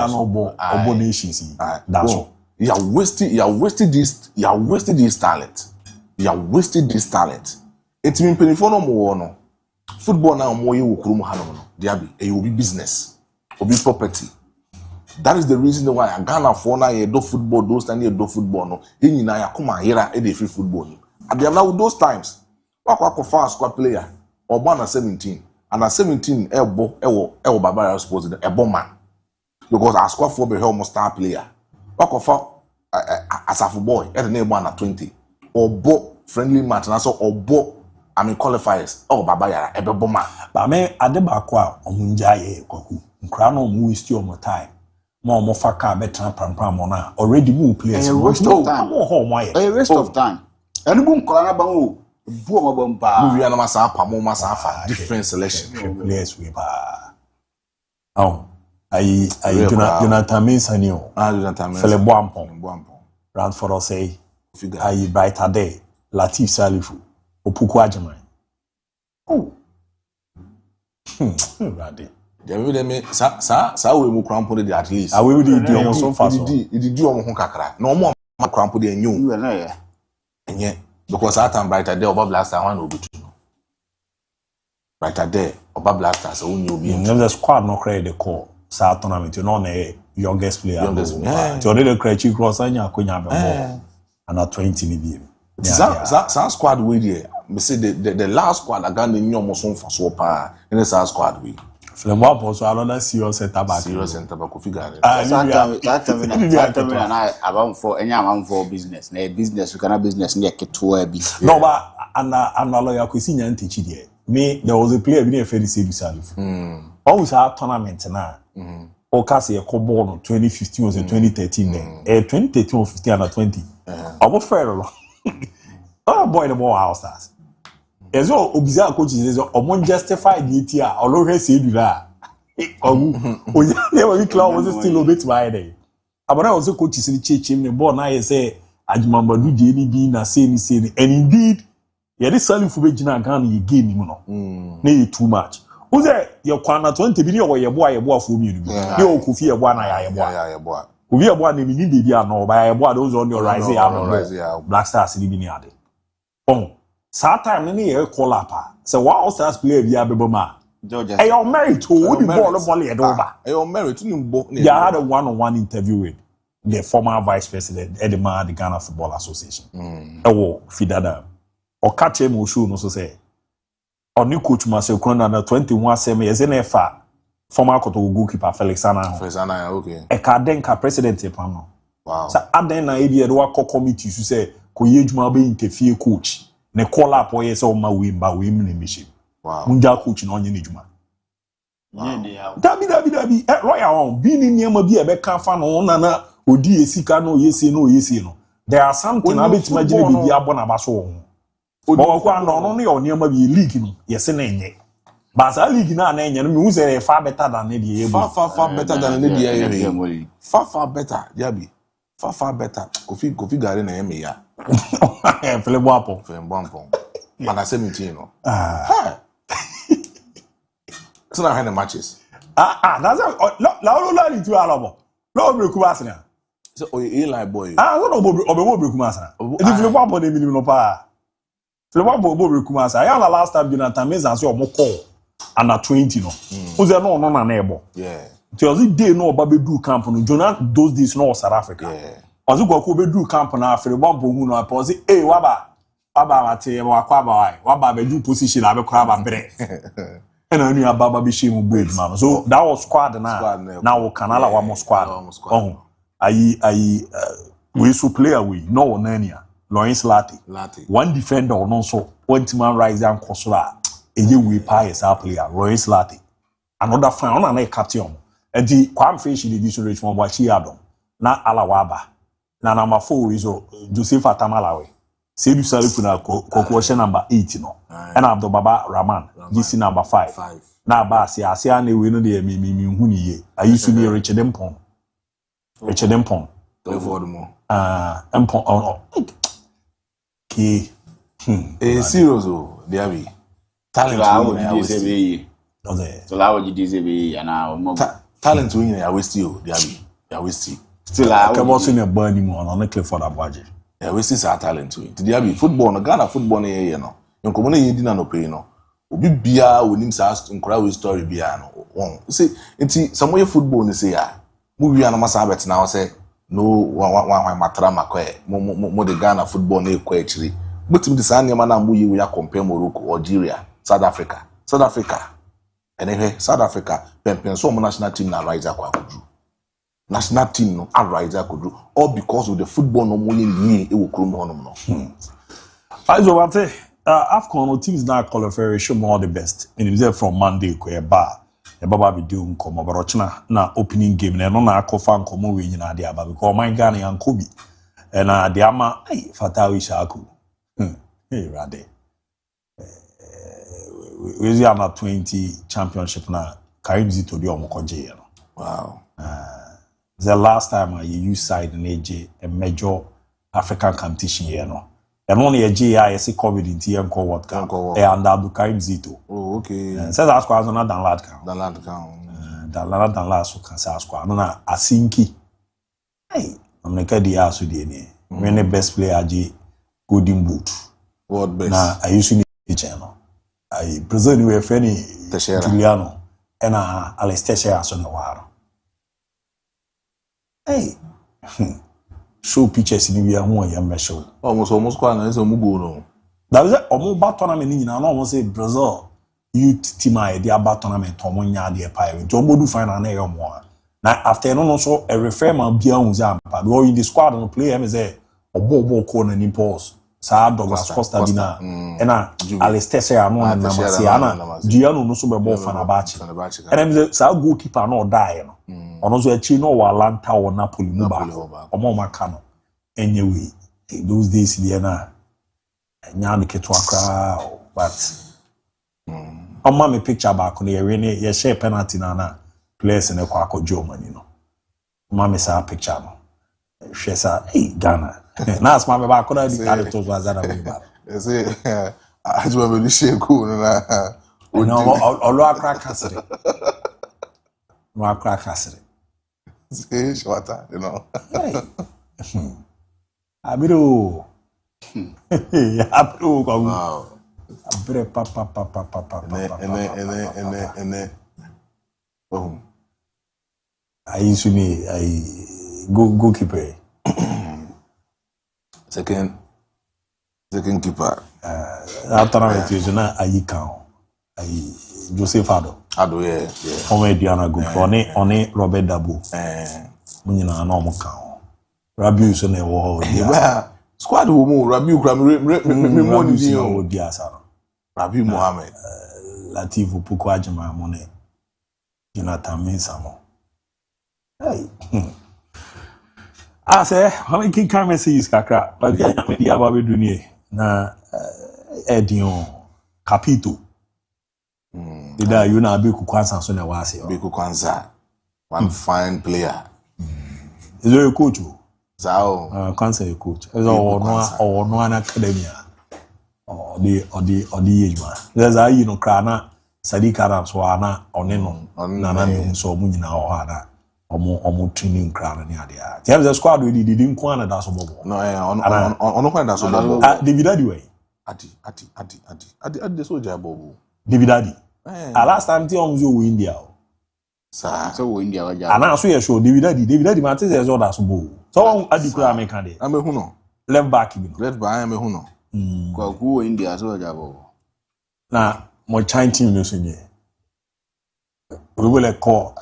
no obo nations danzo you are wasting this talent it mean penifoni mo no football now mo ye wo krum ha no Diaby e will be business will be property. That is the reason why Ghana for now do football those time do football no e nyina ya come here e dey free football and they are now those times Wako fast squad player. Or born at 17. And at 17, Ebo Barbara supposed to a man. Because our squad for be almost star player. Wako for as a boy, at the name one at 20. Or bo friendly match, and also or bo qualifiers. Oh, Barbara, a bomber. But me, I debakwa omunjaye kwaku. Nkrano mu waste your time. More Fakye better pram already move players. A waste of time. A waste of time. And boom, Kolana boom, we are Masa different selection. Players we ba. Oh, I Jonathan Mensanio. Jonathan Fele Boampon. Round for us say, I brighter day. Latif Salifu. Opuku Ajamai. Oh. Ready. They sa we mu crampo de at least. I will do almost so fast. It do almost kakra. No more crampo de new. You know, and yet because that time brighter day over blaster one will be true. Brighter day over blaster so we will be. The squad no credit the call. Sa tournament you know the youngest player. So they credit cross anya konya be and at 20 ni bi. Sa squad we there. Me say the last squad again the new almost so fast pa. In the squad we. Flemwa also another serious center back. Serious center back figure. That time and I about for any amount for business. Na business you cannot business near ketua bi. No, but and lawyer kwesi nya ntechi there. Me there was a player bi na Fedi Salif. Always our tournament na. O case e ko ball no 2015 was 2013 then. 2013 or 15 under 20. Abo fair. Oh boy the ball house stars. As well, Obiza coach is on justify the ETA, or say do that. Never cloud was still a bit by day. But I was a coach in the church in the board. I say, I remember do DIABY na say, and indeed, yeah, this selling for Virginia can you gain him no. Nay too much. Who's that? Your corner 20 billion or your boy for me. You could fear one eye boy. Who be a one in India no by a boy those on your rising Black Stars in the Oh. Saa time ni e call up. So what stars play via Beboma. Hey, you're married to who the ball volley at over. You're married to him. You had a one-on-one interview with the former vice president, Edema, the Ghana Football Association. Oh, Fidada. Or catch him or shoe, no so say. Or new coach Marcel Cronin 21 semi as an FA. Former goalkeeper Felix Anna. Okay. A Kadenka president. Wow. So Adena idea the committee to say, Koyejuma be interfere coach. Ne call up or yes, or my wimba women mission. Wow. Munda coach in onye nijuma. Dabi. Royal being in near be a beca fan on nana odi esika no yesi no. There are something I bet imagine be abona baso. But kwa no near be league no. Yes na But a league na enye no me say far better than the far better than the far better. Yabi. Far better. Kofi gare na me ya. Fele Boampon. And I 17, no. So now I had the matches. That's la ni tu alabo. No breku asena. So o e line boy. So no obo breku asena. E Fele Boampon dey minimum no pa. Fele Boampon obo breku asena. Ya na last time Jonathan Mensa say omo call under 20 no. O say no na ebo. Yeah. Because day no oba be do camp no. Jonathan those days no South Africa. Yeah. Ozu go be do camp na Fele Boampon hu no apon say eh waba mate waba be do position abekora ba bre. And I knew about Baby Shim Bridge, man. So that was squad now Canala one more squad. Oh, we so player we no Nania, Lawrence Latte. One defender or no so 20 man rise and Kosola. A year we pay as our player, Lawrence Latte. Another fan on a captain. And the Quam Fish in the rate from what she had done. Na Alawaba. Na number 4 is Joseph Atamalawe. Sedu Salifuna conclusion number 8 no. And Abdul Baba Rahman GC number 5. Na ba se ane we no de me hu ni ye. I used to be Richard Mpon. Mpon. Okay. Serious o, DIABY. Talent Talent win ya waste you, DIABY. Ya waste. Still I can also in a burning one on the cliff for that budget. Yeah, we see our talent to it. DIABY football no Ghana football no ye no. Yon komo na ye di na no pay no. Obi bia wonim sa nkura we story bia no. Won. See, enti some football ni say ya. Mu wi na masa bet na say no one matra makwe. Mo de Ghana football na ekwa akiri. But in the same manner, we are compare Morocco, Algeria, South Africa. And then South Africa, so national team na rise up could do. National team no rise up could do. All because of the football no money it will come on no. I just want to say, AFCON teams now qualify show more the best. In the from Monday ko bar. E baba be do nkomo barochna na opening game na no na akofa nkomo we nyina de aba because my Ghana yankobi. And the ama Fatawi Shaku. Hey, Rade. We are not 20 championship now. Karim Zito the Omokoje. Wow. The last time I used side in AJ a major African competition here, no. And only a GIS COVID in TM World Cup. And Abdul Karim Zito. Oh, okay. Says that's why I'm not done lad count. Dan lad count. Dan lad so can say squad. No na Asinki. Hey. I'm like the ass with the many best player G golden boot. What best? Now I used to need the channel. I present you a friend Juliano and Alex Teixeira on the wire. Hey, show pictures in the one young show. Almost quite nice. No. That was it. Almost bad tournament in almost say Brazil youth team idea about tournament. Tomonya the pirate. Jobo do find an area more. Now after no also a referment be on Zam, but in the squad on play him say obo corner in pause. Sa Douglas Costa Dina and Alex Teixeira no na Masiana Giano no so be ball Fenerbahce. And them say goalkeeper no die no. Ono so echi no wa Atlanta or Napoli no ba. Omo maka no. Anyway, those days there na nya the keto akra but omo me picture back on the ye share penalty na players in the Kwako Germany, no. Mammy saw a picture. She said, hey, Ghana. Now, it's my back. Could I be carried to Wazana? I say, I just want to share cool. Or crack acid. No crack acid. Say, short, you know. Abiru. Abiru. Wow. Abiru, and boom. I used to be a goalkeeper. Second keeper. After I went to I count. Joseph Ado, yeah. Home Diana good. On it, Robert Dabu. Munina normal count. Rabu so ne wo. Squad wo mo Rabu Rabi Mohammed. Latifu Puku Ajima Mone. Jonathan Mensamo. Hey. I say, how many can say is Kakra? But the ABOU Dunia na Edion Capito. Ida you na Beku Kwanza so na wase. Beku Kwanza. One fine player. Is there a coach? Zao. Kwanza a coach. Is or no an academia. Or the age man. There's a you know crana. Sadiq Arabs wana oneno nana so munyina ohana omo training crowd ni ade a tiam the squad we didn't kwana da so bobo no ono kwana da so bobo David Adi way ati the soldier bobo David Adi last time ti on zo India sa so wo India waja ana so ye show David Adi ma te so da so bobo so Adi kura American dey amehu no left back bi no left back amehu no kwa ku India so waja bobo na mo chanting no so nye we will call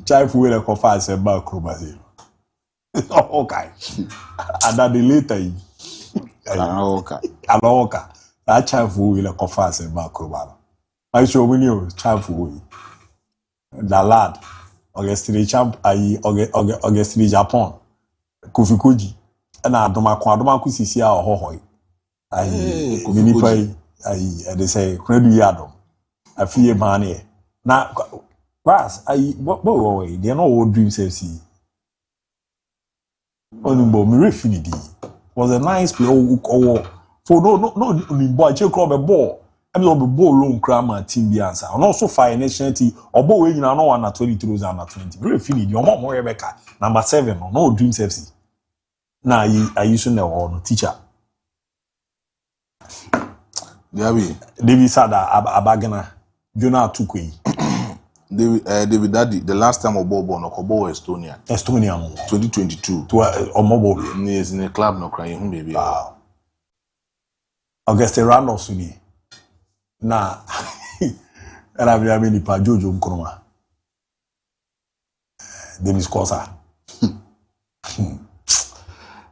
chief will call fast about Krobasi okay and that the later okay that chief will call fast about Krobasi I show we you chief will the lad Augustine champ Augustine Japan Kofi Koji na adoma ku sisi a hohoi ai mini pai ai they say credu yadom afie mane na class ai bo we they no what dream say see onumbo me refinidi was a nice play for no ni boy che club a ball am no be ball long crama team bi answer and also fire national team obo we nyina no na 23 and na 20 refinidi omo Rebecca number 7 no dream FC na I used to know teacher David Sada Abagana Jonah Tukwe David Daddy the last time Obo no Kobo Estonia 2022 to Omobo is in a club no crying baby Auguste Randolph Suni. Na, and I mean, Nipa Jojo Nkrumah. Demis Kosa.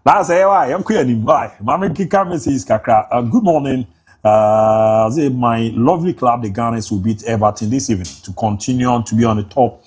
That's why I'm queer. Mama Kika messages kakra. Good morning. My lovely club, the Gunners, will beat Everton this evening to continue on to be on the top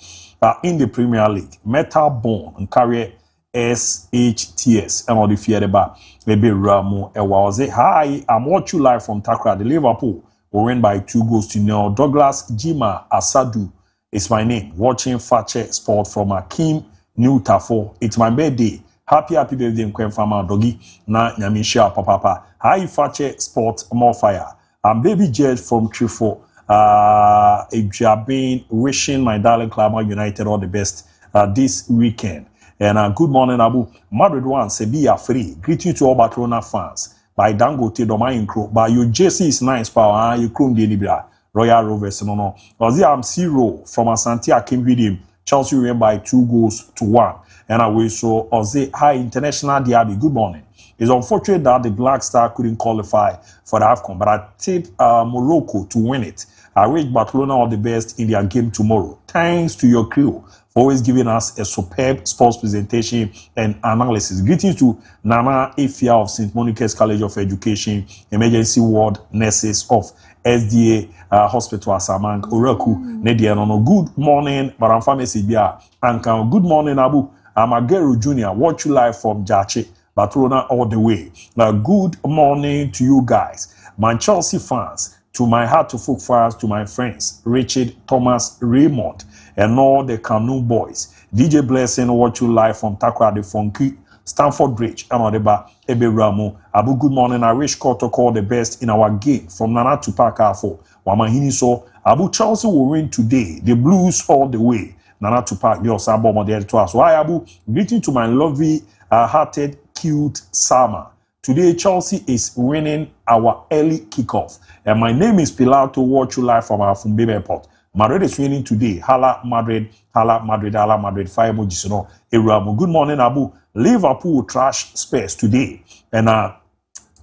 in the Premier League. Metal Bone and carry SHTS and all the fear about maybe Ramu Ewaze. Hi, I'm watching you live from Takra. The Liverpool will win by 2-0. Douglas Jima Asadu is my name. Watching Fakye Sport from Akim New Tafo. It's my birthday. Happy birthday, Nkwemfama Doggy. Na Nyamisha Papa. Hi, Fakye Sport MON-FRI. I'm Baby Judge from Trifo. I've been wishing my darling Clama United all the best this weekend. And good morning, Abu. Madrid one, Sevilla free. Greeting to all Barcelona fans. By Dangote Domain Crow. By your JC is nice power. You couldn't deliver. Royal Rovers, no. I'm 0 from Asante Akim Vidim. Chelsea win by 2-1. And I will so Oze High International DIABY. Good morning. It's unfortunate that the Black Star couldn't qualify for the AFCON, but I tip Morocco to win it. I wish Barcelona all the best in their game tomorrow. Thanks to your crew for always giving us a superb sports presentation and analysis. Greetings to Nana Ifia of St. Monica's College of Education, Emergency Ward Nurses of SDA Hospital Asamang, Oraku, Nedianono. Good morning, Baram Pharmacy Bia. Ankan, good morning, Abu. I'm Aguero Jr. Watch you live from Jache, Barcelona all the way. Good morning to you guys, my Chelsea fans, to my Heart-to-Folk fans, to my friends, Richard, Thomas, Raymond, and all the Canoe boys. DJ Blessing, watch you live from Takra the Funky, Stamford Bridge, Amadeba, Ebe Ramu. Abu, good morning. I wish Koto call the best in our game from Nana to Park-Afo. Wamahini so, Abu, Chelsea will win today. The Blues all the way. Nana Tupac, the Osabo Model to us. Why, Abu? Greeting to my lovely, hearted, cute Sama. Today, Chelsea is winning our early kickoff. And my name is Pilato. Watch you live from our Fumbebe Airport. Madrid is winning today. Hala Madrid, Hala Madrid, Hala Madrid. Fire emojis, Eramu. Good morning, Abu. Liverpool will trash Spurs today. And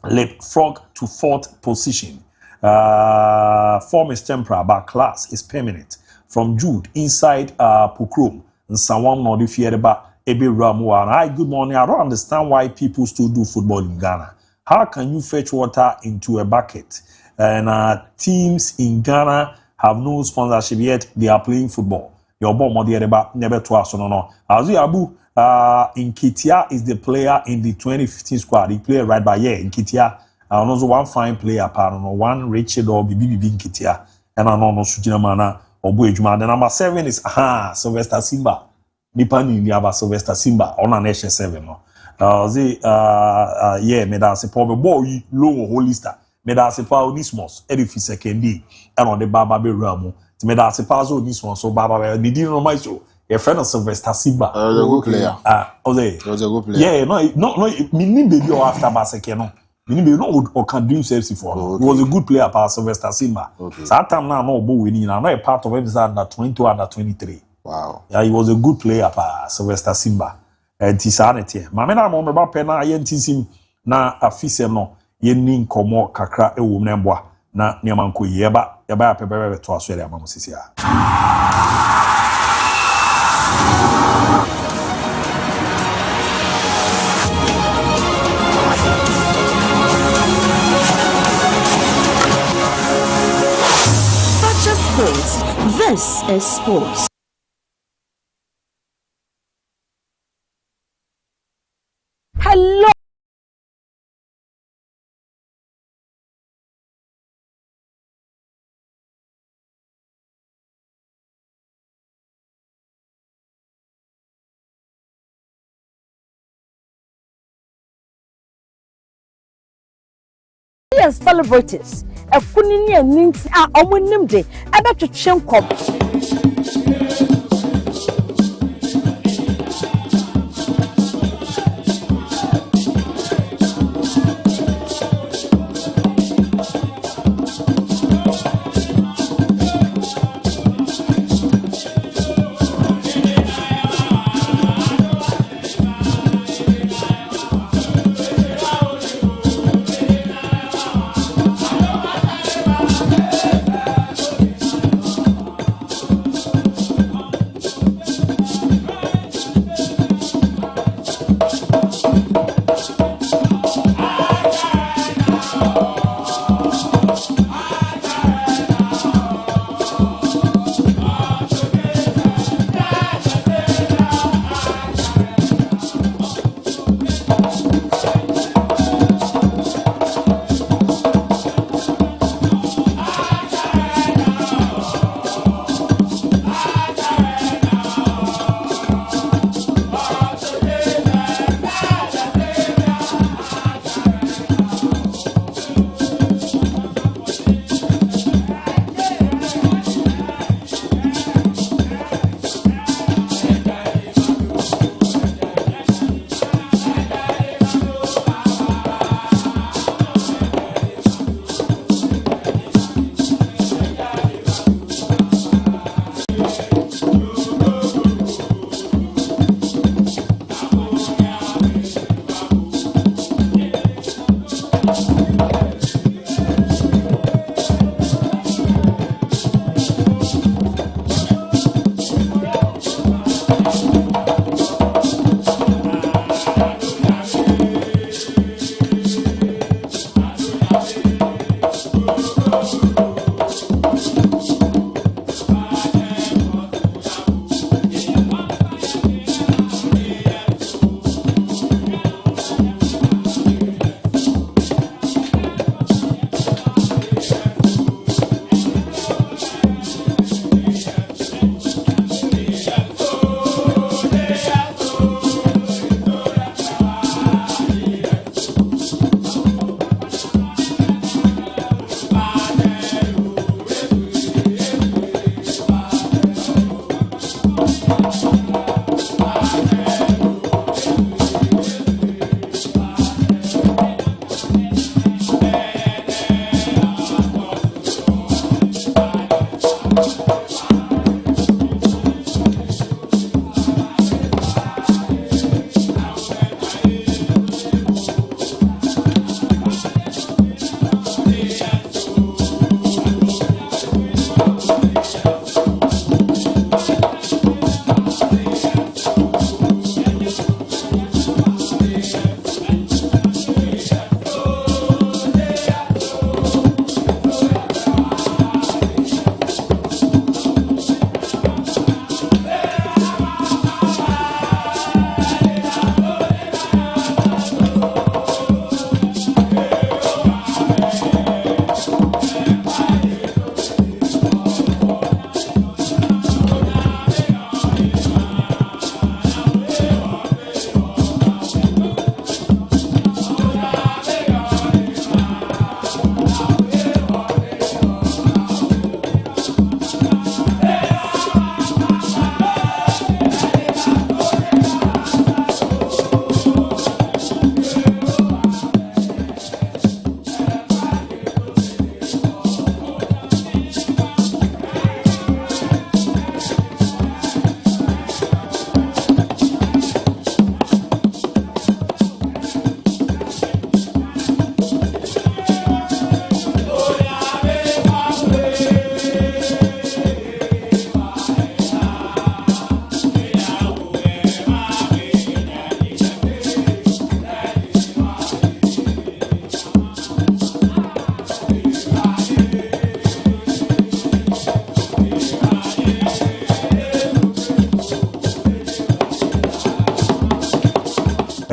leapfrog to 4th position. Form is temporary, but class is permanent. From Jude inside Pukrum and Sawam Nodi Fiereba Ebe Ramuan. Hi, good morning. I don't understand why people still do football in Ghana. How can you fetch water into a bucket? And teams in Ghana have no sponsorship yet. They are playing football. Your bomb never to us. No. Azu Abu in Kitia is the player in the 2015 squad. He played right by here in Kitia. And also one fine player, one Richard or BBB in Kitia. And I know no Sujina Mana. The number 7 is Sylvester Simba. Depending on Sylvester Simba on an nation 7. Yeah, me da se pobe boy low holista. Me da se pa Onismos edifice sekendi and on the Baba be Ramu. Me da se pa Onismos so Baba be didn't know my show. A friend of Sylvester Simba. A good player. He was a good player. Yeah, no, me baby or after Baseke no. He can do himself for. He was a good player, for Sylvester Simba. So that time now, no winning. I'm not a part of him. Under 22, under 23. Wow. Yeah, he was a good player, for Sylvester Simba. And Tisanity. My man, I'm about pena. Yentim na afise no. Yenin komo kakra ewu nembwa na niamanko yeba pebebe to aswere amamusisia. This is sports. Hello. Yes, celebrities. A funny and ninty are on them day. I bet to change come.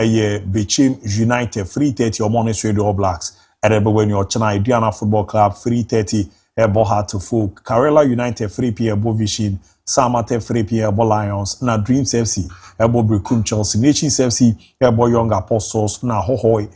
Bechim United 3:30 or morning the All Blacks. When you're China Diana Football Club 3:30 Ebo Heart-to-Folk. Karela United 3 p.m. Ebo Vision. Samate 3 p.m. Ebo Lions. Na Dreams FC Ebo Brecum Chelsea. Nations FC Ebo Young Apostles. Na Hohoi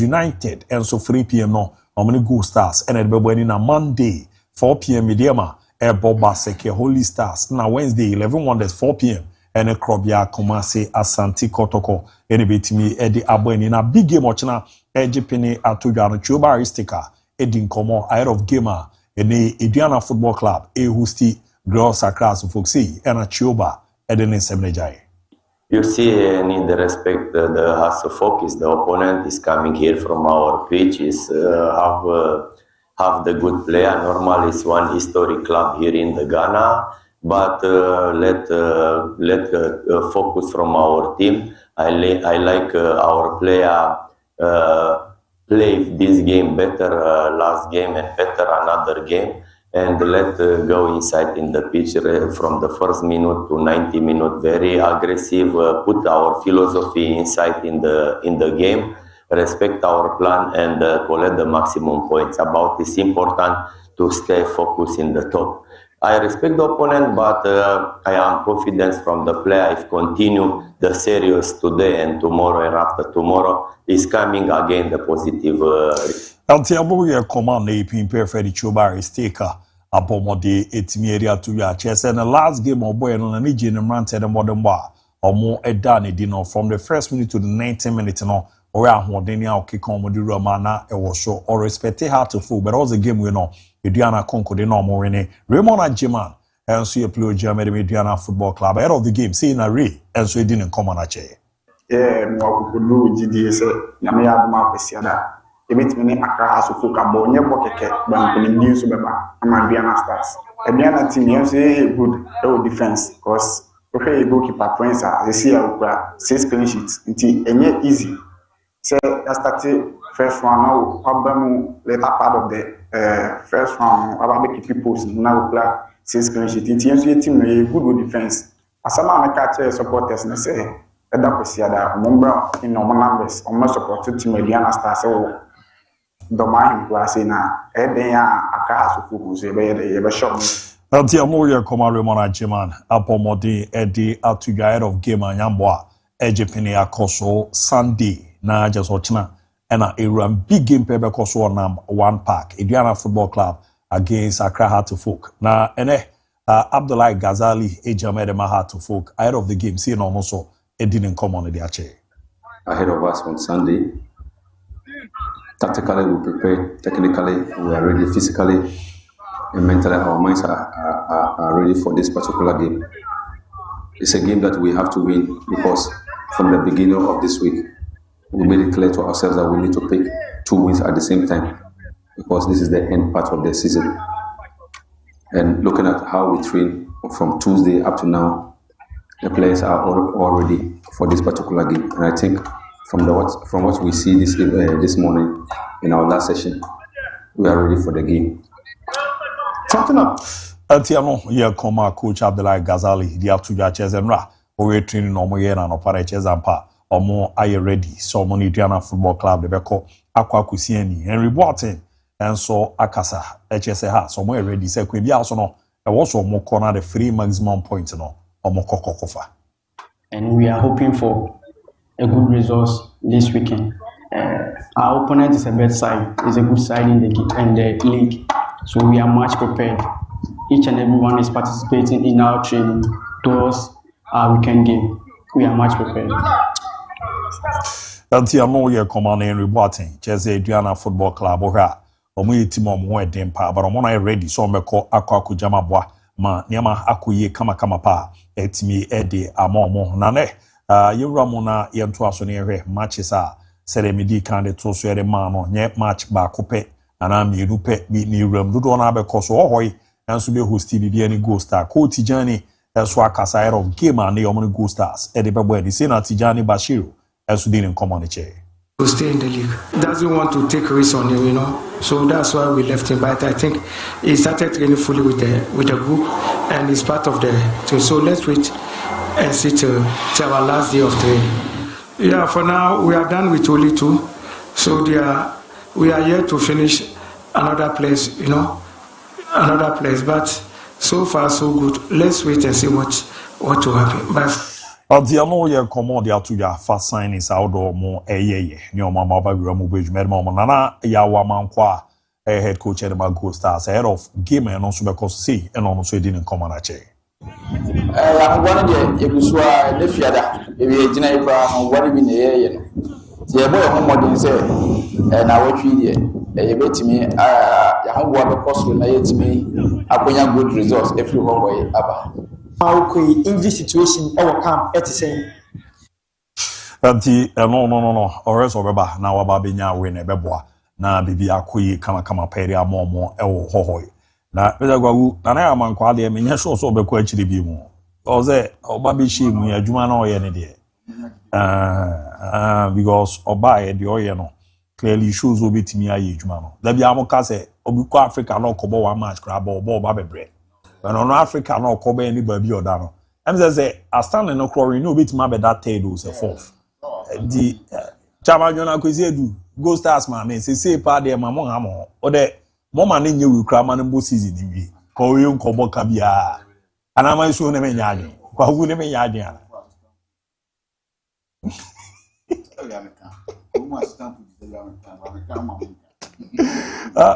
United. And so 3 p.m. no. Omni Go Stars. And Ebo Bweni na Monday 4 p.m. Mediama Ebo Baseke Holy Stars. Na Wednesday 11 Wonders 4 p.m. And a Krobia Kumasi Asante Kotoko. Any betimi Eddie Abweni na big game ochina Ejipini Atugano Chuba Aristika Edin Komo ahead of gamer Ene Ediana Football Club Husti Girls Across Foxy and a Chuba Edin Semnejai. You see, need the respect the has to focus. The opponent is coming here from our pitch. Is have the good player. Normally, it's one historic club here in the Ghana. But let focus from our team. I like our player play this game better last game and better another game, and let go inside in the pitch from the first minute to 90 minutes. Very aggressive. Put our philosophy inside in the game. Respect our plan and collect the maximum points. About it's important to stay focused in the top. I respect the opponent, but I am confident from the player. If continue the series today and tomorrow and after tomorrow is coming again the positive. Antiabo ye command na ipin perfect Chuba Aristika abomode etimi area to ya chese na last game oboy no na ni gene mrante de modern bar omo eda ne di no from the first minute to the 19 minutes no or ahoden ya okeka omode roma na e wo so or respect Heart-to-Folk, but also game we know Ediana Conco de no more in Raymond Ajiman and so you play Germany Ediana Football Club ahead of the game see na Ray and so it didn't come on a chair. Mo ko do GDS nyame ya duma kwesi ada ebetimi ni Accra Heart-to-Folk abo nye bokeke ban ko ni news beba ama Diana Stars Ediana team you say good defense because okay goalkeeper Prince they see a 6 clean sheets nti enye easy say I started first one now problem later part of the first round about make people now play 6 clean sheet nti you team a good defense asama na catch supporters na say eda kwesi ada momba in normal numbers on support team Diana Stars so do my class na eden ya Accra Heart-to-Folk so be shop Anti amoye koma Raymond Ajiman apomodi edi atuga ahead of game anyamboa Ejipini akoso Sunday na just ochina and a big game pebe koso on 1 park Ediana Football Club against Accra Heart-to-Folk na ene Abdullahi Ghazali Ejamede Heart-to-Folk ahead of the game see no so it didn't come on the chair ahead of us on Sunday. Tactically we prepare, technically we are ready, physically and mentally our minds are ready for this particular game. It's a game that we have to win because from the beginning of this week we made it clear to ourselves that we need to pick 2 wins at the same time because this is the end part of the season. And looking at how we train from Tuesday up to now, the players are all ready for this particular game. And I think from what we see this morning in our last session, we are ready for the game. Something up. Antiano, yeah, come coach Abdullahi Ghazali, the Atuga Chezenra, or training no more and opera Chezampa. Or more are you ready? So many Diana Football Club, the Beko, Aqua Kusieni, Henry Boateng, and so Akasa, HSA, so more ready. Say, we also know, and also more corner the free maximum points, no, or more Kokofa. And we are hoping for a good result this weekend. Our opponent is a bad side, is a good side in the league, so we are much prepared. Each and everyone is participating in our training towards our weekend game. We are much prepared. Anti amoye command Henry Boateng, Chelsea Diana Football Club oha. Omo team omo edem pa, but omo na ready so meko akwa kujama boa ma niama akuye kama pa etimi ede amomo na ne yewra mo na yento aso ne hwe matches a seremidi kan de to so ere ma no nye match ba kope ana mienu pe ni ram dodo na be koso ohoi enso be host bi ani Gold Star ko Tijani enso akasa ahead of game and the omo Gold Stars ede be boy the say na Tijani Bashiru enso didn't come on the chair to stay in the league. Doesn't want to take risks on him, So that's why we left him. But I think he started training fully with the group, and he's part of the team. So let's wait and see till our last day of training. Yeah, for now we are done with only 2, so we are yet to finish another place, another place. But so far so good. Let's wait and see what will happen. But the no ye command ya to ya fast sign is outdoor more ni o mama ba wi mo beju me mo nana ya wa mankwa head coach and my Gold Stars ahead of game and also because see and also didn't come on a chair. I'm one of the Yagusua, the Fiada, maybe a Jinay Brown, what do you mean? The boy home modern say, and I will treat you. A bit to me, I have water cost when I to me, I bring a good results if you go away. How could English situation overcome at the same? No. Or else over now about being a win a beboa. Na bibi akoyi kama pere amomo ewo hohoi na beza gwagu na na man kwa de menya so obekọ akiri bi mu oze oba be shi mu adwuma na oye ne de because oba ye de oye no clearly shows obetimi aye adwuma no da bia mo ka se obikọ Africa na okobo one match kra oba bebre but no Africa na okobo any ba bi oda no em say stand no crawling no obetimi abeda third o se fourth di chama jona kwesi edu Gold Stars man say pa de mamo hamo o de mo man nye we kra man mbo season ni wi ko we nkobo ka bia ana man so ne me nyaade kwa hu ne me nyaade ana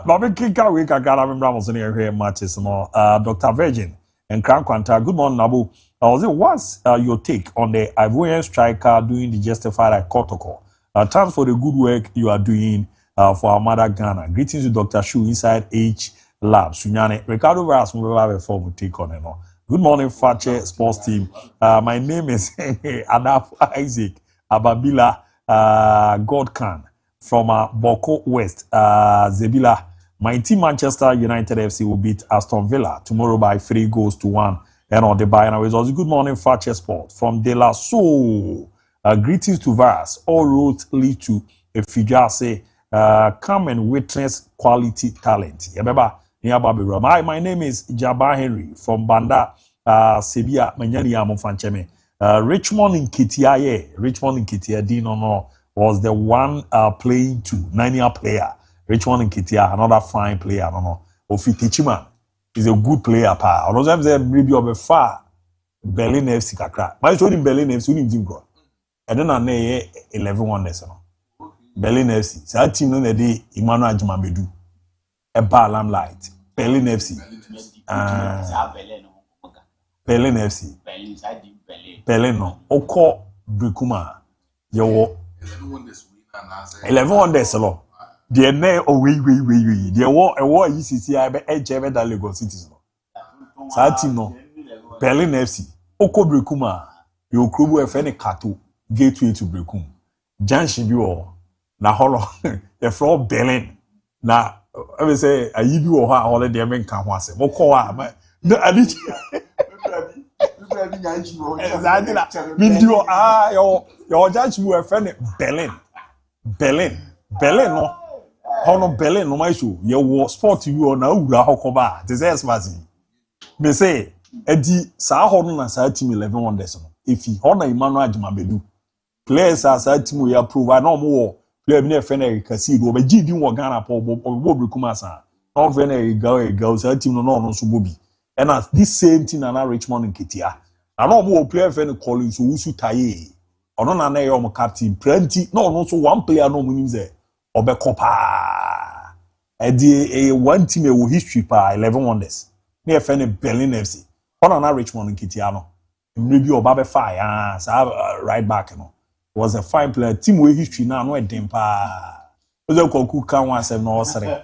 Bobby Kika we ka gara me bramo so ne hwe matches no Dr. Virgin and Crown Quanta. Good morning, Abu. What's your take on the Ivorian striker doing the justified protocol? Thanks for the good work you are doing for our mother Ghana. Greetings to Dr. Shu inside H Lab. Sunyane. Ricardo Varas before we take on it. Good morning, Fakye Sports Team. My name is Adaf Isaac Ababila Godkan from Boko West, Zebila. My team Manchester United FC will beat Aston Villa tomorrow by 3-1. And on the Bayern results. Good morning, Fakye Sport from De La Soul. Greetings to Varas. All roads lead to a figure say, come and witness quality talent. My name is Jabba Henry from Banda Sebia Manyani Amonfancheme. Richmond in Kitia Dino was the one playing to 9-year player. Richmond in Kitia, another fine player. Ofi Tichiman is a good player. Pa. Or maybe of a far Berlin FC kakra. But I showed him Berlin FC in Zimbabwe. And then I know 11 wonders. Berlin FC. So that team no dey Emmanuel Ajimamedu. A Balam Light. Berlin FC. Berlin FC. Berlin no. Oko Brikuma. Yo. 11 wonders lo. The ne we. The war ECCI be HM da Lagos City no. So that team no. Berlin FC. Oko Brikuma. Yo Krobo FN Kato. Gateway to Brekum. Junction bi na holo the floor Berlin na I will say a yibi wo ha holiday men kan ho ase mo ko a na ali video your judge mu efe Berlin no hono Berlin no my show ye wo sport wi na awura hokoba the say smart me say edi sa hono na sa team 11 wonders no efi hono Emmanuel Ajimamedu players as that team we approve I no more player me friend Kasi do be gidi wo Ghana po bo kuma san no friend girls that team no so bobi and as this same thing na Richmond in Kitia I no more player friend calling so usu taye ono na na your captain plenty no so one player no munim say obekopa e di one team e wo history pa 11 wonders me friend Berlin FC ono na Richmond in Kitia no maybe oba be fire right back no was a fine player. Team with history now, no dempa. Ozo koku kan one seven no sere.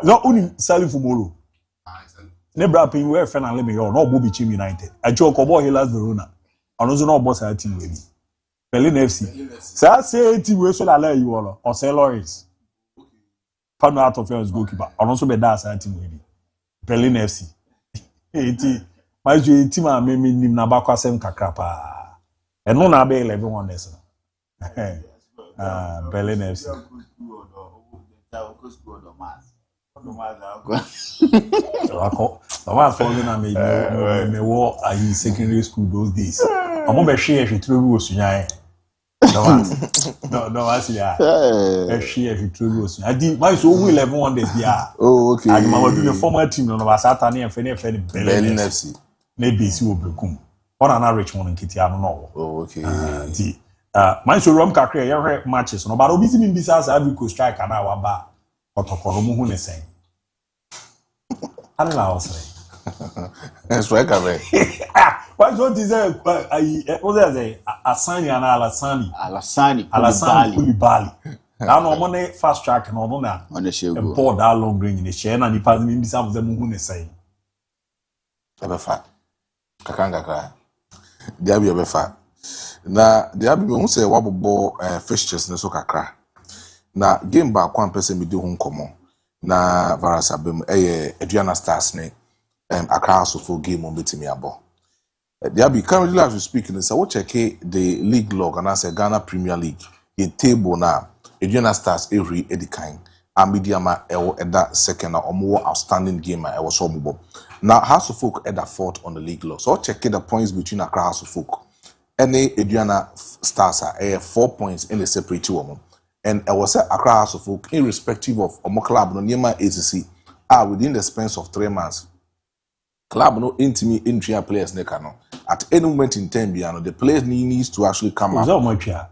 No uni sali fumoro. Nebra pin we friend and let me no Bobby Chim United. Ajo kobo Hellas Verona. Anozo no boss our team we. Berlin FC. Say team we so la you all or say Lawrence. Pano out of your goalkeeper. Anozo be that our team we. Berlin FC. My team a me nim na bakwa sem kakra pa. E no na be 11 wonders. Berlin FC. I was following me war in secondary school those days. I'm on share through was No, yeah. She if you true I did my so we 11 one days yeah. Oh, okay. And my do the former team no was Saturday and Fene Berlin FC. Maybe see Obekum. Or an Richmond and Kitty, I don't know. Oh, okay. My so rom kakra ye matches no but obi si bi sa Ivory Coast strike na wa ba otokoro mu hu ne sen. Ani la osre. Striker man. Why don't you say what say Asani and Alasani Koulibaly. Now no money fast track no no na. On the show. Board that long range in the share na nipa bi sa mu hu ne sen. Ebefa. Kakanga. Diaby ebefa. Na Diaby me hu say wabobo fixtures ne so kakra. Na game ba kwa mpese me di ho nkomo. Na Varasabem Aduana Stars ne Accra House for game on betimi abo. Diaby currently as we speak in say we check the league log and as Ghana Premier League in table na Aduana Stars every edikan Amidiama ewo eda second na omo outstanding game e was so mubo. Now House of Folk eda fourth on the league log. So check the points between Accra House of Folk and Aduana Stars are 4 points in the separate one. And I was Accra House of Folk irrespective of Omo club no Niema ACC are within the span of 3 months. Club no intimate entry players neka no. At any moment in time biano the players needs to actually come out. So much ya.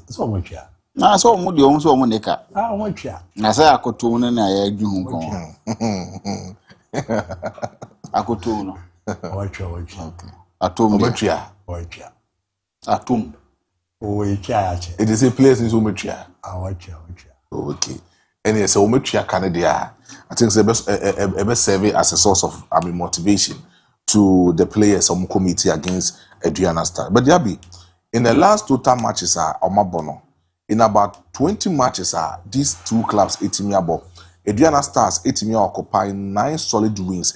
So much ya. Na so mu de on so mu neka. Ah much ya. Na say akoto no na ya adwu hu kon. Akoto no. Watch. Okay. Atom much ya. Watch. Atom. Oh, it is a place in Umetria. Watch. Okay. And yes, Umetria Canada. I think the best survey as a source of motivation to the players on committee against Aduana Stars. But Diaby, in the last total matches are Omabono. In about 20 matches are these two clubs Etimiabo. Aduana Stars Etimia occupy 9 solid wins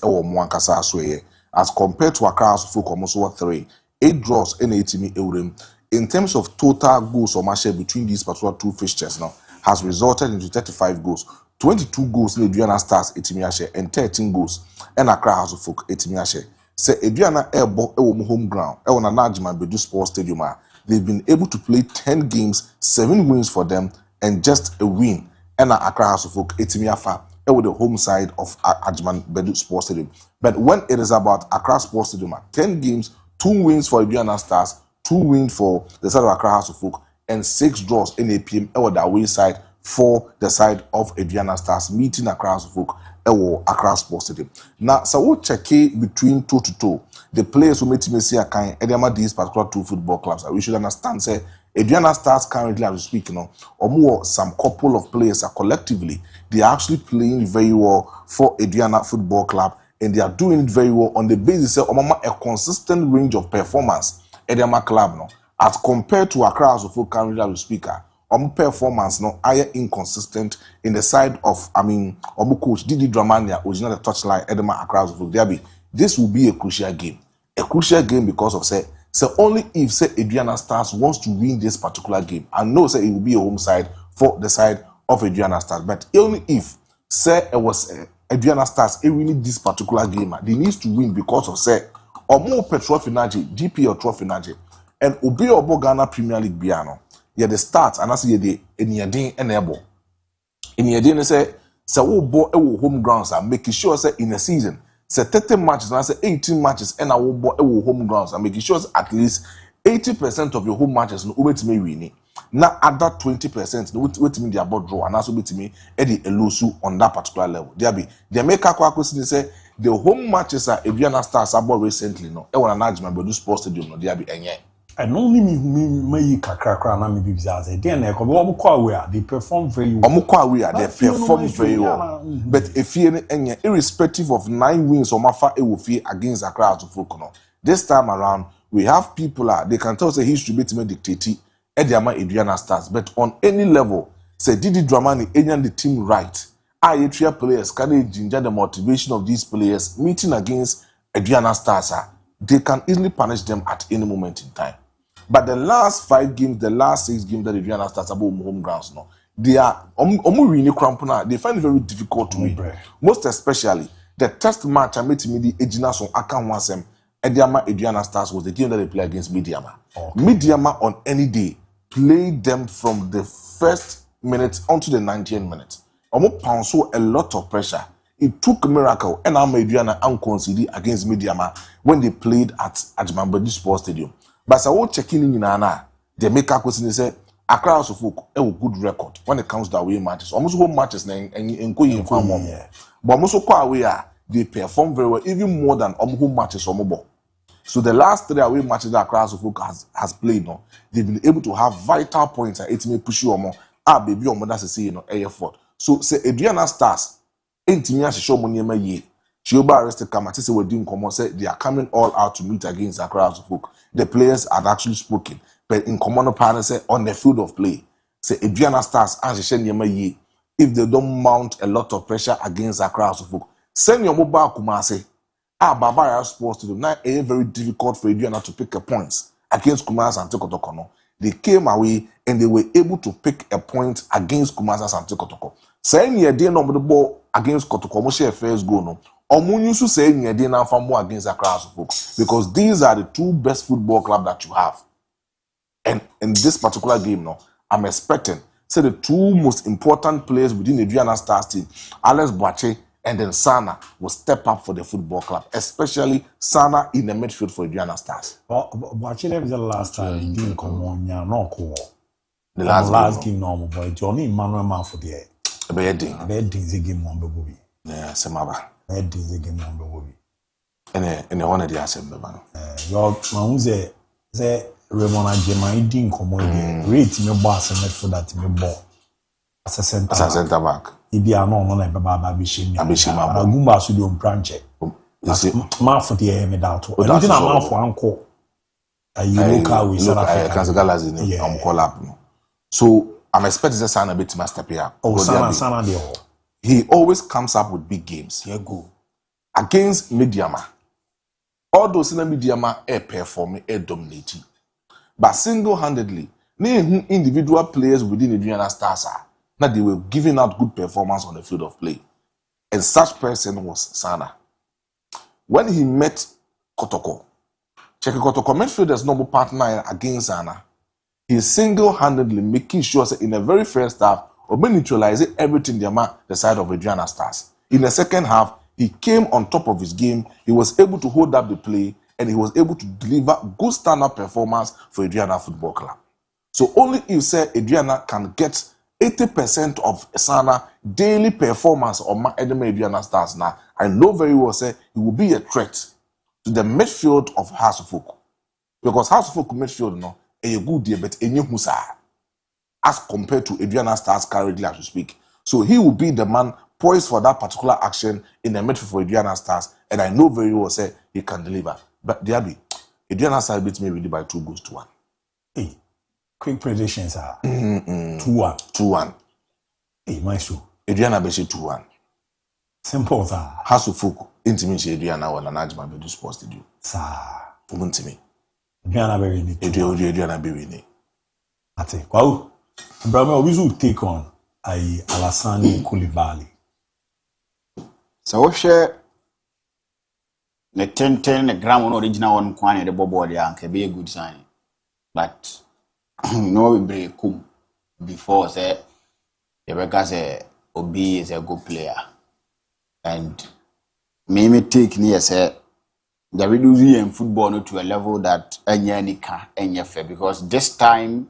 as compared to Accra House of Folk almost 3. 8 draws in Etimi Eurem. In terms of total goals or match between these particular two fixtures now has resulted into 35 goals. 22 goals in Aduana Stars Etimiashe and 13 goals in Accra House of Folk Etimiashe. Say Aduana Airbo home ground, na Najman Bedu Sports Stadium. They've been able to play 10 games, 7 wins for them, and just a win. And Accra House of Folk Etimiafa with the home side of Ajman Bedu Sports Stadium. But when it is about Accra Sports Stadium, 10 games, 2 wins for Aduana Stars, 2 wins for the side of Accra House of Folk, and 6 draws in APM the away side for the side of Aduana Stars, meeting Accra House of Folk Accra Sports Stadium. Now, so we'll check between toe to toe. The players who made me see a kind of these particular 2 football clubs. We should understand, say, Aduana Stars currently, as we speak, or more, some couple of players are collectively, they are actually playing very well for Aduana Football Club, and they are doing it very well on the basis of a consistent range of performance. Edema club no as compared to Accra House of Folk currently as speaker performance no higher inconsistent in the side of coach Didi Dramania original touchline Edema Accra House of Folk. Diaby, this will be a crucial game because of say only if say Aduana Stars wants to win this particular game. I know say it will be a home side for the side of Aduana Stars, but only if say it was Aduana Stars winning this particular game, they need to win because of say or more trophy naji, GPL trophy naji, and Obi Obo Ghana Premier League biano. Yeah, the start and as ye the Enyadin enable. Enyadin say wo home grounds are making sure say in a season say 30 matches and I say 18 matches and I will bo home grounds and making sure at least 80% of your home matches no wait me win. Now other 20% no wait me their board draw and also wait me Eddie Elusu on that particular level. Diaby, they make a question say the home matches are Aduana Stars about recently no. E wana Najma Bedu Sports Stadium no Diaby enye. And only me kakra na me bibiza say dey na ko they perform very well. They perform very well. But if you enye irrespective of 9 wins or mafa e wo fie against Accra House of Folk no. This time around we have people they can tell say history bit me dictate Ediama Aduana Stars, but on any level say Didi Dramani enyan the team right. Area players can ginger the motivation of these players meeting against Aduana Stars. They can easily punish them at any moment in time. But the last 5 games, the last 6 games that Aduana Stars about home grounds, no, they are really cramped. They find it very difficult to win. Most especially the test match I made the Ejina son Akan Wansem Aduana Stars was the game that they play against Mediama. Okay. Mediama on any day played them from the first minute onto the 90th minute. Omo pound so a lot of pressure. It took a miracle and Ameduana and conceded against Mediama when they played at Ajmambadi Sports Stadium. But I was checking in Nana. They make a question. They say Accra House of Folk a good record when it comes to away matches. Almost home matches and go in farm. But most of away they perform very well, even more than home matches or mobile. So the last 3 away matches that Accra House of Folk has played, no, they've been able to have vital points and it may push you more. Baby, that's a say effort. So say Adriana Stars. Intimia show money ma ye. Chioba arrested Kamati say we doing common say they are coming all out to meet against Accra House of Folk. The players had actually spoken, but in common partner say on the field of play, say Adriana Stars and she ye. If they don't mount a lot of pressure against Accra House of Folk, send your mobile Kumasi. Baba Sports to them. Now it's very difficult for Adriana to pick a points against Kumasi and Tekotoko. They came away and they were able to pick a point against Kumasi and Tekotoko. Saying ye didn't know the ball against Kotoko, share first goal no. Omunyusu saying ye didn't have more against Accra House of Folk because these are the 2 best football clubs that you have. And in this particular game, no, I'm expecting say the 2 most important players within the Adriana Stars team, Alex Boache and then Sana, will step up for the football club, especially Sana in the midfield for Adriana Stars. Boache was the last time he didn't come on, no call. The last game, normal boy. Johnny Emmanuel man for the bedding is a game on the movie. Yeah, Semaba. Bedding is a game on the movie. And one of the assembly man. Your man say Ramona Jemai didn't come on. Rate me boss and for that me ball. As a center back. If you are not on a baba bishim, Agumba studio branch. Man for the air me doubt. I don't know for uncle. A local with South Africa. Yeah, so I'm expecting the Sana bit to step here. Oh, Sana there. He always comes up with big games. Yeah, go against Mediama. All those in the Mediama perform, dominating, but single-handedly, individual players within the Adriana Stars are that they were giving out good performance on the field of play, and such person was Sana. When he met Kotoko, Check Kotoko midfielder's normal partner against Sana. He's single-handedly making sure that in the very first half, Obe neutralizing everything the side of Adriana Stars. In the second half, he came on top of his game. He was able to hold up the play and he was able to deliver good standard performance for Adriana Football Club. So only if say Adriana can get 80% of Sana daily performance on Adriana Stars now, I know very well say he will be a threat to the midfield of House of Folk. Because House of Folk midfield no a good deal, but any Musa as compared to Adriana Stars currently as we speak. So he will be the man poised for that particular action in the midfield for Adriana Stars, and I know very well say he can deliver. But DIABY, Adriana Stars beat me really by 2-1. Hey, quick predictions are 2-1. 2-1. Hey, Maestro. Adriana beat 2-1. Simple, sir. House of Folk intimate Adriana when an Ajma be do sports to do. Sir. Ubuntimi. Adriana be winning. Adriana be winning. Ate. Wow. Brother, we will take on Alassane Koulibaly. So share the 10 the gram original one kwane the bobo there can be a good sign. But no we break come before say Rebecca say Obi is a good player. And me take near say the reducing in football not to a level that any fair because this time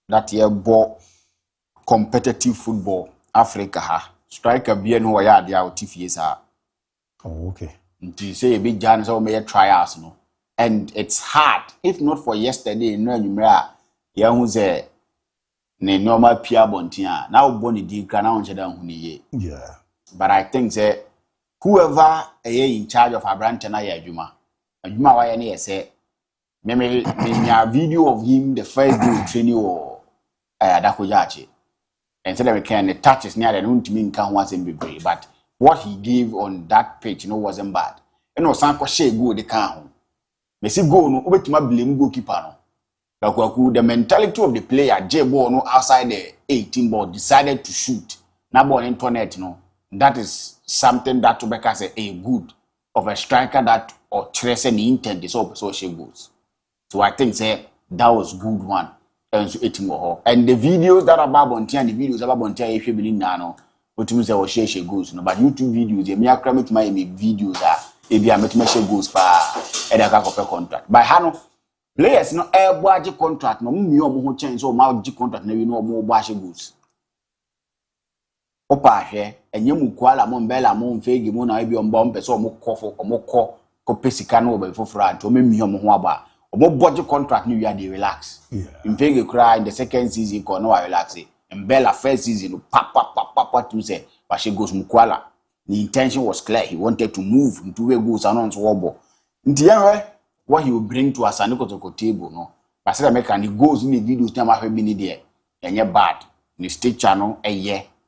that year bought competitive football Africa ha striker bien who ya dia otifie are. Oh, okay. To say a big Jan so may trials no. And it's hard. If not for yesterday, no numera ya who say ne normal Pia Bontia. Now Bonnie D can on ye. Yeah. But I think that whoever in charge of Abrantana Yajuma, and Juma Wayane say, maybe a video of him the first day training or Dakojachi. And said we can the touches near the room to me can once in be but what he gave on that page, wasn't bad. And no Sanko Shea go the can. Messi go no over to my blame goalkeeper no. The mentality of the player, J ball no outside the 18 ball decided to shoot. Now ball internet no. That is something that to make us a good of a striker that or trace any intent is also social goals. So I think say that was good one. and so etimo and the videos that are babontia and the videos about bontia if you believe nano what you say or share goes no but YouTube videos me akra met my videos are e bia met me share goes pa e da ka contract by hano players no e contract no mu ho chen so ma gi contract na wi no mo bo goes opa hwe enye mu kwala mo mbela mo mfegi mo na ebi omba mpe so mo ko pesika no oba foforo anto me mi ho aba omo budget contract ni we are dey relax mfegi cry in the second season ko no relax mbela first season pa to say bashe goes mu kwala the intention was clear he wanted to move into where goes announce wobo nti yanwe what he will bring to us and ko table no but say make and goes in the videos na ma hwe bi ni there enye bad ni state channel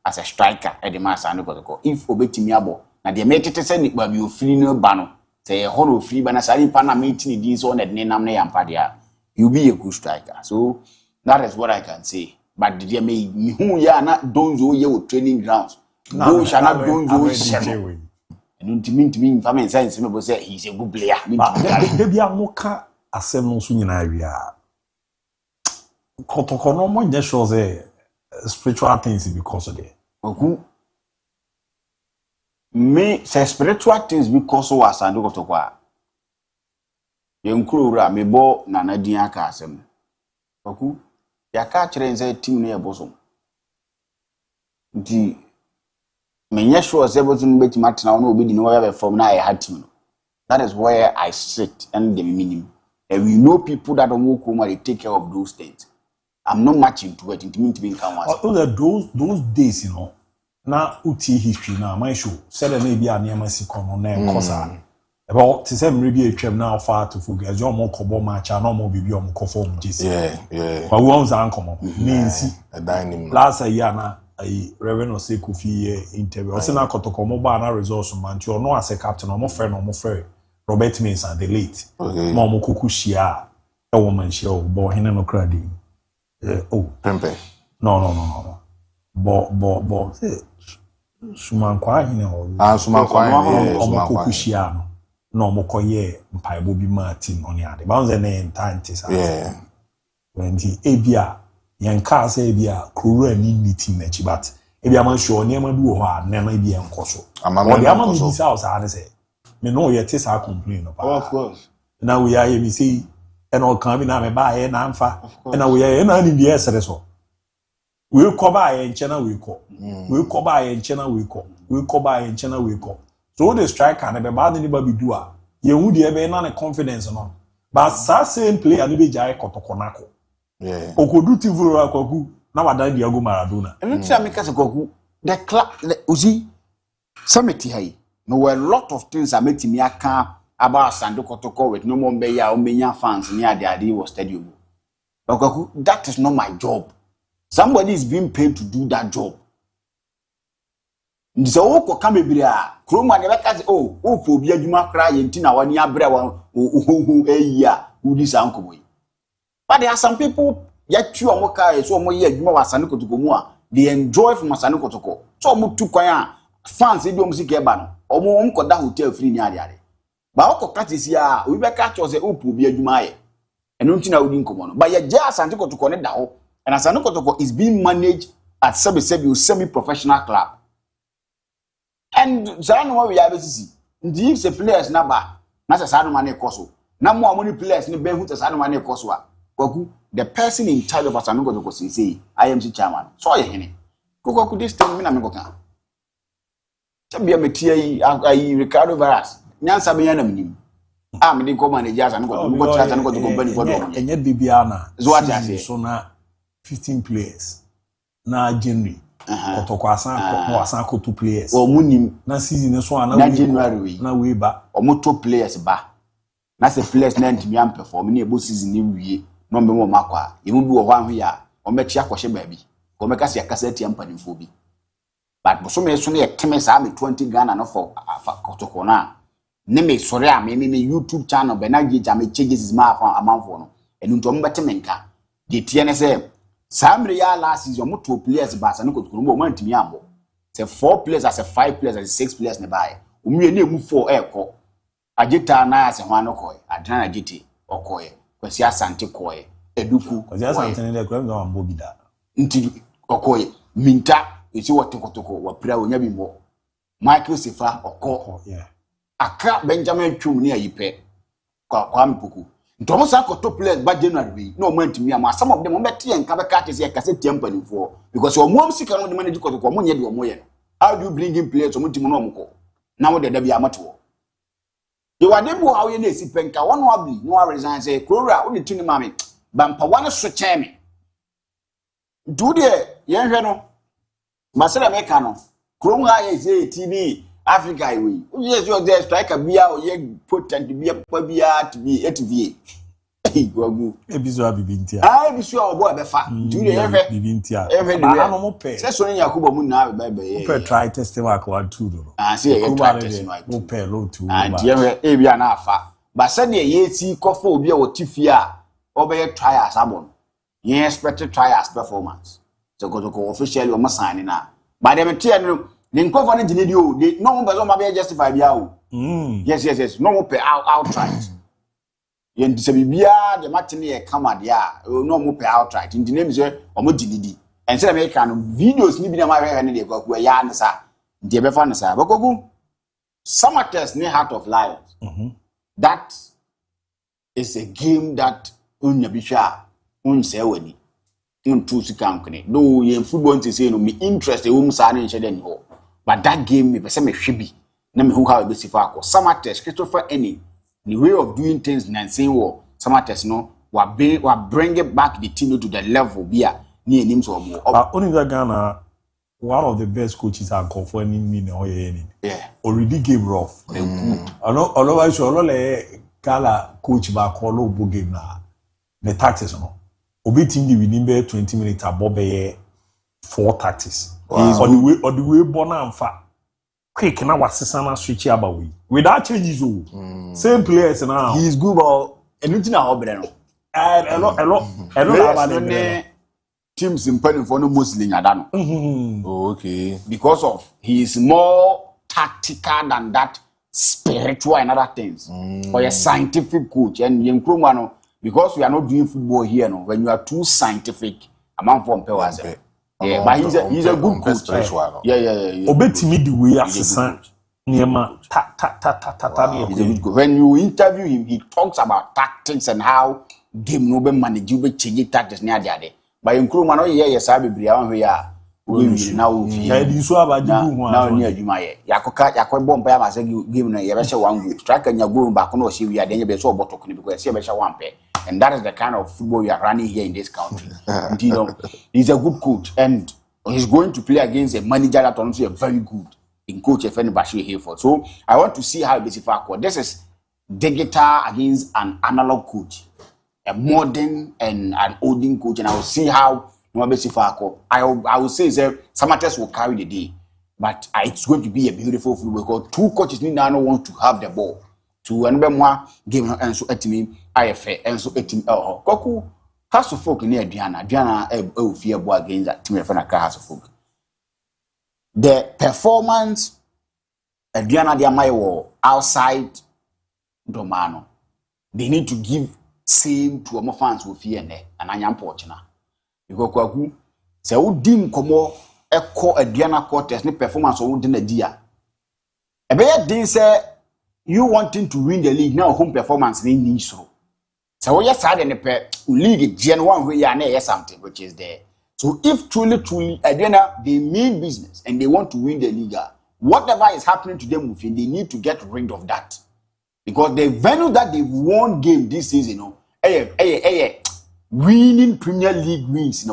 as a striker at the mass and if obetimi abo na de metete se ni ba bi ofiri no ba no say e hono ofiri ba na sari pa na meeting di so na de nam na yampa dia you be a good striker so that is what I can say but did you me hu ya na donzo ye wo training grounds go shana donzo shano and ntimi fa me sense me bo say he's a good player de bia mo ka asem no so nyina awia kotokono mo nye chose spiritual things because of that. Me say spiritual things because of us and go to kwa. Yenkura me bo na nadin aka asem. Oku ya ka kire nze team na eboso. Nti menye sure say botun beti matena na obi di no ya form na I team no. That is where I sit and the minimum. And we know people that don't work home, they take care of those things. I'm not much into it. Into me to be those days, you know. Now, uti history now. My show said that maybe I near my second on there. Cosa about to say maybe a trip now far to forget. Your more cobo match. I no more baby on conform. Yeah. But we want to uncommon. Means a dining last year na a revenue say Kofi interview. I say na kotoko mo ba na resource man. You know as a captain, no more friend. Robert Mason the late. Okay. Mo kukushia. A woman show. But he no credit. Pempe. No. Bo. Sumankwa hine o. Sumankwa hine. Omokokushia no. No mokoye mpaibo bi ma team oni ade. Ba nze na entante sa. Yeah. When the ebia yanka say ebia kruru ani ni team na chibat. Ebia man show ni ma du ho a na ma ebia nkoso. Amama mi bisa o sa ade say. Me no ye te sa complain no pa. Of course. Now we are here me say and all come in na me ba here na amfa. And we are na ni bi esere so. We ko ba here nchena we ko. We ko ba here nchena we ko. We ko ba here nchena we ko. So the striker na be ba ni ba bi do a. Ye hu de be na confidence no. But sa same player ni be jai kotokonako. Yeah. Okodu tivuro akwaku na wadan Diego Maradona. And tell me kase kwaku the club uzi summit hai. No were a lot of things that make me aka about Sando Kotoko with no more beya or many fans near the idea was stadium. But that is not my job. Somebody is being paid to do that job. So come bria Kroma never catch for be a juma cry in Tina 1 year brewer who a year who this uncle boy. But there are some people yet you are more so more year Juma was Sanoko to go. They enjoy from Sanoko to go. So more to choir fans they don't see Gebano or more uncle that hotel free near. But oko catches ya we be catch us opu bi adwuma ye eno ntina wodi nkomo no but ye ja asante kotoko ne da ho and asante kotoko is being managed at semi professional club and zanu we have sisi ndi if the players na ba na sasano ma na ekoso na mo amoni players ni be hu sasano ma na ekoso a kwaku the person in charge of asante kotoko say IMC chairman so ye hene kwaku this time me na me koka tabia metia yi Ricardo Varas nyansa be yana minim me dey go manage as an go chat and go to company for them enye bibiana so what I say so na 15 players na January kotoko asan ko 2 players o munim na season so na January na we ba o mo 2 players ba na se players na ntimi am perform na ebo season ni wie no me mo makwa e mu bi wo hwan hia o mechi akwhye ba bi ko meka se akasa tia mpanimfo bi but so me so na yeteme sa me 20 Ghana no for kotoko na ne me sori a me YouTube channel be na gye me changes ma fa amanfo no enu nto mo bete menka de tie ne se samre ya last season mo 2 players ba sa ne kotoko mo antimi ambo se 4 players as a 5 players as 6 players ne bae omwie na emu 4 ekọ agita na ase hwan no koy adana agiti okoye kwasi asante koye eduku oja something dey kura no ambo bi da nti okoye minta eti wotokotoko wa pra onya bi mo Michael Sifa oko aka Benjamin Twum ni ayipe kwa mpuku ntomo sa koto players ba January bi no mo antimi ama some of them mo beti enka be ka tese ka se tiampan fo because o mo sika no de manage kotoko mo nye de o mo ye how do you bring in players o mo timi no mo ko na mo de da bi amato de wade bu hawo ye na esi penka one wabli no resign say Krora o de tuni mame bampa one so cheme do de ye hwe no masere meka no Krom ha ye say TV Africa we yes you there striker bia o ye potent bia pa bia TV etv gwagu ebizo abibintia ebizo obo abefa do de ye hwe bibintia ba no mo pe se so ne yakuba mu na be ye pe try test work one two do say ye try test mo pe low two and ye hwe bia na afa ba se de ye ti kofa obi a wotifi a obey trials abon ye expect trials performance so go officially o masani na ba dem tie no ni nkofo ne gine di o de no mo bezo ma be justify bia o yes no mo pe outright ye ndise bibia de matene ye kama de a no mo pe outright ndine mi se o mo gine di en se me kan videos ni bi na ma hwe ne de kwaku ya ne sa de be fa ne sa bakogu summer test ni Heart of Lions that is a game that unya bisha unse wani untu sikankne do ye football nti say no me interest e wom sa na nche den ho but that game me pese me hwebi na me hu how be sifa akọ summer test Christopher any the way of doing things na saying wo summer test no wa bring it back the team to the level bia ni enim so mo only Ghana one of the best coaches are called for any no any already game rough otherwise so le kala coach ba call obo game na the tactics no obi team dey win be 20 minutes above be 4 tactics on the way born amfa quick na wasesa na switch about we without changes same players now he is good but anything na obre no about teams in Penny for no Muslim adano okay because of he is more tactical than that spiritual and other things or a scientific coach and Yenkrumano because we are not doing football here no when you are too scientific among from powers but he's a good coach yeah obetimi the way asesa niema when you interview him he talks about tactics and how game no be manage you be change tactics near there but Yenkrumano yes I be bria ya now di so abajibu ho now ni adwuma ye yakoka bomba ya mase game no ye be hye one goal striker nya goal back no hye wi ade nya be so obotokuni because ye be hye one pair and that is the kind of football we are running here in this country. You know, he's a good coach and he's going to play against a manager that also is very good in coach Efeni Bashir Hayford. So I want to see how this is digital against an analog coach, a modern and an olden coach, and I will see how I will say Samatex will carry the day, but it's going to be a beautiful football because two coaches need now want to have the ball. To another one game and so etimi IFA and so etim Koku House of Folk near Diana fear boy against that team House of Folk. The performance Diana Diamayo outside Domano, they need to give same to our fans with fear and I am fortunate. Because Kwaku say who dim komo echo Diana contest ni performance or within a dia. A better thing say you wanting to win the league now home performance in need so we just had in the league gen 1 where you something which is there. So if truly again they mean business and they want to win the league, whatever is happening to them within, they need to get rid of that because the venue that they've won game this season winning Premier League wins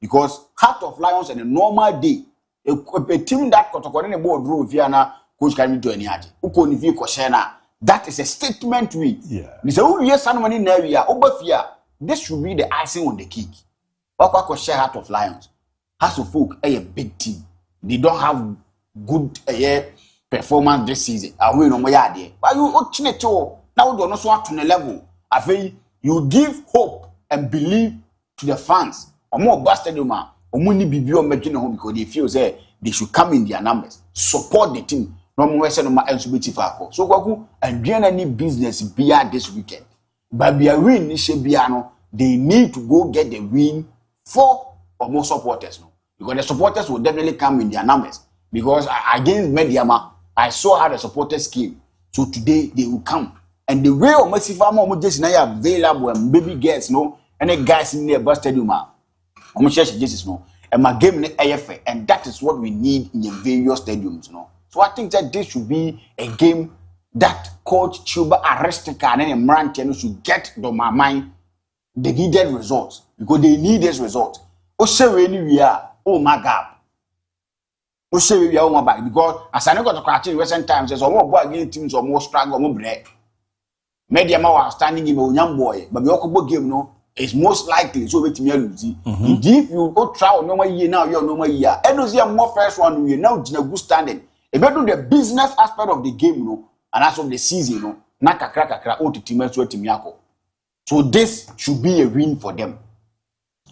because Heart of Lions on a normal day a team that got a board draw Viana coach can do any adi. Uko ni viko shena. That is a statement win. Nise yes sanumani neria. Obafia. This should be the icing on the cake. Wakwa share Heart of Lions. House of Folk a big team. They don't have good performance this season. Awe no moya ade. But you ochine now do not so to the level. I feel you give hope and believe to the fans. Or more bastard man. Omuni bibio mejine home because they feel say they should come in their numbers. Support the team. No more say no ma LCBT fako. So Kwaku and any business bia this weekend. But be a win ni she bia no they need to go get the win for or more supporters. No? Because the supporters will definitely come in their numbers. Because against Mediama, I saw how the supporters came. So today they will come. And the way of Messi Farmer just now available and baby girls, no, and the guys in the bus stadium, Jesus, no, and my game in the AFA, and that is what we need in the various stadiums, no. So I think that this should be a game that Coach Chuba arrested and then Mran should get the mind the needed results because they need this result. We are, oh my God. We are, oh my God, because as I know got to catch in recent times, there's more boy against teams or more struggle, more break. Media was standing in a young boy, but the Okobo game, no, is most likely so with me lose. If you go try no more year now, you're no more year. And those are more first one, we now in a good standing. If you do the business aspect of the game, no, and as of the season, no, naka krakakra o team so timiako. So this should be a win for them.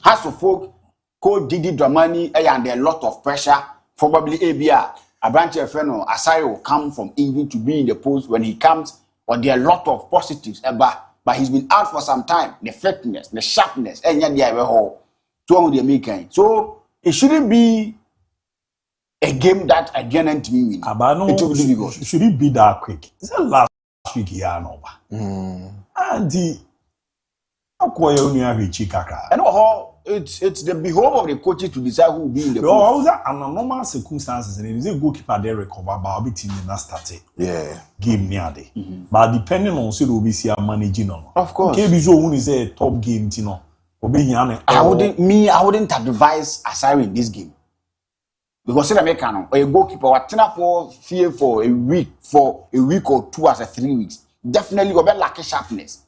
As of folk, Coach Didi Dramani and a lot of pressure, probably ABOU, a branch of Feno, Asari will come from England to be in the post when he comes. But there are a lot of positives, but he's been out for some time. The fitness, the sharpness, and yet they are whole. So it shouldn't be a game that again and me win. It will be difficult. Should it be that quick? It's the last week here no. And the it's the behavior of the coaches to decide who will be in the post. Under normal circumstances, and if a goalkeeper they recover, but be team not started. Yeah, game near day. But depending on so we see managing on. Of course. KB so when is a top game, you know. I wouldn't advise Asari in this game. Because in America, a goalkeeper what for fear for a week or 2 as a 3 weeks. Definitely go back lack sharpness.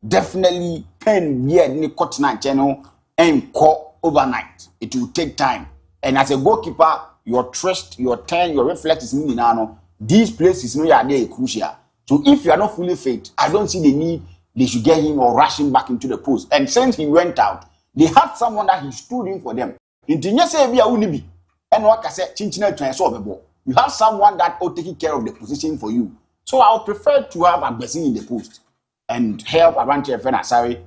Definitely pen yeah ni cut na channel and call overnight. It will take time. And as a goalkeeper, your trust, your turn, your reflexes in the these places no are there crucial. So if you are not fully fit, I don't see the need they should get him or rush him back into the post. And since he went out, they had someone that he stood in for them. And what I said, you have someone that will take care of the position for you. So I would prefer to have a blessing in the post and help around your friend Asari,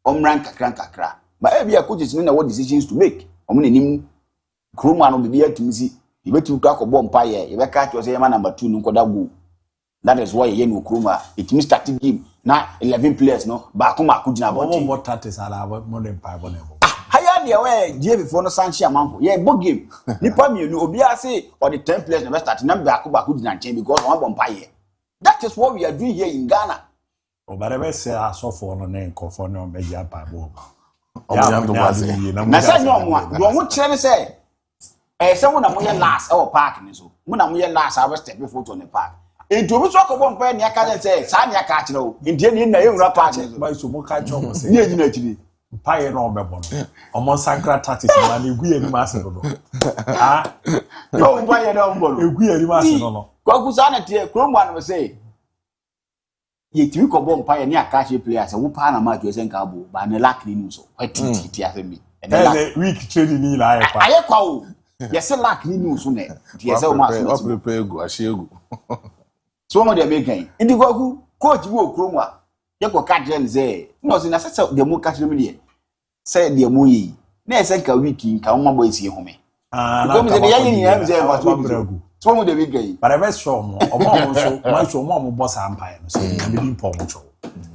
Omran Kakra. But every coach is knowing what decisions to make. Krumah will be here to see. You bet you talk about Empire, you bet catch your number 2 Nkodabu. That is why you know Krumah. It means starting game. Now 11 players, no. Bakuma Kujina Botti. What that is more than 5 on Haya the way Jay before no Sanchi Amanfo. Yeah, book game. Nipa me no Obia say or the 10 players never start. Number Bakuba Kujina change because one Empire. That is what we are doing here in Ghana. Oh, but I will say I saw for no name for no Beja Pabo. Na say no one. You want to say someone amoye last our park ni so. Mo na moye last I will step photo on the park. Into we talk about Empire ni aka say sa ni aka kire o. Ndie ni na ewura park ni so. Ba so mo ka chomo say. Ni ejina akiri. Empire no bebo no. Omo sankra tactics ma na egu eni ma se no. Ah. No Empire no mbo. Egu eni ma se no. Kwaku sa na tie Kromwa no say. Ye timi ko bo Empire ni aka che players wo pa na ma jo sen ka bo ba na lack ni so. Kwati ti ase mi. And week training ni la aye kwa. Aye kwa o. Yes, lack ni so ne. Yes, o ma so. Prepare egu ashegu. So mo dey make gain. Ndi kwaku coach wo Kromwa. Ye ko ka je nze. No say na say dey mo ka me dey. Say dey mo yi. Na say ka week ka mo boy sie home. Ah, na. Ko mi say dey yin yin nze kwa so. So mo dey make gain. But I be sure mo. Omo so, my so mo boss Empire no say na be pom cho.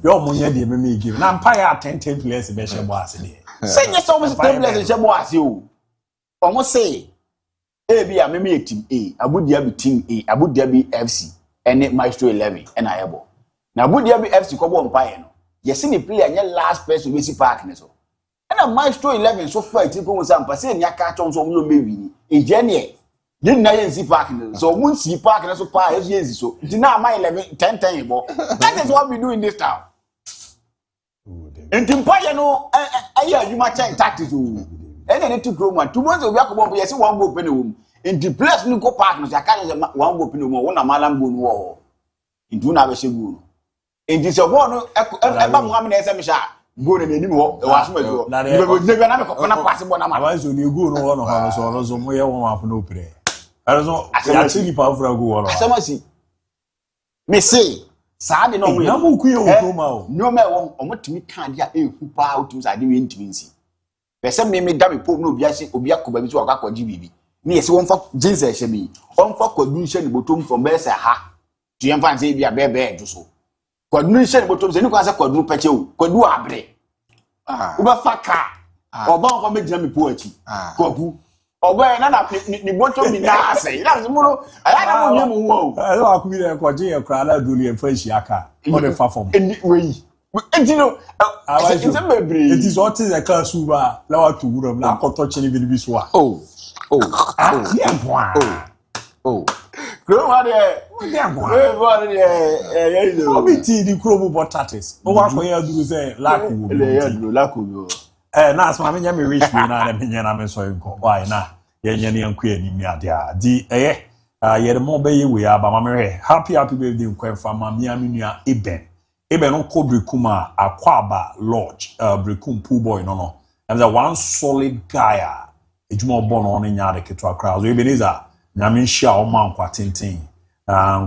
Yo mo nya dey me give. Na Empire 10 players be she boss dey. Say yes so mo 10 players she boss o. Omo say ABOU me team A, ABOU DIABY team A, ABOU DIABY FC, and Maestro 11 and ABOU. Now ABOU DIABY FC ko bo Empire no. Yes ni player nya last person we see park ni so. And Maestro 11 so far it ko say say nya ka chon so mo me wini. Eje ne ye na ye see park ni. So mun see park na so pa ye see so. It na my 11 10 bo. That is what we do in this town. And Empire no aye you ma change tactics o. And then to grow one 2 months we akobon yes one go penny home in the place no go park no say can one go penny home one na malam go no into na be shegu in this one no e ba mo am na ese sha go na nim ho e wa so majo you go na me ko na pass bo na ma aba so ni go no no ho no so mo ye won afu no pre ara so ya chi ni pa afra go no asamasi me say Saa de no mo. Na mo ku ye okoma o. No me won omotimi kan dia ehu pa otum sa de we ntimi nsi. Pese me da me pom no obi akoba bi so akwaji bibi. Me yesi won fa jeans ehye mi. On fa kwadu nhye ne botom from be se ha. Tu yem fan se bia bebe do so. Kwadu nhye ne botom se ni kwa se kwadu peche o. Kwadu abre. Uba faka. Oba on fa me gina me po achi. Kwaku. Oba na ni botom mi na ase. Ina se mo no aya na mo nyemu wo. Elo akumi le kwaje ye kra na doli e fa hia aka. O de fa form. Wey. Entino it's a memory. It is what is a class uba la wa tuwura na akoto chini bi bi so a. Oh. Kro ma de. Obi ti di kro mu botatis. O wa koye aduru say lack wo. Na asma me nya me wish me na me nya na me so nko. Why na ye nya ne anko ani ade a. Di ye de mo be ye we aba ma me happy birthday nkwa fa ma me nua Eben no ko Brekuma Akwaba Lodge, Brekum pool boy no. And the one solid guy, ejuma obo no ne nyaade keto akra. So Ebeneza, nyame hia o man kwa tenten.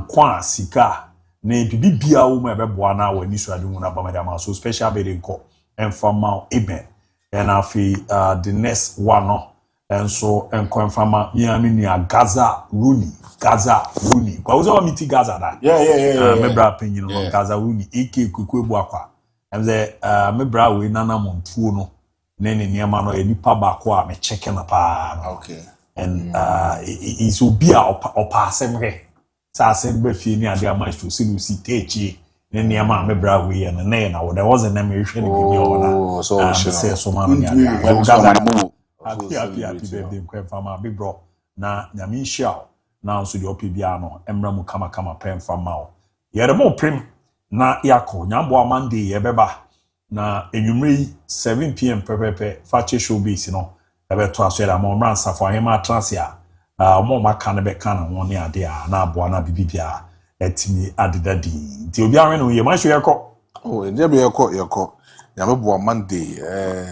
Kwa sika na bibia wo ma beboa na wani so ade na ba madam so special birthday nko. And from Eben. And afi the next one no. And so confirm nua Gaza Rooney. Kwa uzo miti Gaza da. Yeah. Me bra penyin no Gaza Rooney eke kwekwebu akwa. Em say me bra we nana montuo no. Ne niema no enipa ba kwa me check na pa. Okay. And is obi a opa asemre. Sa asem be fie ni ade amacho silusi techi. Ne niema me bra we na na there was a name we hwe ni bi ona. So say so man happy birthday kwemfama big bro na nyame hia na nso de opebia no emra mu kama pemfama o yere mo prim na yakọ nyambo Monday yebeba na enwumre 7 pm pepepe Fakye showbiz no ebeto aso ya mo mran safo ahema transia mo maka na be kana won ne ade a na aboa na bibibia etimi adedadi nti obi anwe no ye manhwe yakọ nje be yakọ nyame bo Monday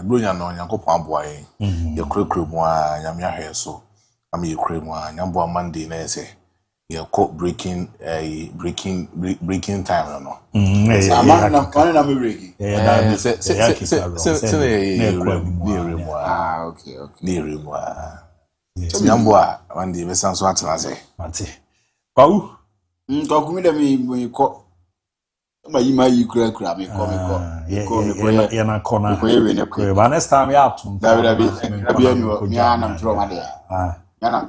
bronya no yankopon aboa yen ye kurekure mu a nyame ahwe so am ye kure mu a nyambo Monday na ese ye ko breaking time no amana na kwani na me breaking okay ni remu a nyambo a Monday be sanso atena se mate kwawu kwaku mi da me ko ma yi kura me ko ye na kona ba next time ya atum dabi anu ya na mtro ma de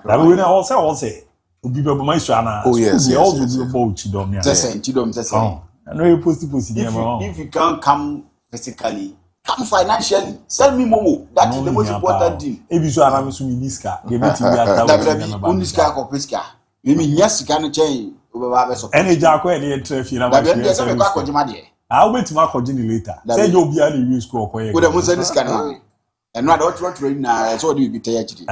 dabi we na all say obi be ma isu ana yes also be bo chidom ya chidom no you post if you can't come physically come financially send me momo that is the most important thing ebisu ana me so mi niska ye beti bi ata dabi uniska ko piska mi nyasika no chen energy akọ ene traffic na ba bi se be kwa kojima de we wait ma kojini later say you obi ani use ko okoye we dem say this can na eno ada otro na so de bi te ya chiri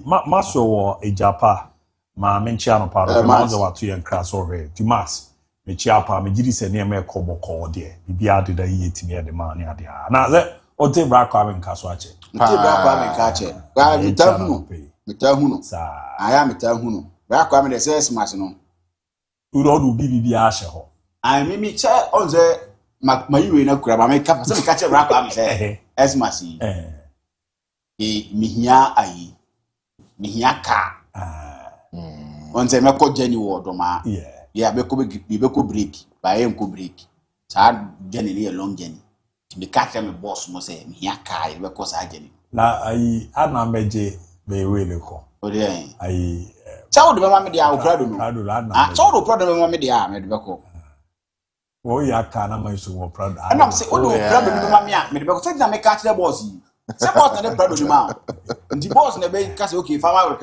ma so wo ejapa ma menchi ano pa ro ma zo watu ye nkra so re ti mas me chi apa me gidi se ne me koboko de bibia de da yi etimi de ma ne ade na ze o te bra kwa me nka so ache te bra kwa me nka ache ga mitahu no sa aya mitahu no bra kwa me de say smash no uro du bibia ahye ho I mimi che onze mayiwe na kura ba me ka se me ka che bra kwa me say smash mihia ka onse me ko jeni wo do ma ya be ko break ba ye ko break sa jeni ni long jeni me ka me boss mo say mihia ka ye be ko sa jeni na ayi ana meje be we le ko o de ayi chawo do ma me dia o prado no chawo do prado ma me dia me de be ko wo ya ka na ma so wo prado ana say o do prado no ma me a me de be ko say na me ka che boss yi say boss na de prado ni ma ndi boss na be ka say okay farmer